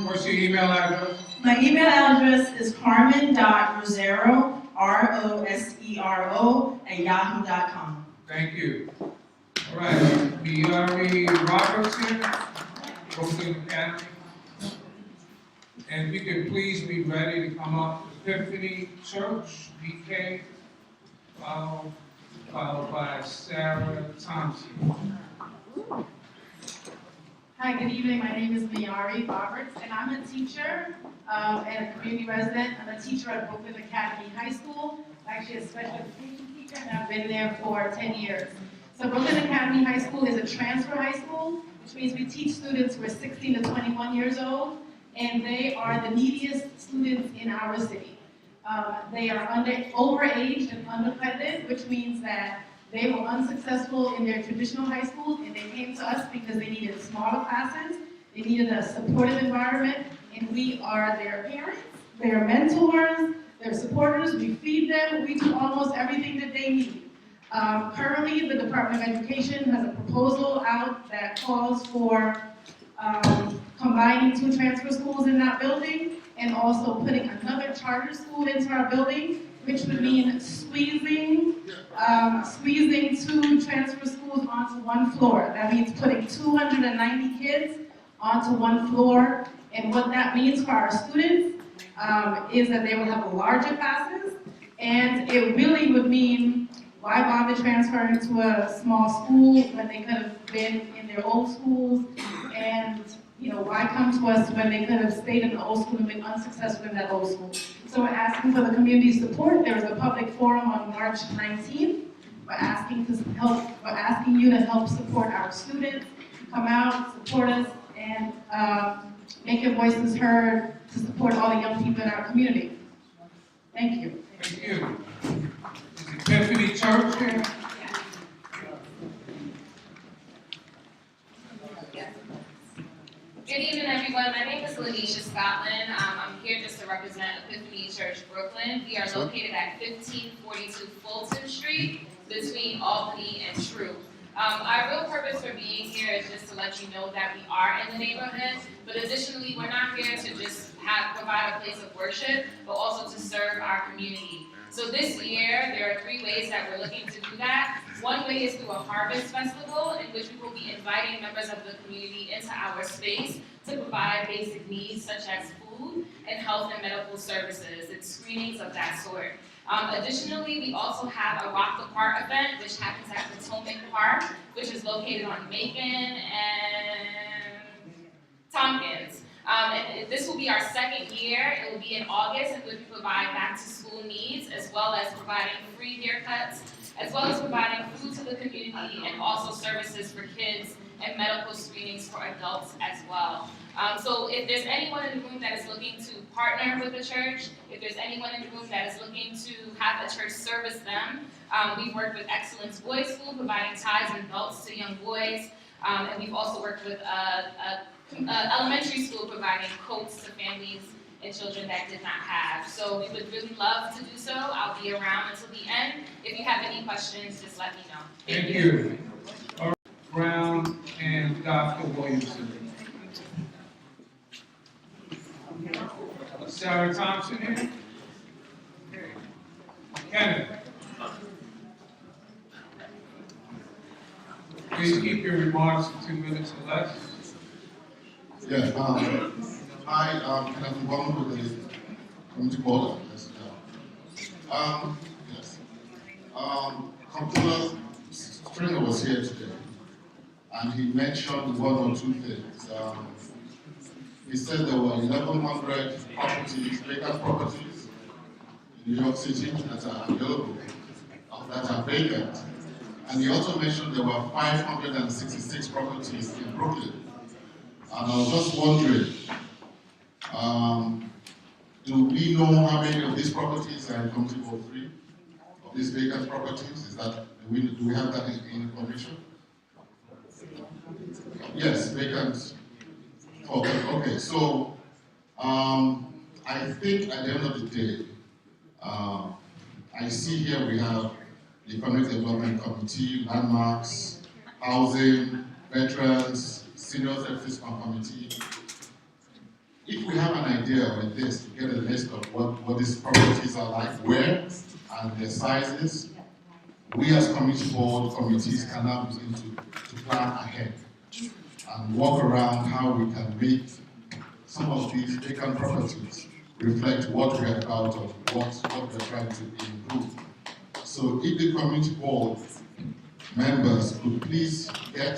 What's your email address? My email address is carmen.rosero, ROSERO, @yahoo.com. Thank you. All right, we already Roberts here, Brooklyn Academy. And we could please be ready to come up. Epiphany Church, BK, followed by Sarah Thompson. Hi, good evening. My name is Miari Roberts, and I'm a teacher and a community resident. I'm a teacher at Bedford Academy High School, actually a special education teacher, and I've been there for 10 years. So Brooklyn Academy High School is a transfer high school, which means we teach students who are 16 to 21 years old, and they are the neediest students in our city. They are overage and underfunded, which means that they were unsuccessful in their traditional high schools, and they came to us because they needed smaller classes, they needed a supportive environment, and we are their parents, their mentors, their supporters. We feed them, we do almost everything that they need. Currently, the Department of Education has a proposal out that calls for combining 2 transfer schools in that building and also putting another charter school into our building, which would mean squeezing 2 transfer schools onto 1 floor. That means putting 290 kids onto 1 floor. And what that means for our students is that they will have larger classes, and it really would mean, why bother transferring to a small school when they could have been in their old schools? And why come to us when they could have stayed in the old school and been unsuccessful in that old school? So we're asking for the community support. There was a public forum on March 19th. We're asking you to help support our students, come out, support us, and make your voices heard to support all the young people in our community. Thank you. Thank you. Is it Bedford Church here? Good evening, everyone. My name is Lanisha Scotland. I'm here just to represent Epiphany Church Brooklyn. We are located at 1542 Fulton Street between Albany and True. Our real purpose for being here is just to let you know that we are in the neighborhood, but additionally, we're not here to just provide a place of worship, but also to serve our community. So this year, there are 3 ways that we're looking to do that. One way is through a harvest festival, in which we will be inviting members of the community into our space to provide basic needs such as food and health and medical services and screenings of that sort. Additionally, we also have a Rock the Park event, which happens at Potomac Park, which is located on Macon and Tompkins. And this will be our 2nd year. It will be in August, in which we provide back-to-school needs, as well as providing free haircuts, as well as providing food to the community and also services for kids and medical screenings for adults as well. So if there's anyone in the room that is looking to partner with the church, if there's anyone in the room that is looking to have a church service them, we've worked with Excellence Boys School, providing ties and belts to young boys, and we've also worked with elementary school, providing coats to families and children that did not have. So we would really love to do so. I'll be around until the end. If you have any questions, just let me know. Thank you. All right. Brown and Dr. Williamson. Sarah Thompson here. Kenneth. Please keep your remarks to 2 minutes or less. Yes, hi, Kenneth Mbong with the Community Board. Yes. Comptroller Stringer was here today, and he mentioned 1 or 2 things. He said there were 1,100 properties, vacant properties in New York City that are available, that are vacant. And he also mentioned there were 566 properties in Brooklyn. And I was just wondering, do we know how many of these properties are in Community Board 3? Of these vacant properties? Is that, do we have that in information? Yes, vacant. Okay, so I think at the end of the day, I see here we have the Economic Development Committee, landmarks, housing, veterans, senior services committee. If we have an idea with this, to get a list of what these properties are like, where, and their sizes, we as community board committees can now begin to plan ahead and walk around how we can make some of these vacant properties reflect what we are about or what we're trying to improve. So if the community board members could please get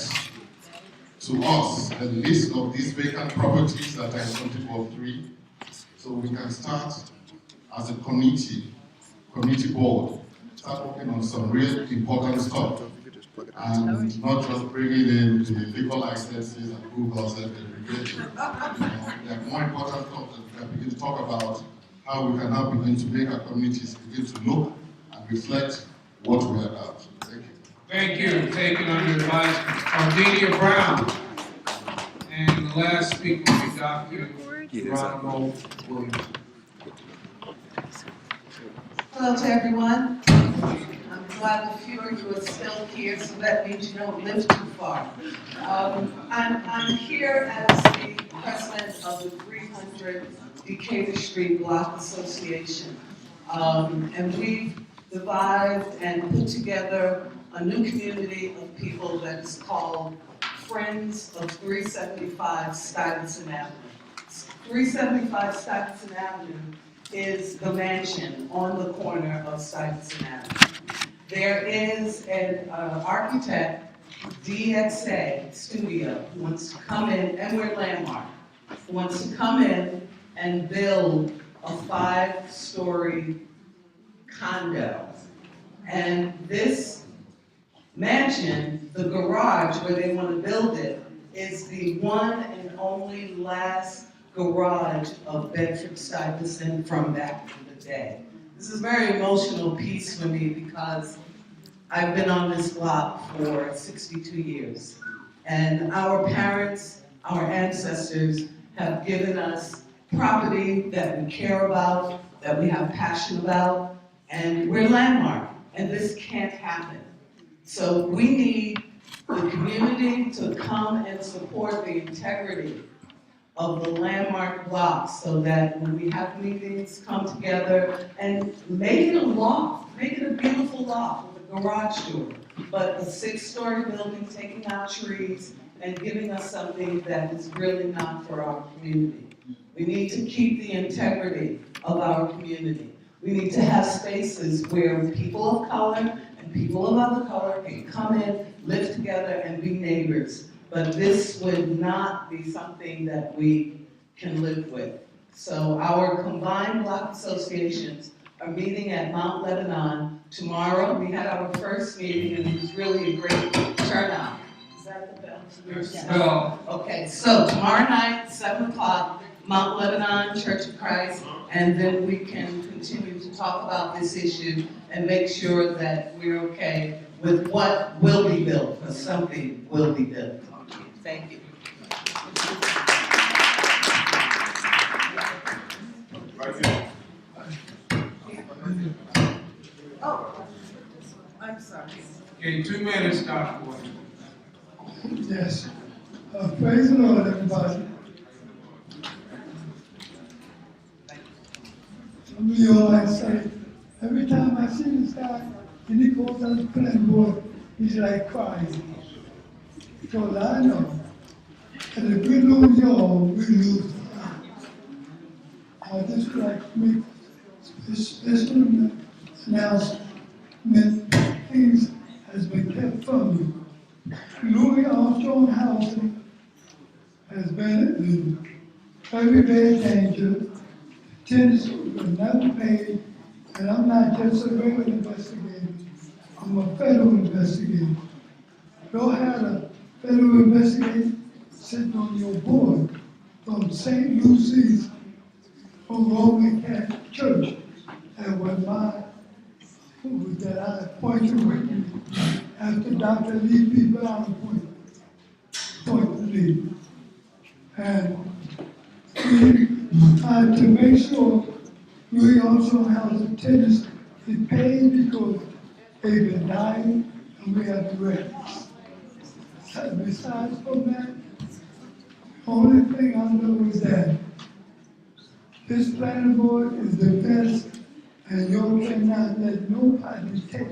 to us a list of these vacant properties that are in Community Board 3, so we can start as a community board, start working on some real important stuff. and not just bringing in the liquor licenses and who goes every day. There are more important things that we can begin to talk about how we can now begin to make our communities begin to look and reflect what we're about. Thank you. Thank you. Taking under advisement, Ardelia Brown. And the last speaker will be Dr. Ronald Williams. Hello to everyone. I'm glad a few of you are still here, so that means you don't live too far. I'm here as the president of the 300 Decatur Street Block Association. And we've devised and put together a new community of people that is called Friends of 375 Stuyvesant Avenue. 375 Stuyvesant Avenue is the mansion on the corner of Stuyvesant Avenue. There is an architect, DXA Studio, who wants to come in, and we're Landmark, who wants to come in and build a 5-story condo. And this mansion, the garage where they want to build it, is the one and only last garage of Bedford Stuyvesant from back in the day. This is a very emotional piece for me because I've been on this block for 62 years. And our parents, our ancestors have given us property that we care about, that we have passion about, and we're Landmark, and this can't happen. So we need the community to come and support the integrity of the Landmark block so that when we have meetings, come together and make it a loft, make it a beautiful loft with a garage door, but a 6-story building taking out trees and giving us something that is really not for our community. We need to keep the integrity of our community. We need to have spaces where people of color and people of other color can come in, live together, and be neighbors. But this would not be something that we can live with. So our combined block associations are meeting at Mount Lebanon tomorrow. We had our first meeting and it was really a great turnout. Is that the bell? Yes. Bell. Okay, so tomorrow night, 7 o'clock, Mount Lebanon Church of Christ, and then we can continue to talk about this issue and make sure that we're okay with what will be built, because something will be built. Thank you. Oh, I'm sorry. Okay, 2 minutes, Dr. Williams. Yes. Praise the Lord, everybody. Some of you all like say, every time I see this guy, and he goes on the planning board, he's like crying. Because I know that if we lose y'all, we lose the town. I just like to make this announcement, things has been kept from you. Louis Armstrong housing has been in very bad danger. Tenants were never paid, and I'm not just a regular investigator, I'm a federal investigator. You had a federal investigator sitting on your board from St. Lucy's Roman Catholic Church, and that I appointed with me after Dr. Lee P. Brown appointed me. And we tried to make sure we also have the tenants be paid because they've been dying and we have the records. Besides from that, the only thing I know is that this planning board is the best, and you cannot let nobody take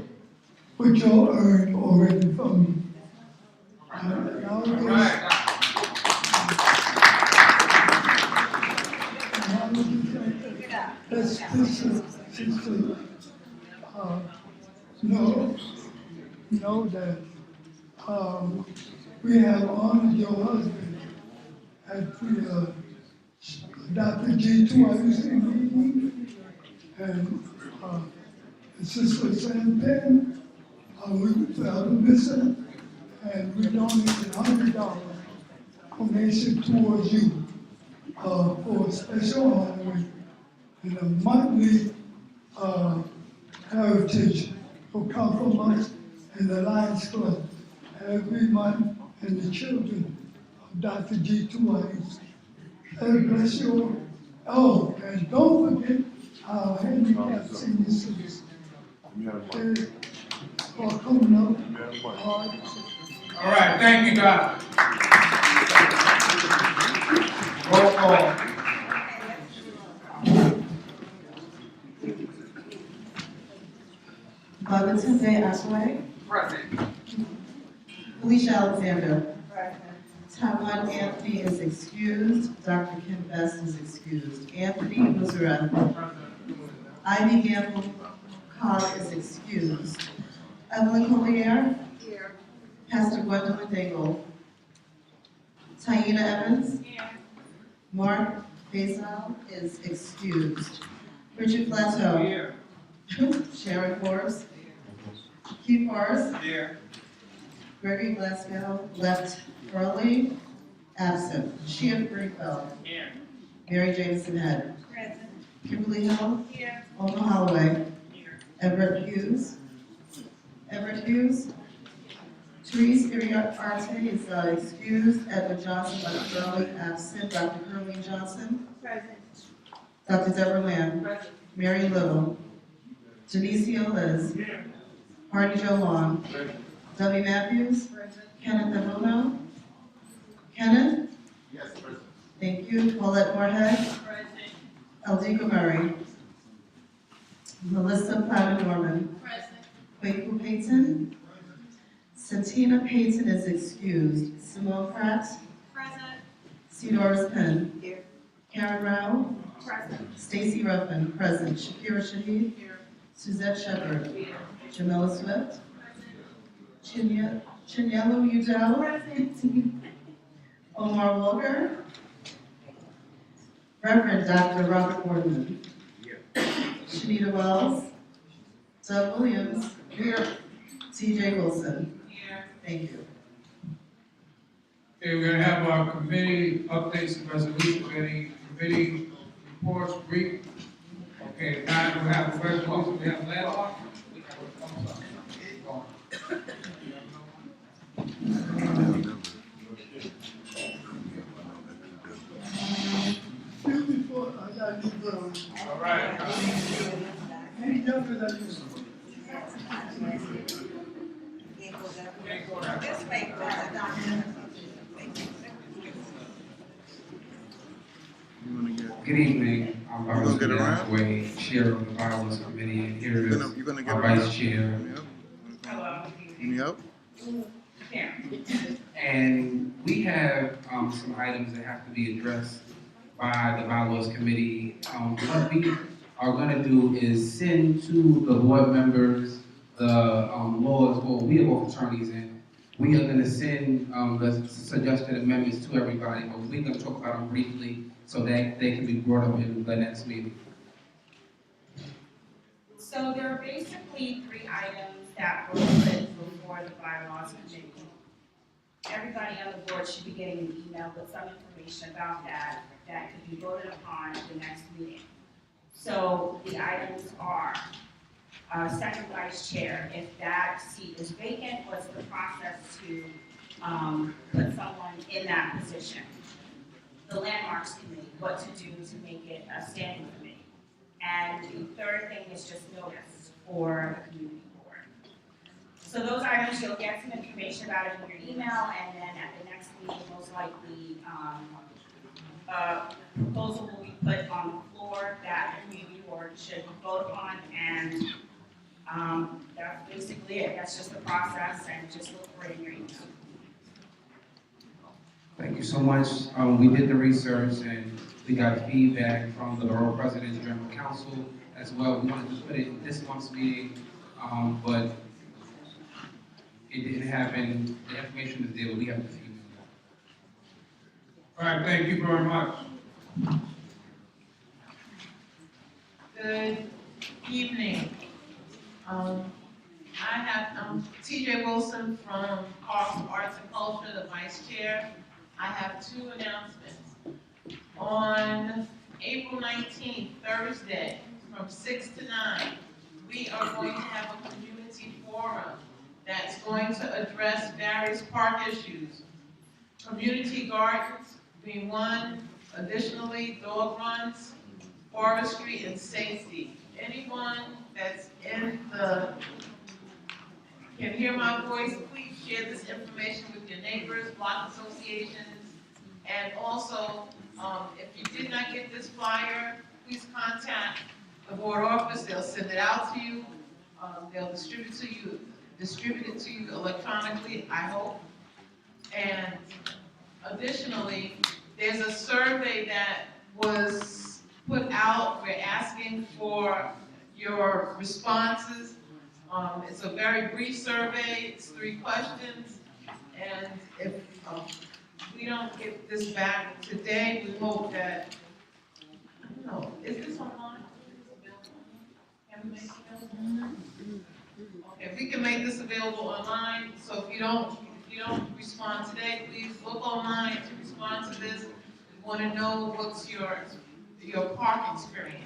what you earned already from you. Know that we have honored your husband at the Dr. G2IC meeting, and Sister Sam Penn, we felt missing, and we donated $100 donation towards you for a special honoring and a monthly heritage for Compromise and the Lions Club every month, and the children of Dr. G. Tuais. God bless you all. Oh, and don't forget our handicapped senior citizens. For coming up hard. All right, thank you, God. Roll call. Babatunde Asway. Present. Felicia Alexander. Taiwan Anthony is excused. Dr. Kim Best is excused. Anthony Muzaret. Ivy Gamble Cobb is excused. Evelyn Collier. Here. Pastor Gwendolyn Dingle. Taina Evans. Here. Mark Basil is excused. Richard Plateau. Here. Sharon Forbes. Keith Forrest. Here. Gregory Glasgow left early, absent. Sheehan Greenfeld. Here. Mary Jameson Head. Present. Kimberly Hill. Here. Alma Holloway. Here. Everett Hughes. Everett Hughes. Therese Iriarte is excused. Edward Johnson left early, absent. Dr. Curleen Johnson. Present. Dr. Deborah Lamb. Present. Mary Little. Janicio Liz. Here. Hardy Joe Long. Present. Debbie Matthews. Present. Kenneth Devono. Kenneth. Yes, President. Thank you. Paulette Moorhead. Present. Aldika Murray. Melissa Prada Norman. Present. Quaku Payton. Santina Payton is excused. Simone Pratt. Present. Cedoris Penn. Here. Karen Rao. Present. Stacy Ruffin, present. Shakira Shahid. Here. Suzette Shepherd. Here. Jamila Swift. Chinyelu Udell. Present. Omar Walker. Reverend Dr. Robert Boardman. Shanita Wells. Doug Williams. Here. TJ Wilson. Here. Thank you. Okay, we're gonna have our committee updates and resolutions, any committee reports, brief. Okay, now we have the resolution, we have landmark. Before I got new girls. All right. Any younger than you. Good evening. I'm Vice Chair of the Violence Committee, and here is our Vice Chair. Any help? And we have some items that have to be addressed by the Bylaws Committee. What we are going to do is send to the board members the laws, well, we are both attorneys, and we are going to send the suggested amendments to everybody, but we're going to talk about them briefly so that they can be brought up in the next meeting. So there are basically 3 items that were put before the bylaws committee. Everybody on the board should be getting an email with some information about that could be voted upon at the next meeting. So the items are second vice chair. If that seat is vacant, what's the process to put someone in that position? The landmarks committee, what to do to make it a standing committee. And the third thing is just notice for the community board. So those items, you'll get some information about it in your email, and then at the next meeting, most likely, proposal will be put on the floor that the community board should vote upon, and that's basically it. That's just the process, and just look for it in your email. Thank you so much. We did the research and we got feedback from the Borough President's General Counsel as well. We wanted to put it in this month's meeting, but it didn't happen. The information is there, but we have to see. All right, thank you very much. Good evening. I have, TJ Wilson from Parks, Arts and Culture, the Vice Chair. I have two announcements. On April 19th, Thursday, from 6 to 9, we are going to have a community forum that's going to address various park issues. Community gardens being one, additionally, dog runs, forestry, and safety. Anyone that's can hear my voice, please share this information with your neighbors, block associations, and also, if you did not get this flyer, please contact the board office. They'll send it out to you. They'll distribute it to you electronically, I hope. And additionally, there's a survey that was put out. We're asking for your responses. It's a very brief survey. It's 3 questions. And if we don't get this back today, we hope that, I don't know, is this online? Can we make it available? Okay, we can make this available online. So if you don't respond today, please look online to respond to this. We want to know what's your park experience.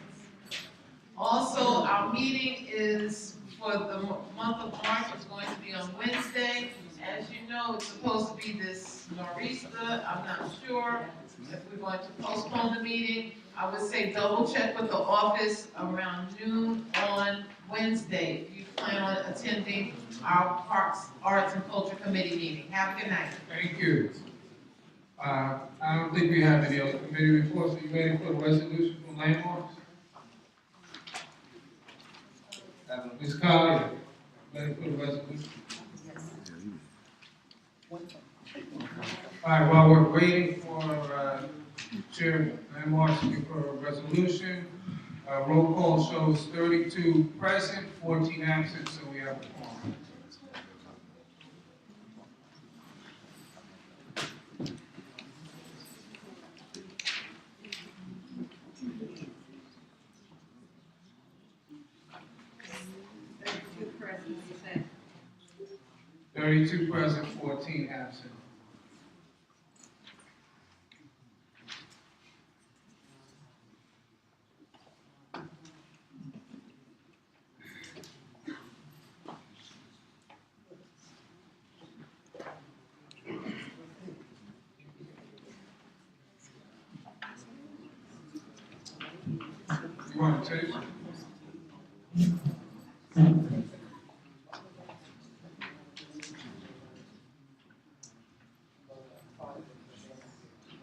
Also, our meeting is for the month of March. It's going to be on Wednesday. As you know, it's supposed to be this nor'easter. I'm not sure if we're going to postpone the meeting. I would say double check with the office around noon on Wednesday if you plan on attending our Parks, Arts, and Culture Committee meeting. Have a good night. Thank you. I don't think we have any other committee reports. Are you ready for the resolution from landmarks? Ms. Collier, ready for the resolution? All right, while we're waiting for Chair Landmarks to give her a resolution, roll call shows 32 present, 14 absent, so we have a quorum. Present, you said. 32 present, 14 absent. You want to take?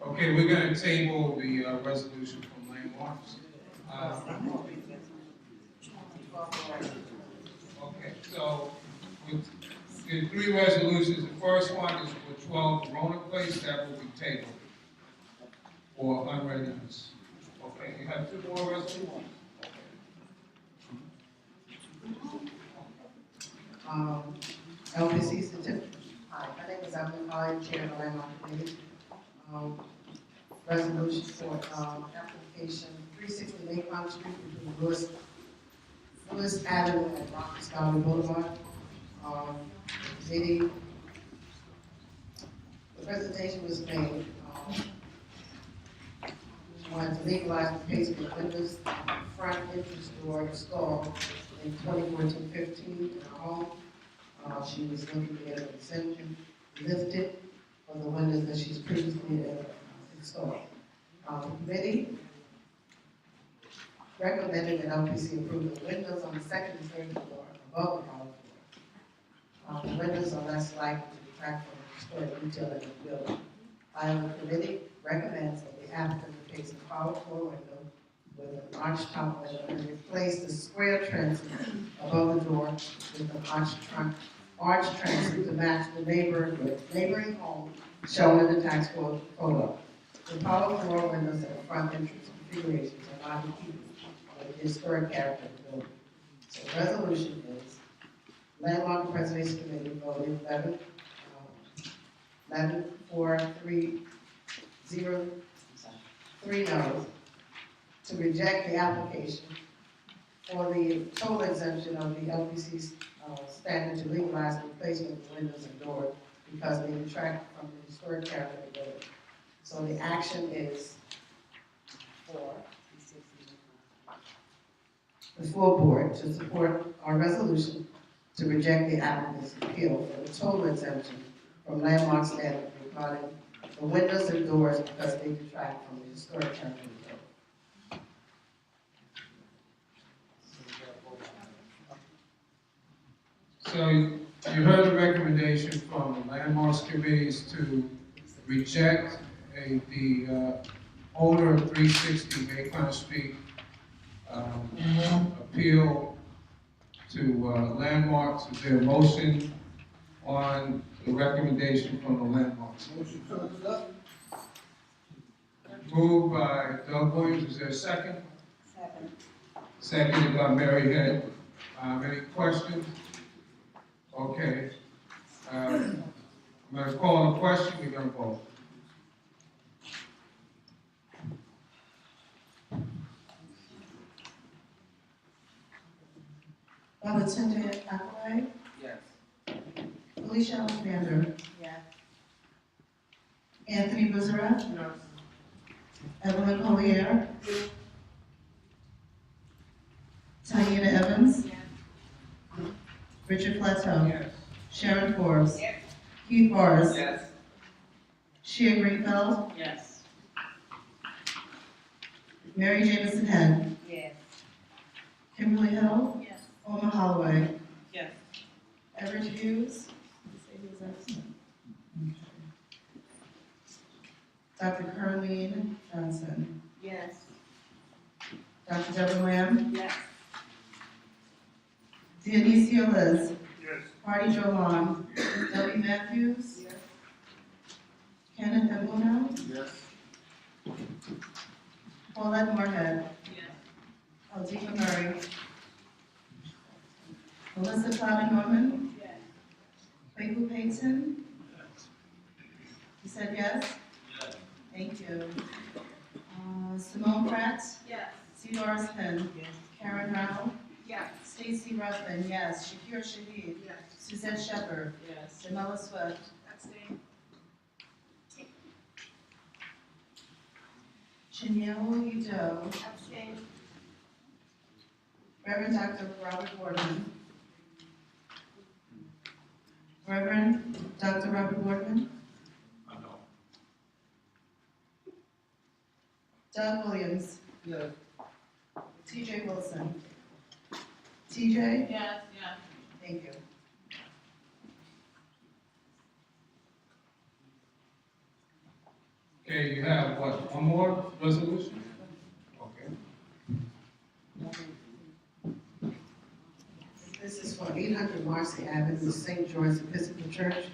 Okay, we're going to table the resolution from landmarks. Okay, so with the 3 resolutions, the first one is for 12 Verona Place, that will be tabled for unreadiness. Okay, you have 2 more resolutions? LPC certificate. Hi, my name is Evelyn Collier, Chair of the Landmark Committee. Resolution for application 360 Lakefront Street between Lewis Avenue and Rockers Valley Boulevard. The presentation was made. Wanted to legalize replacement windows, front entrance door installed in 2014-15 in her home. She was looking to get an exemption lifted for the windows that she's previously installed. The committee recommended that LPC approve the windows on the 2nd and 3rd floor above the ground floor. The windows are less likely to be cracked from destroyed retail in the building. However, the committee recommends that the applicant replace the power floor window with an arched top window and replace the square transom above the door with an arched transom to match the neighboring home shown in the tax photo. The power floor windows at the front entrance configurations are not in keeping with the historic character of the building. So the resolution is, Landmark and Preservation Committee voted 3 no's to reject the application for the total exemption of the LPC's standard to legalize the replacement of the windows and doors because they detract from the historic character of the building. So the action is for the full board to support our resolution to reject the applicant's appeal for the total exemption from landmark standard regarding the windows and doors because they detract from the historic character of the building. So you heard the recommendation from the landmarks committees to reject the owner of 360 Baycon Street appeal to landmarks. Is there a motion on the recommendation from the landmarks? Motion to accept. Moved by Doug Williams. Is there a second? Second. Seconded by Mary Head. Any questions? Okay. I'm going to call the question. We're going to vote. Babatunde Akaway, Yes. Felicia Alexander, Yes. Anthony Buzarek, Evelyn Collier, Taina Evans, Richard Plateau, Sharon Forbes, Keith Morris, Shea Greenfeld, Yes. Mary Jamison Head, Yes. Kimberly Hill, Oma Holloway, Yes. Everett Hughes, say who's absent. Dr. Carleen Johnson, Yes. Dr. Deborah Lamb, Yes. Dionisio Liz, Yes. Marty Joe Long, Debbie Matthews, Kenneth Emuna, Yes. Paulette Moorhead, Aldina Murray, Melissa Cloud Norman, Quaku Payton. You said yes? Thank you. Simone Pratt, C. Doris Penn, Karen Rao, Stacy Ruffin, yes. Shakir Shahid, Suzette Shepherd, Jamela Swift, Chinelo Udo, Reverend Dr. Robert Boardman, Reverend Dr. Robert Boardman, Doug Williams, Yes. TJ Wilson, TJ, Yes. thank you. Okay, you have what, one more resolution? Okay. This is for 800 Marcy Avenue, St. George's Episcopal Church.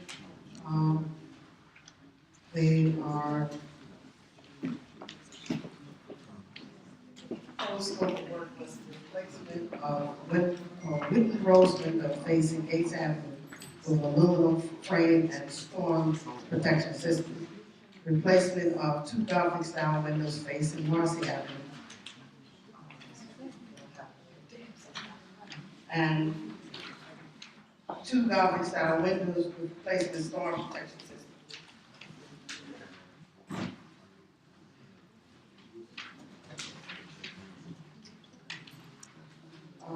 They are proposed scope of work was the replacement of Whitman Rose window facing Gates Avenue with aluminum frame and storm protection system. Replacement of 2 Gothic style windows facing Marcy Avenue. And 2 Gothic style windows with replacement storm protection system.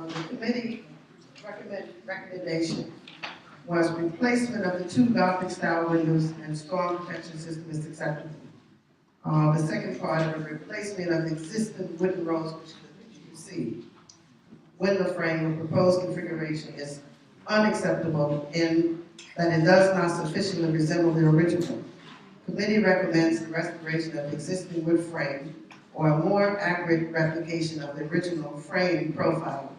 The committee recommendation was replacement of the 2 Gothic style windows and storm protection system is acceptable. The second part of the replacement of the existing wooden rows, which you see, window frame with proposed configuration is unacceptable in that it does not sufficiently resemble the original. Committee recommends the restoration of the existing wood frame or a more accurate replication of the original frame profile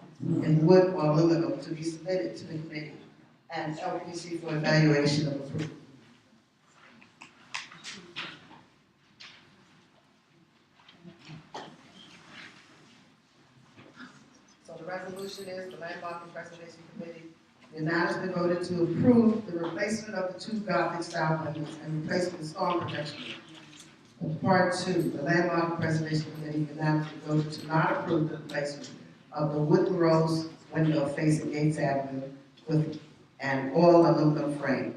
in wood or aluminum to be submitted to the committee and LPC for evaluation of approval. So the resolution is the Landmark and Preservation Committee unanimously voted to approve the replacement of the 2 Gothic style windows and replacement of storm protection. Part 2, the Landmark and Preservation Committee unanimously voted to not approve the replacement of the wooden rose window facing Gates Avenue with an all aluminum frame.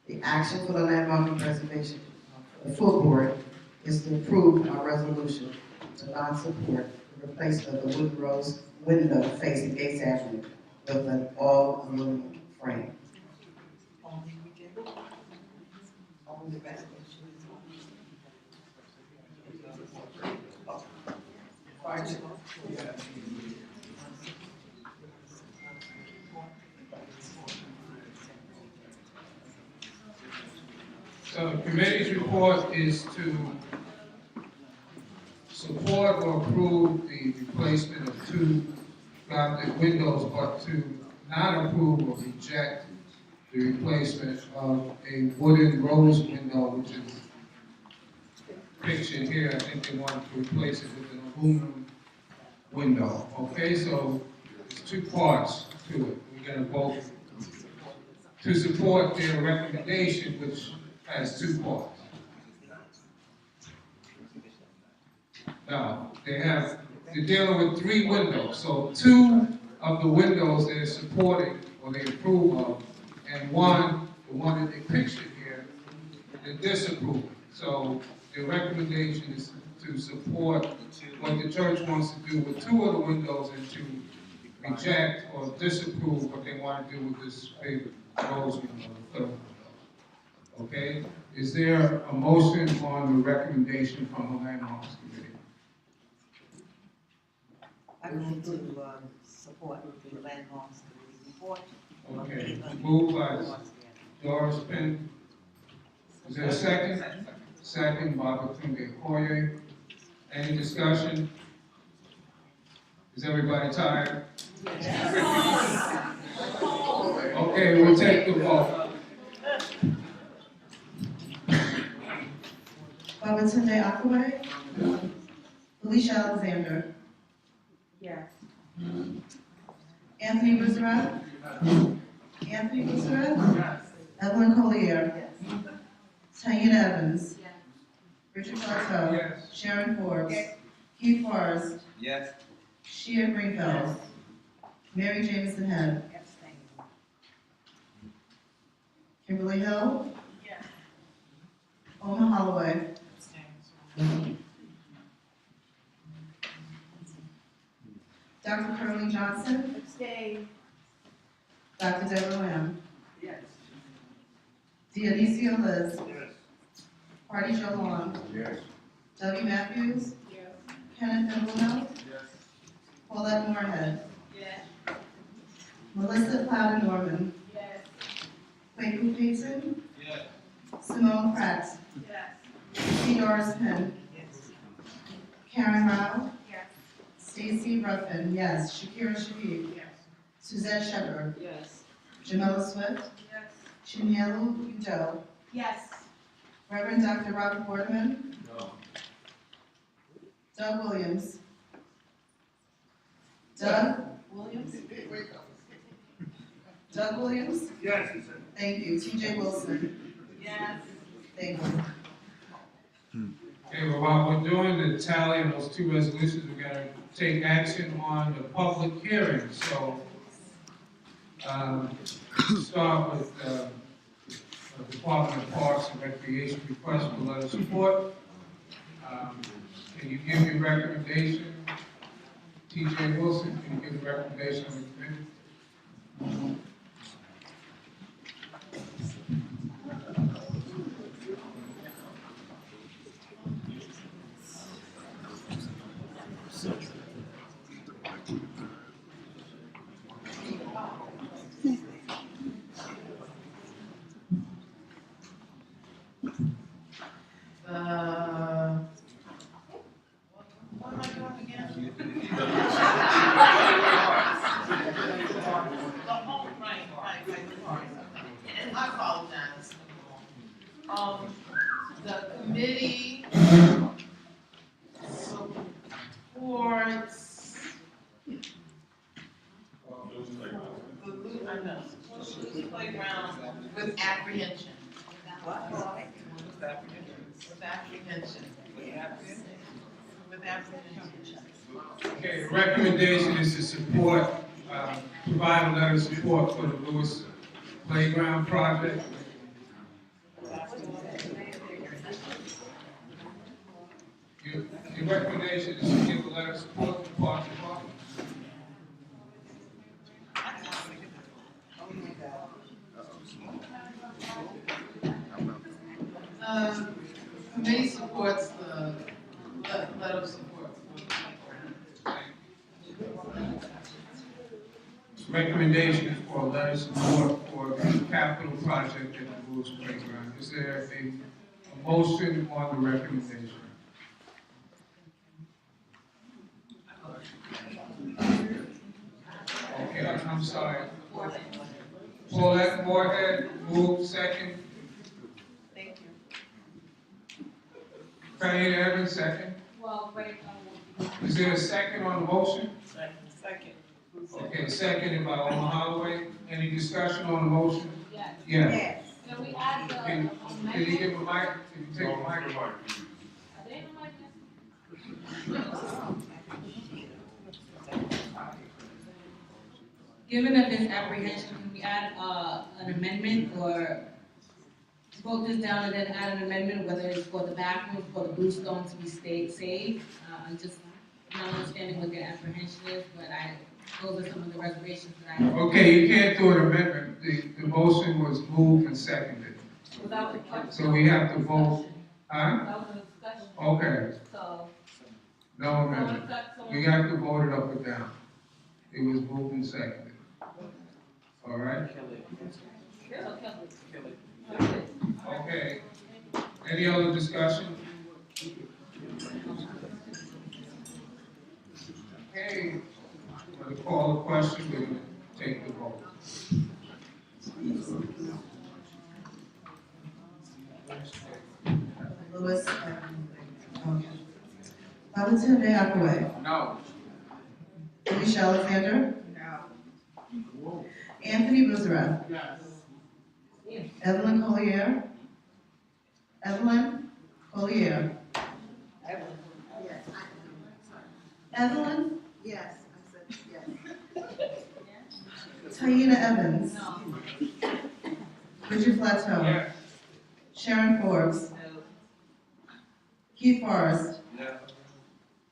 The action for the landmark and preservation, the full board, is to approve our resolution to not support the replacement of the wooden rose window facing Gates Avenue with an all aluminum frame. So the committee's report is to support or approve the replacement of two Gothic windows, but to not approve or reject the replacement of a wooden rose window, which is pictured here. I think they wanted to replace it with an aluminum window. Okay, so there's two parts to it. We're going to vote to support their recommendation, which has two parts. Now, they're dealing with three windows, so two of the windows they're supporting or they approve of, and one, the one that they pictured here, they're disapproving. So the recommendation is to support what the church wants to do with two of the windows and to reject or disapprove what they want to do with this big rose window, the third window. Okay? Is there a motion on the recommendation from the Landmarks Committee? I move to support the landmarks report. Okay, moved by Doris Penn. Is there a second? Second by BklynBridges. Any discussion? Is everybody tired? Okay, we'll take the vote. Babatunde Akaway. Felicia Alexander. Yes. Anthony Buzzarat. Anthony Buzzarat. Evelyn Collier. Tayana Evans. Richard Bartow. Yes. Sharon Forbes. Keith Forrest. Yes. Shia Greenfeld. Mary Jameson Head. Kimberly Hill. Yes. Oma Holloway. Dr. Curly Johnson. Abstain. Dr. Deborah Lamb. Yes. Dionisio Liz. Yes. Hardy Joe Long. Yes. Debbie Matthews. Yes. Kenneth Engelno. Yes. Paulette Moorhead. Yes. Melissa Plowden Norman. Yes. Quaker Payton. Yes. Simone Pratt. Yes. T. Doris Penn. Yes. Karen Rao. Yes. Stacy Ruffin, yes. Shakira Shaheed. Yes. Suzette Shepherd. Yes. Jamila Swift. Yes. Chinyelu Udo. Yes. Reverend Dr. Robert Bordeman. No. Doug Williams. Doug Williams? Doug Williams? Yes. Thank you. TJ Wilson? Yes. Thank you. Okay, well, while we're doing the tally on those two resolutions, we're gonna take action on the public hearing. So, start with the Department of Parks and Recreation request for letter of support. Can you give your recommendation? TJ Wilson, can you give a recommendation on the committee? What am I doing again? Right, I apologize. The committee supports the playground with apprehension. With apprehension. With apprehension. Okay, the recommendation is to support provide a letter of support for the Lewis Playground project. Your recommendation is to give a letter of support to Parks and Park. Committee supports the letter of support. Recommendation is for a letter of support for the capital project at the Lewis Playground. Is there a motion on the recommendation? Okay, I'm sorry. Paulette Moorhead, move second. Thank you. Diana Evans, second. Well, wait, Is there a second on the motion? Second. Okay, seconded by Alderman Holloway. Any discussion on the motion? yes. Yes. So we add the Can you amendment. give a mic? Can you take a mic? Are they in the mic? Given that there's apprehension, can we add an amendment or vote this down and then add an amendment, whether it's for the bathrooms, for the blue stone to be saved? I'm just not understanding what the apprehension is, but those are some of the reservations that I have. Okay, you can't do an amendment. The motion was moved and seconded. Without the question. So we have to vote. Huh? That was a discussion. Okay, So. no amendment. We have to vote it up or down. It was moved and seconded. All right? Okay. Any other discussion? Okay. I'm going to call the question. We're going to take the vote. Lewis, okay. Valentin Hathaway. No. Alicia Alexander. No. Anthony Buzarath. Yes. Evelyn Collier. Evelyn Collier. Yes. Evelyn Yes, I said yes. Taina Evans. Bridget Plateau. Yes. Sharon Forbes. No. Keith Forrest. No.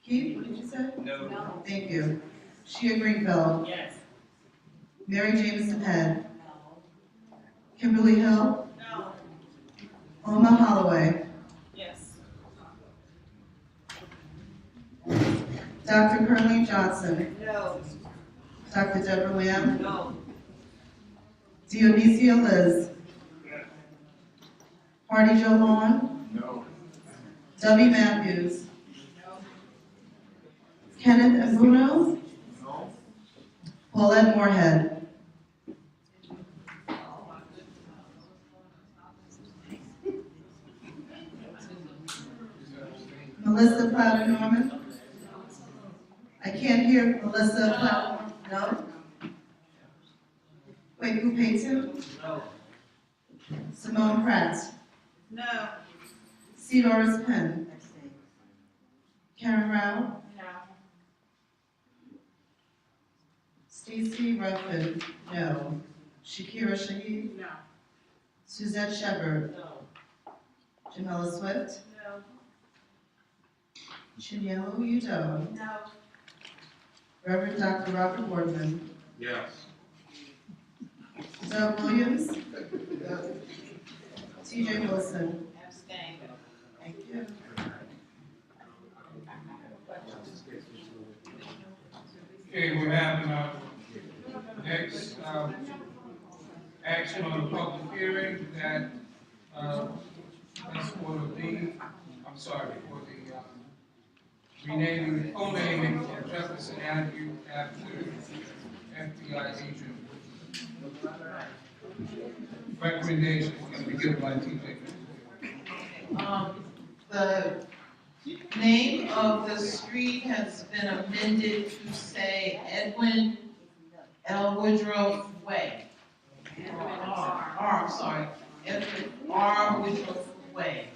Keith, what did you say? No. Thank you. Shia Greenfeld. Yes. Mary Jameson Head. Kimberly Hill. No. Oma Holloway. Yes. Dr. Curleen Johnson. No. Dr. Deborah Lamb. No. Dionisia Liz. Hardy Joe Long. No. Debbie Matthews. Kenneth Mbuno. No. Paulette Moorhead. Melissa Plowder Norman. I can't hear Melissa Plowder. No? Wait, who paid him? No. Simone Pratt. No. C. Doris Penn. Karen Rao. No. Stacy Ruffin. No. Shakira Shahid. No. Suzette Shepherd. No. Jamela Swift. No. Chinyelo Udo. No. Reverend Dr. Robert Boardman. Yes. Doug Williams. T.J. Wilson. Abstain. Thank you. Okay, we're having our next action on the public hearing that that's for the renaming, co-naming of Jefferson Avenue after FBI agent. Recommendation is going to be given by T.J. The name of the street has been amended to say Edwin L. Woodruff Way. I'm sorry, Edwin R. Woodruff Way.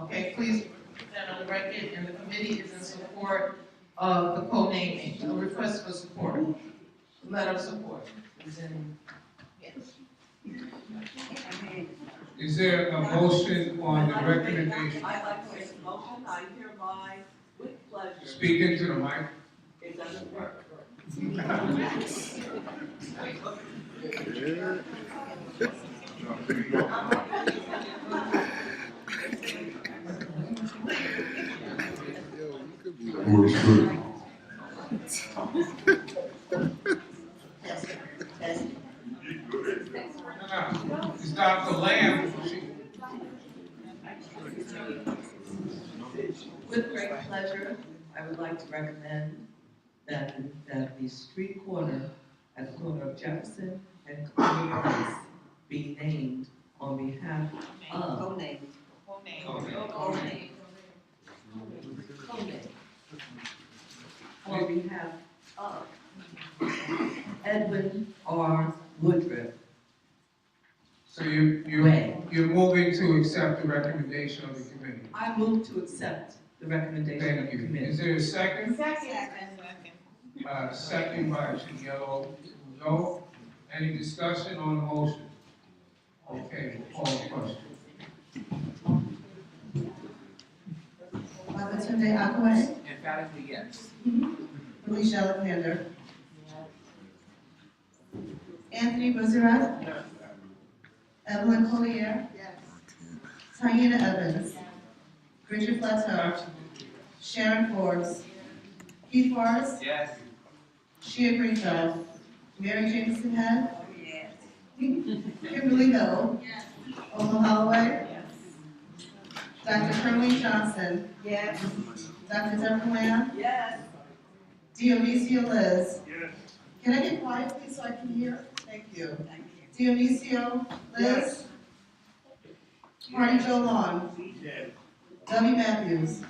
Okay, please put that on the record, and the committee is in support of the co-naming, a request for support. letter of support. Is any? Is there a motion on the recommendation? I'd like to make a motion, I hereby, with pleasure. Speak into the mic. It doesn't work. Works good. It's Dr. Lamb. With great pleasure, I would like to recommend that the street corner at the corner of Jefferson and Colonial Place be named on behalf of. Co-named. Co-named. On behalf of Edwin R. Woodruff. So you're moving to accept the recommendation of the committee. I move to accept the recommendation of the committee. Is there a second? Second. Second by Chinyelo. No? Any discussion on the motion? Okay, we'll call the question. Babatunde Akwe, Emphatically, yes. Felicia Alexander, Anthony Buzzarat, Evelyn Collier, Taina Evans, Bridget Plateau, Sharon Forbes, Keith Forrest, Yes. Shea Greenfeld, Mary Jameson Head, Kimberly Hill, Ola Holloway, Dr. Curleen Johnson, Yes. Dr. Deborah Lamb, Yes. Dionisio Liz. Can I get quiet, please, so I can hear? Thank you. Dionisio Liz. Marty Joe Long. Debbie Matthews.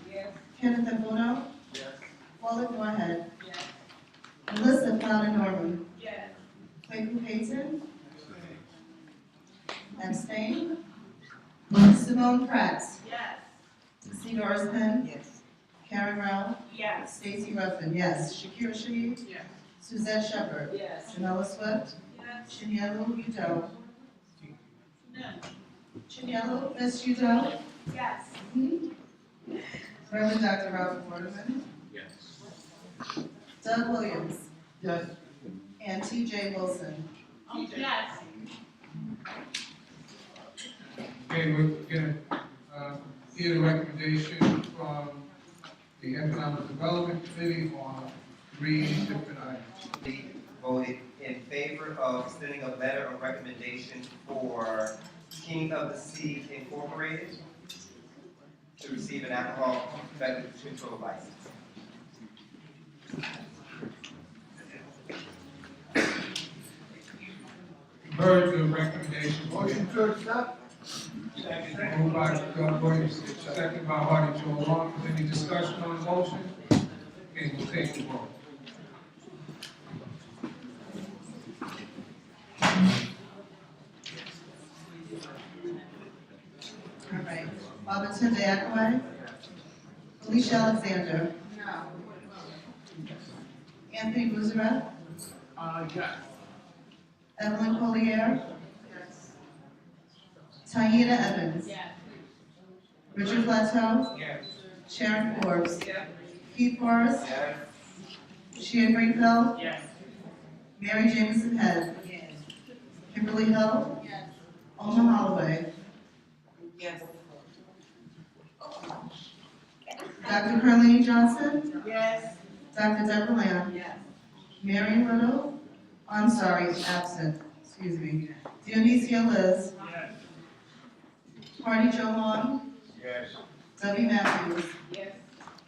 Kenneth Mbuno. Paulette Moorhead. Melissa Cloud Norman. Clayton Payton. Abstain. Simone Pratt. C. Doris Penn. Karen Rao. Stacy Ruffin, yes. Shakira Shaheed. Suzette Shepherd. Jamela Swift. Chinyelu Udo. Chinyelu, Miss Udo. Reverend Dr. Ralph Waterman. Doug Williams. And T.J. Wilson. Okay, we're gonna, hear the recommendation from the Economic Development Committee on 3 different items. Voted in favor of sending a letter of recommendation for King of the Sea Incorporated to receive an alcohol beverage control license. Heard the recommendation. Motion to accept. Moved by Doug Williams, second by Marty Joe Long. Is any discussion on the motion? Okay, we'll take the vote. All right. Babatunde Akwe. Felicia Alexander. Anthony Buzzarat. Yes. Evelyn Collier. Taina Evans. Richard Plateau. Sharon Forbes. Keith Forrest. Shea Greenfeld. Mary Jameson Head. Kimberly Hill. Oma Holloway. Dr. Curleen Johnson. Dr. Deborah Lamb. Marion Little. I'm sorry, absent. Excuse me. Dionisio Liz. Marty Joe Long. Debbie Matthews.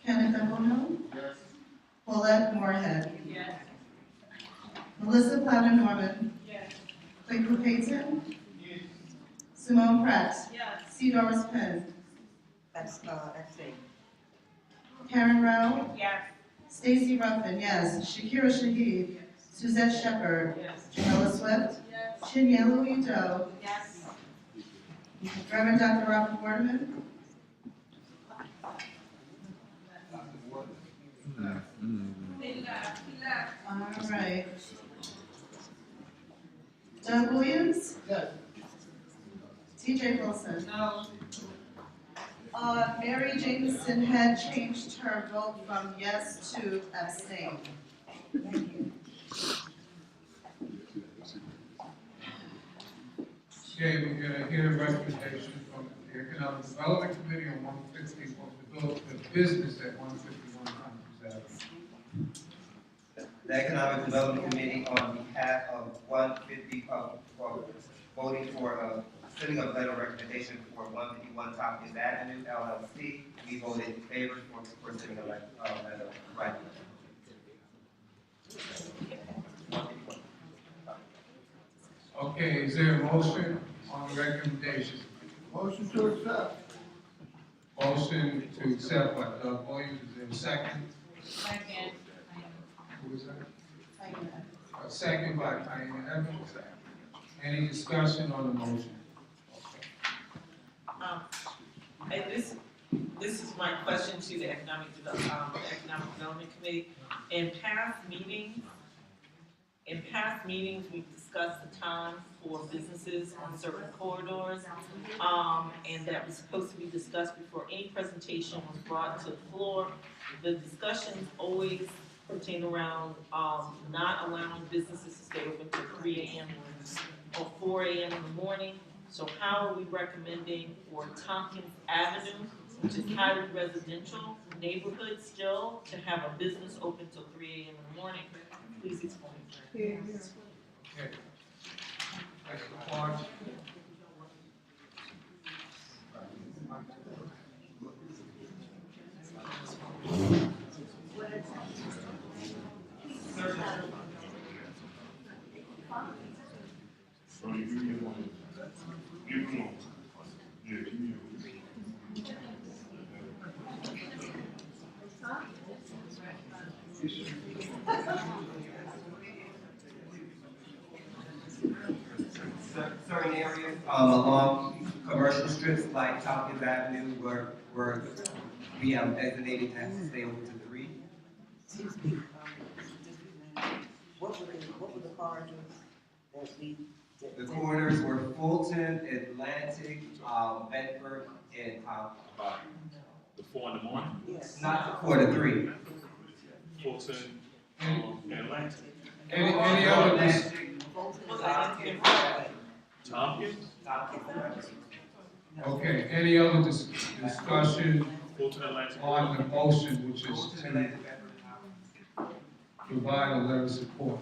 Kenneth Mbuno. Paulette Moorhead. Melissa Cloud Norman. Clayton Payton. Simone Pratt. C. Doris Penn. Karen Rao. Stacy Ruffin, yes. Shakira Shaheed. Suzette Shepherd. Jamela Swift. Chinyelu Udo. Reverend Dr. Robert Waterman. All right. Doug Williams? Yes. TJ Wilson? No. Mary Jameson had changed her vote from yes to abstain. Okay, we're gonna hear a recommendation from the Economic Development Committee on 150, to build the business at 151 Congress Avenue. The Economic Development Committee, on behalf of 150, voting for sending a letter of recommendation for 151 Tompkins Avenue LLC. We voted in favor for sending a letter of recommendation. Okay, is there a motion on the recommendation? Motion to accept. Motion to accept by Doug Williams, is there a second? Second. Who is that? A second by Diana Evans. Any discussion on the motion? And this is my question to the Economic Development Committee. In past meetings, we've discussed the time for businesses on certain corridors, and that was supposed to be discussed before any presentation was brought to the floor. The discussions always pertain around not allowing businesses to stay open till 3 a.m. or 4 a.m. in the morning. So how are we recommending for Tompkins Avenue, which is highly residential neighborhood still, to have a business open till 3 a.m. in the morning? Please explain. Okay. That's the part. Certain areas along commercial strips like Tompkins Avenue where we have designated to stay open to 3. What were the corridors that we? The corridors were Fulton, Atlantic, Bedford, and The 4 in the morning? Yes. not 4 to 3. Fulton, and Atlanta. Any other Tompkins? Okay, any other discussion Fulton, Atlanta. on the motion, which is to provide a letter of support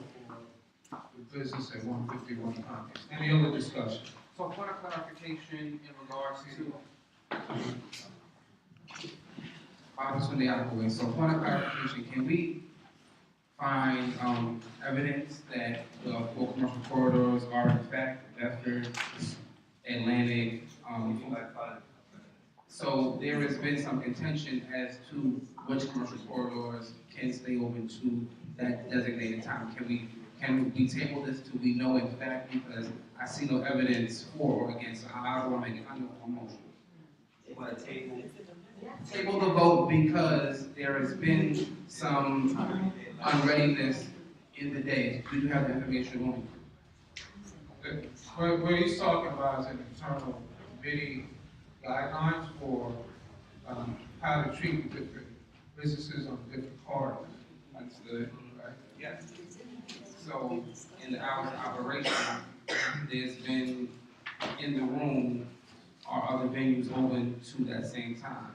for the business at 151 Tompkins? Any other discussion? So point of clarification in regards to, opportunity out of the way, so point of clarification, can we find, evidence that the 4 commercial corridors are in fact Bedford, Atlantic, so there has been some contention as to which commercial corridors can stay open to that designated time. Can we table this till we know in fact, because I see no evidence for or against, so how do I make it under a motion? You want to Table the vote because there has been some unreadiness in the day. Do you have the information on me? What he's talking about is an internal committee guidelines for how to treat different businesses on different corridors. Understood. Right? Yes. So in the hours of operation, there's been in the room or other venues open to that same time.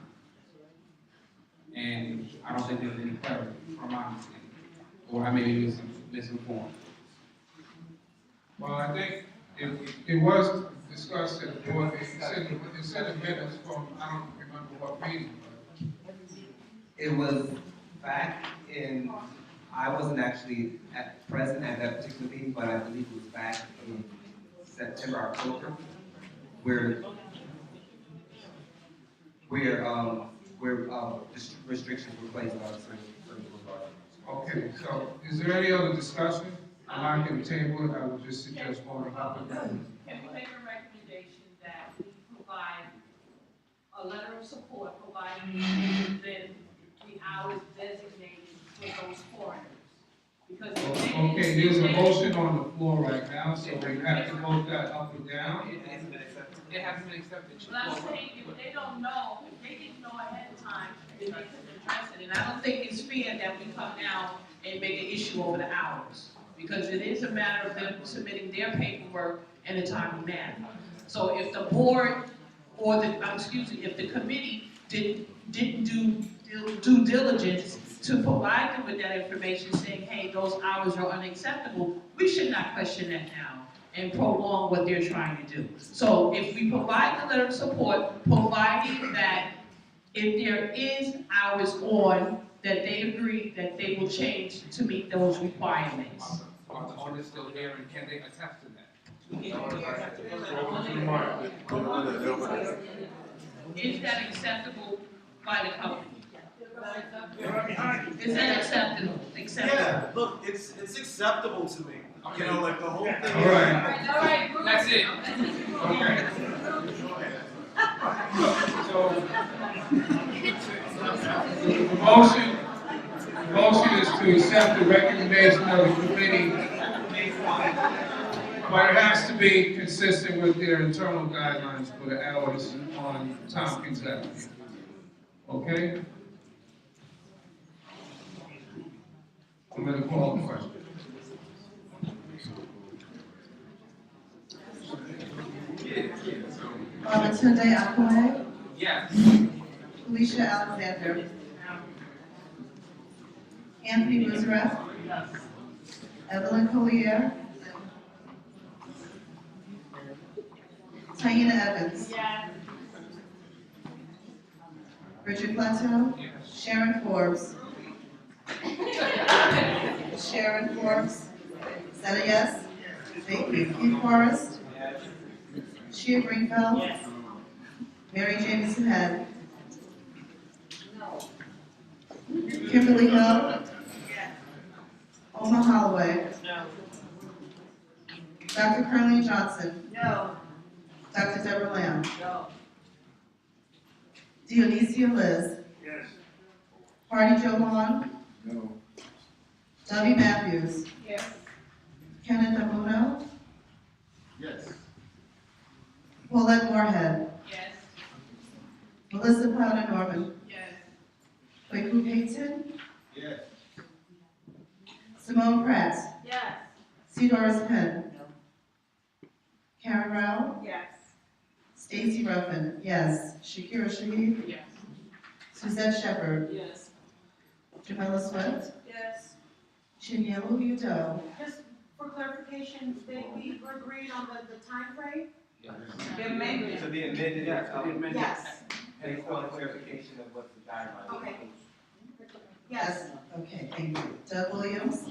And I don't think there's any clarity from my understanding, or I may be misinformed. Well, I think it was discussed at the board, it said the minutes from, I don't remember what meeting, but It was back in, I wasn't actually present at that particular meeting, but I believe it was back in September, October, where restrictions were placed on certain boulevard. okay, so is there any other discussion? I'm not going to table it, I would just suggest voting up and down. Can we make a recommendation that we provide a letter of support, providing within the hours designated for those corridors? Because Okay, there's a motion on the floor right now, so we have to vote that up or down. It hasn't been accepted. It hasn't been accepted. But I'm saying, if they don't know, if they didn't know ahead of time, then they couldn't address it. And I don't think it's fair that we come now and make an issue over the hours. Because it is a matter of them submitting their paperwork in a timely manner. So if the board or if the committee didn't do due diligence to provide them with that information saying, hey, those hours are unacceptable, we should not question that now and prolong what they're trying to do. So if we provide the letter of support, providing that if there is hours on, that they agree that they will change to meet those requirements. Are the owners still here and can they attest to that? Is that acceptable by the company? Is that acceptable? Yeah, look, it's acceptable to me. You know, like the whole thing. All right. All right. That's it. Okay. So, the motion is to accept the recommendation of the committee, but it has to be consistent with their internal guidelines for the hours on Tompkins Avenue. Okay? I'm going to call the question. Babatunde Akwe, Yes. Felicia Alexander, Anthony Roosevelt, Evelyn Collier, Taina Evans, Richard Plateau, Sharon Forbes, Sharon Forbes, is that a yes? Thank you. Keith Forrest, Shea Greenfeld, Mary Jamieson Head, Kimberly Hill, Oma Holloway, Dr. Curleen Johnson, No. Dr. Deborah Lamb, No. Dionisia Liz, Yes. Hardy Joe Vaughn, No. Debbie Matthews, Yes. Kenneth Amuno, Yes. Paulette Moorhead, Yes. Melissa Powder Norman, Yes. Kwaku Payton, Yes. Simone Pratt, Yes. C. Doris Penn, Karen Rao, Yes. Stacy Ruffin, yes. Shakira Shaheed, Yes. Suzette Shepherd, Yes. Jamila Swift, Yes. Chinyelu Udo, Just for clarification, we agreed on the timeframe? The amendment. To be amended, Yes. based on clarification of what the guidelines. Okay. Yes. okay, thank you. Doug Williams,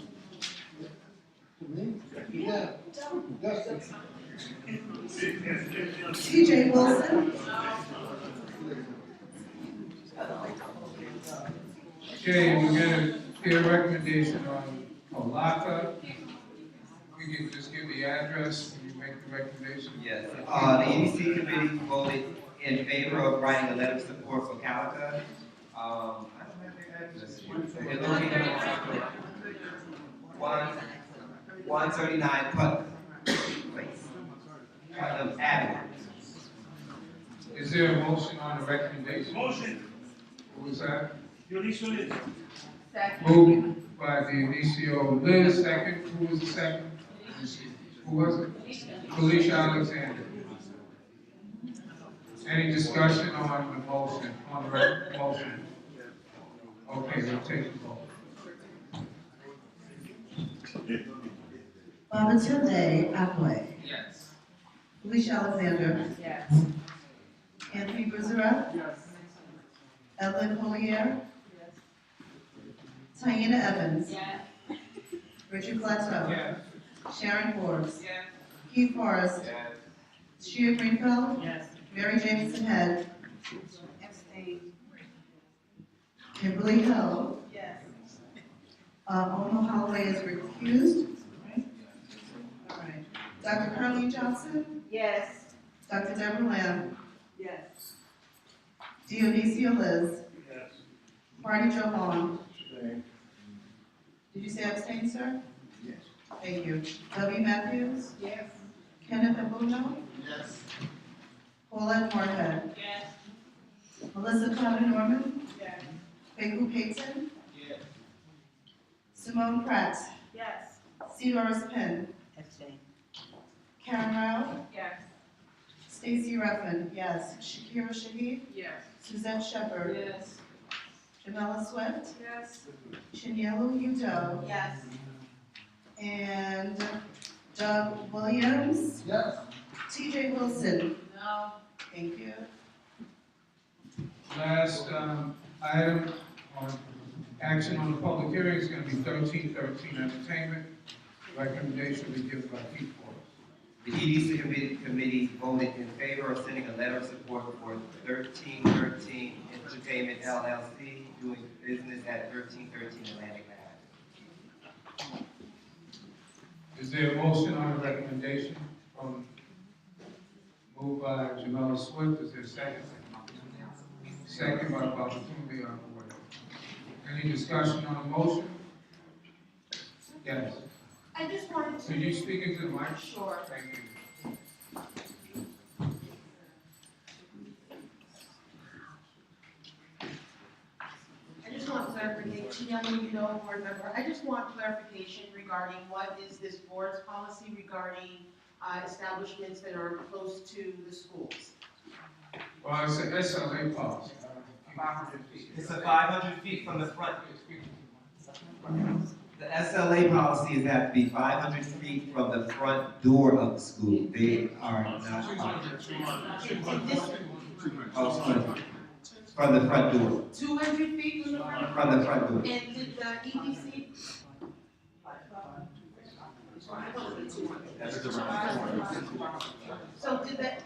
TJ Wilson, Okay, we're gonna get a recommendation on Olaka. We can just give the address when you make the recommendation. Yes, the EDC committee voted in favor of writing a letter of support for Calica. I don't have their address. They're located on 139 Putnam Place, Putnam Avenue. Is there a motion on the recommendation? Motion. Who was that? Dionisio Liz. Moved by Dionisio Liz, second. Who was the second? Who was it? Felicia Alexander. Any discussion on the motion, on the motion? Okay, we'll take the vote. Babatunde Akwe, Yes. Felicia Alexander, Yes. Anthony Roosevelt, Evelyn Collier, Taina Evans, Yes. Richard Plateau, Yes. Sharon Forbes, Yes. Keith Forrest, Shea Greenfeld, Yes. Mary Jamieson Head, Abstain. Kimberly Hill, Yes. Oma Holloway is recused. All right. Dr. Curleen Johnson, Yes. Dr. Deborah Lamb, Yes. Dionisia Liz, Yes. Marty Joe Vaughn, Did you say abstain, sir? Yes. Thank you. W. Matthews? Yes. Kenneth Abuno? Yes. Paulette Moorhead? Yes. Melissa Cloud Norman? Yes. Baker Payton? Yes. Simone Pratt? Yes. C. Doris Penn? Abstain. Karen Rao? Yes. Stacy Ruffin, yes. Shakira Shahid? Yes. Suzette Shepherd? Yes. Jamela Swift? Yes. Chinyelu Udo? Yes. And Doug Williams? Yes. TJ Wilson? No. Thank you. Last item on action on the public hearing is going to be 1313 entertainment. Recommendation be given by Pete Porter. The EDC committee voted in favor of sending a letter of support for 1313 Entertainment LLC doing business at 1313 Atlantic Ave. Is there a motion on the recommendation from, moved by Jamela Swift, is there a second? Second by Babatunde Akaway. Any discussion on the motion? Yes. I just wanted to. So you speak into the mic? Sure. Thank you. I just want clarification, you know, board member, I just want clarification regarding what is this board's policy regarding establishments that are close to the schools? Well, it's an SLA policy. It's a 500 feet from the front. The SLA policy is have to be 500 feet from the front door of the school. They are not. From the front door. 200 feet from the front? From the front door. And did the EDC? That's the So did that?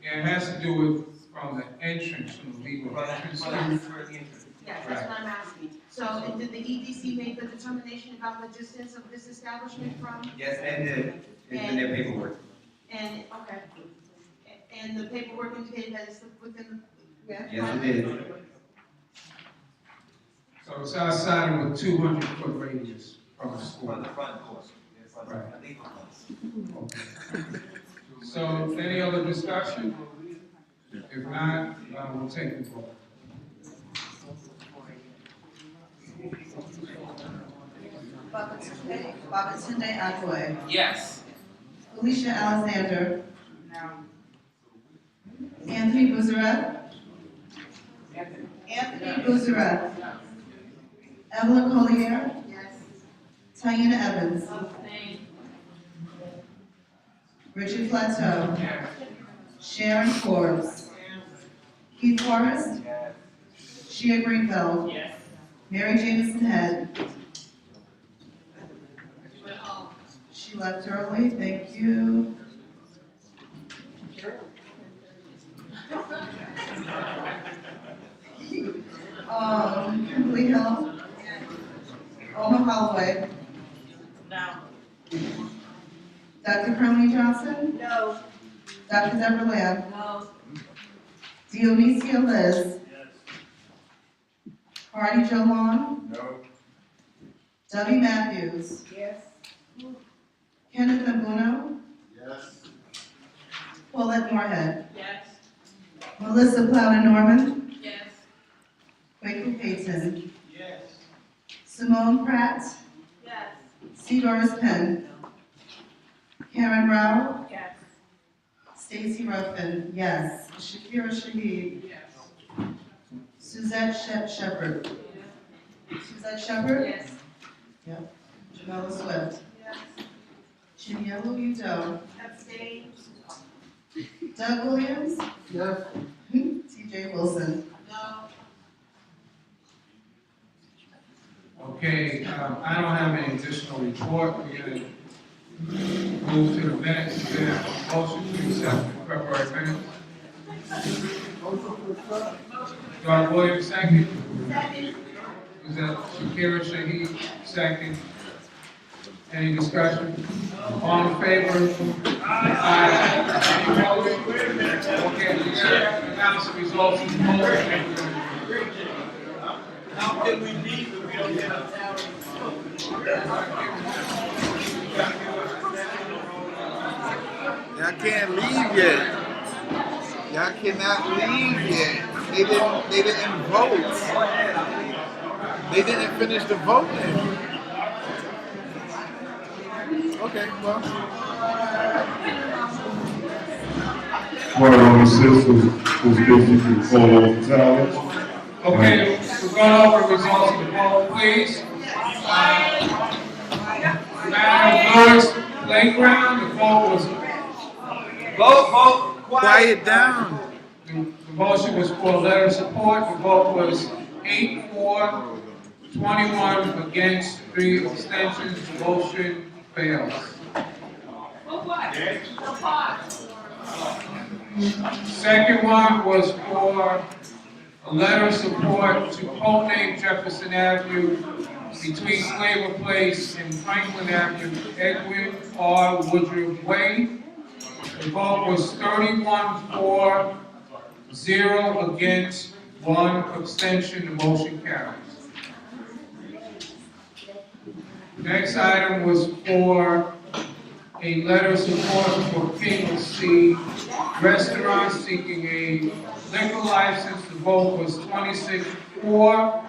Yeah, it has to do with from the entrance, from the legal entrance. Yes, that's what I'm asking. So, and did the EDC make the determination about the distance of this establishment from? Yes, they did. It's in their paperwork. And, okay. And the paperwork indicated that it's within, yeah? Yes, it is. So it's outside of a 200-foot radius from the school. From the front door. Right. Okay. So, any other discussion? If not, we'll take the vote. Babatunde Akaway? Yes. Alicia Alexander? Anthony Buzareth? Anthony Buzareth? Evelyn Collier? Yes. Tiana Evans? Richard Plateau? Sharon Forbes? Keith Forrest? Shia Greenfeld? Mary Jamison Head? She left early, thank you. Kimberly Hill? Oma Holloway? No. Dr. Cromie Johnson? No. Dr. Deborah Lamb? No. Dionisia Liz? Hardy Joe Long? No. Debbie Matthews? Yes. Kenneth Abuno? Yes. Paulette Moorhead? Yes. Melissa Plowden Norman? Yes. Baker Payton? Yes. Simone Pratt? Yes. C. Doris Penn? Karen Rao? Yes. Stacy Ruffin, yes. Shakira Shahid? Yes. Suzette Shepherd? Suzette Shepherd? Yes. Yep. Jamela Swift? Yes. Chinyelu Udo? Abstain. Doug Williams? Yes. TJ Wilson? No. Okay, I don't have any additional report. We're going to move to the minutes. Is there a motion to accept the February minutes? Doug Williams, second. Second. Was that Shakira Shahid, second? Any discussion? All in favor? Aye. Any opposed? Okay, we announce the results of the poll. How can we leave if we don't get a Y'all can't leave yet. Y'all cannot leave yet. They didn't vote. They didn't finish the voting. Okay, well. Word on the system was basically called off the talent. Okay, we're going over the results of the poll, please. Madam Lewis Playground, the vote was. Vote, quiet down. The motion was for letter of support. The vote was 8 for, 21 against, 3 abstentions. The motion fails. Second one was for a letter of support to co-name Jefferson Avenue between Flavor Place and Franklin Avenue, Edwin R. Woodruff Way. The vote was 31 for, 0 against, 1 abstention. The motion carries. Next item was for a letter of support for King C Restaurant seeking a liquor license. The vote was 26 for,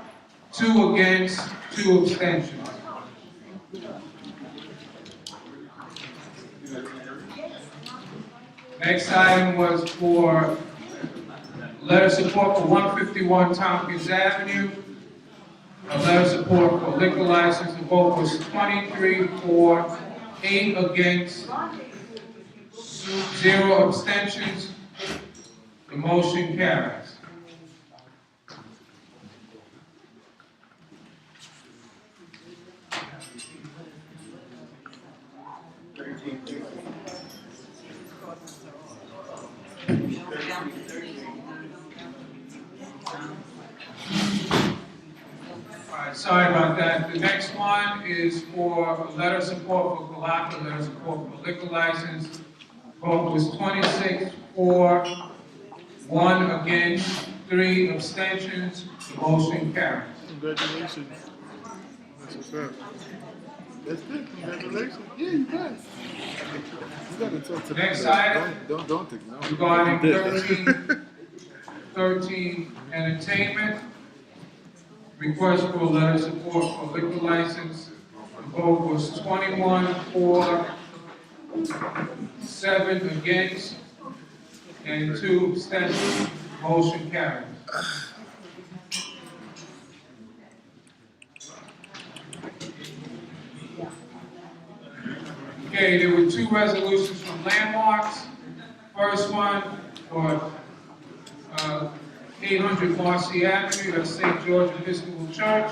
2 against, 2 abstentions. Next item was for letter of support for 151 Tompkins Avenue. A letter of support for liquor license. The vote was 23 for, 8 against, 0 abstentions. The motion carries. Sorry about that. The next one is for a letter of support for Galapa, letter of support for liquor license. Vote was 26 for, 1 against, 3 abstentions. The motion carries. Congratulations. That's what's up. That's good. Congratulations. Yeah, you passed. You gotta talk to Next them. item. Don't ignore. Regarding 13 entertainment. Request for a letter of support for liquor license. The vote was 21 for, 7 against, and 2 abstentions. Motion carries. Okay, there were 2 resolutions from Landmarks. First one for 800 Marcy Avenue, that's St. George Episcopal Church.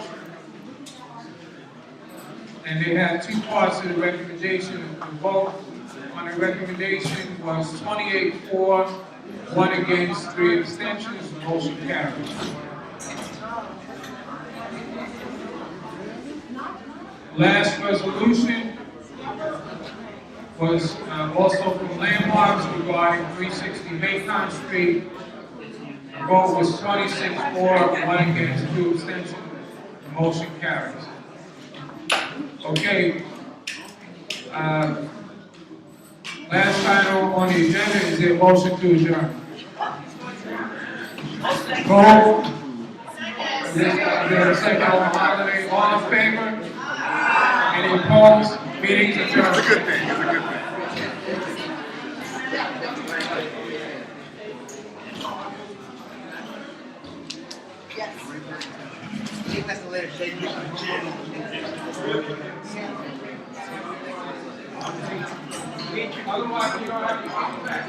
And they had 2 parts of the recommendation. The vote on the recommendation was 28 for, 1 against, 3 abstentions. The motion carries. Last resolution was also from Landmarks regarding 360 Macon Street. The vote was 26 for, 1 against, 2 abstentions. The motion carries. Okay. Last item on the agenda is a motion to adjourn. Vote. There's a second on holiday. All in favor? Any opposed? Meeting adjourned. It's a good thing. It's a good thing. That's the letter. Otherwise, you don't have to come back.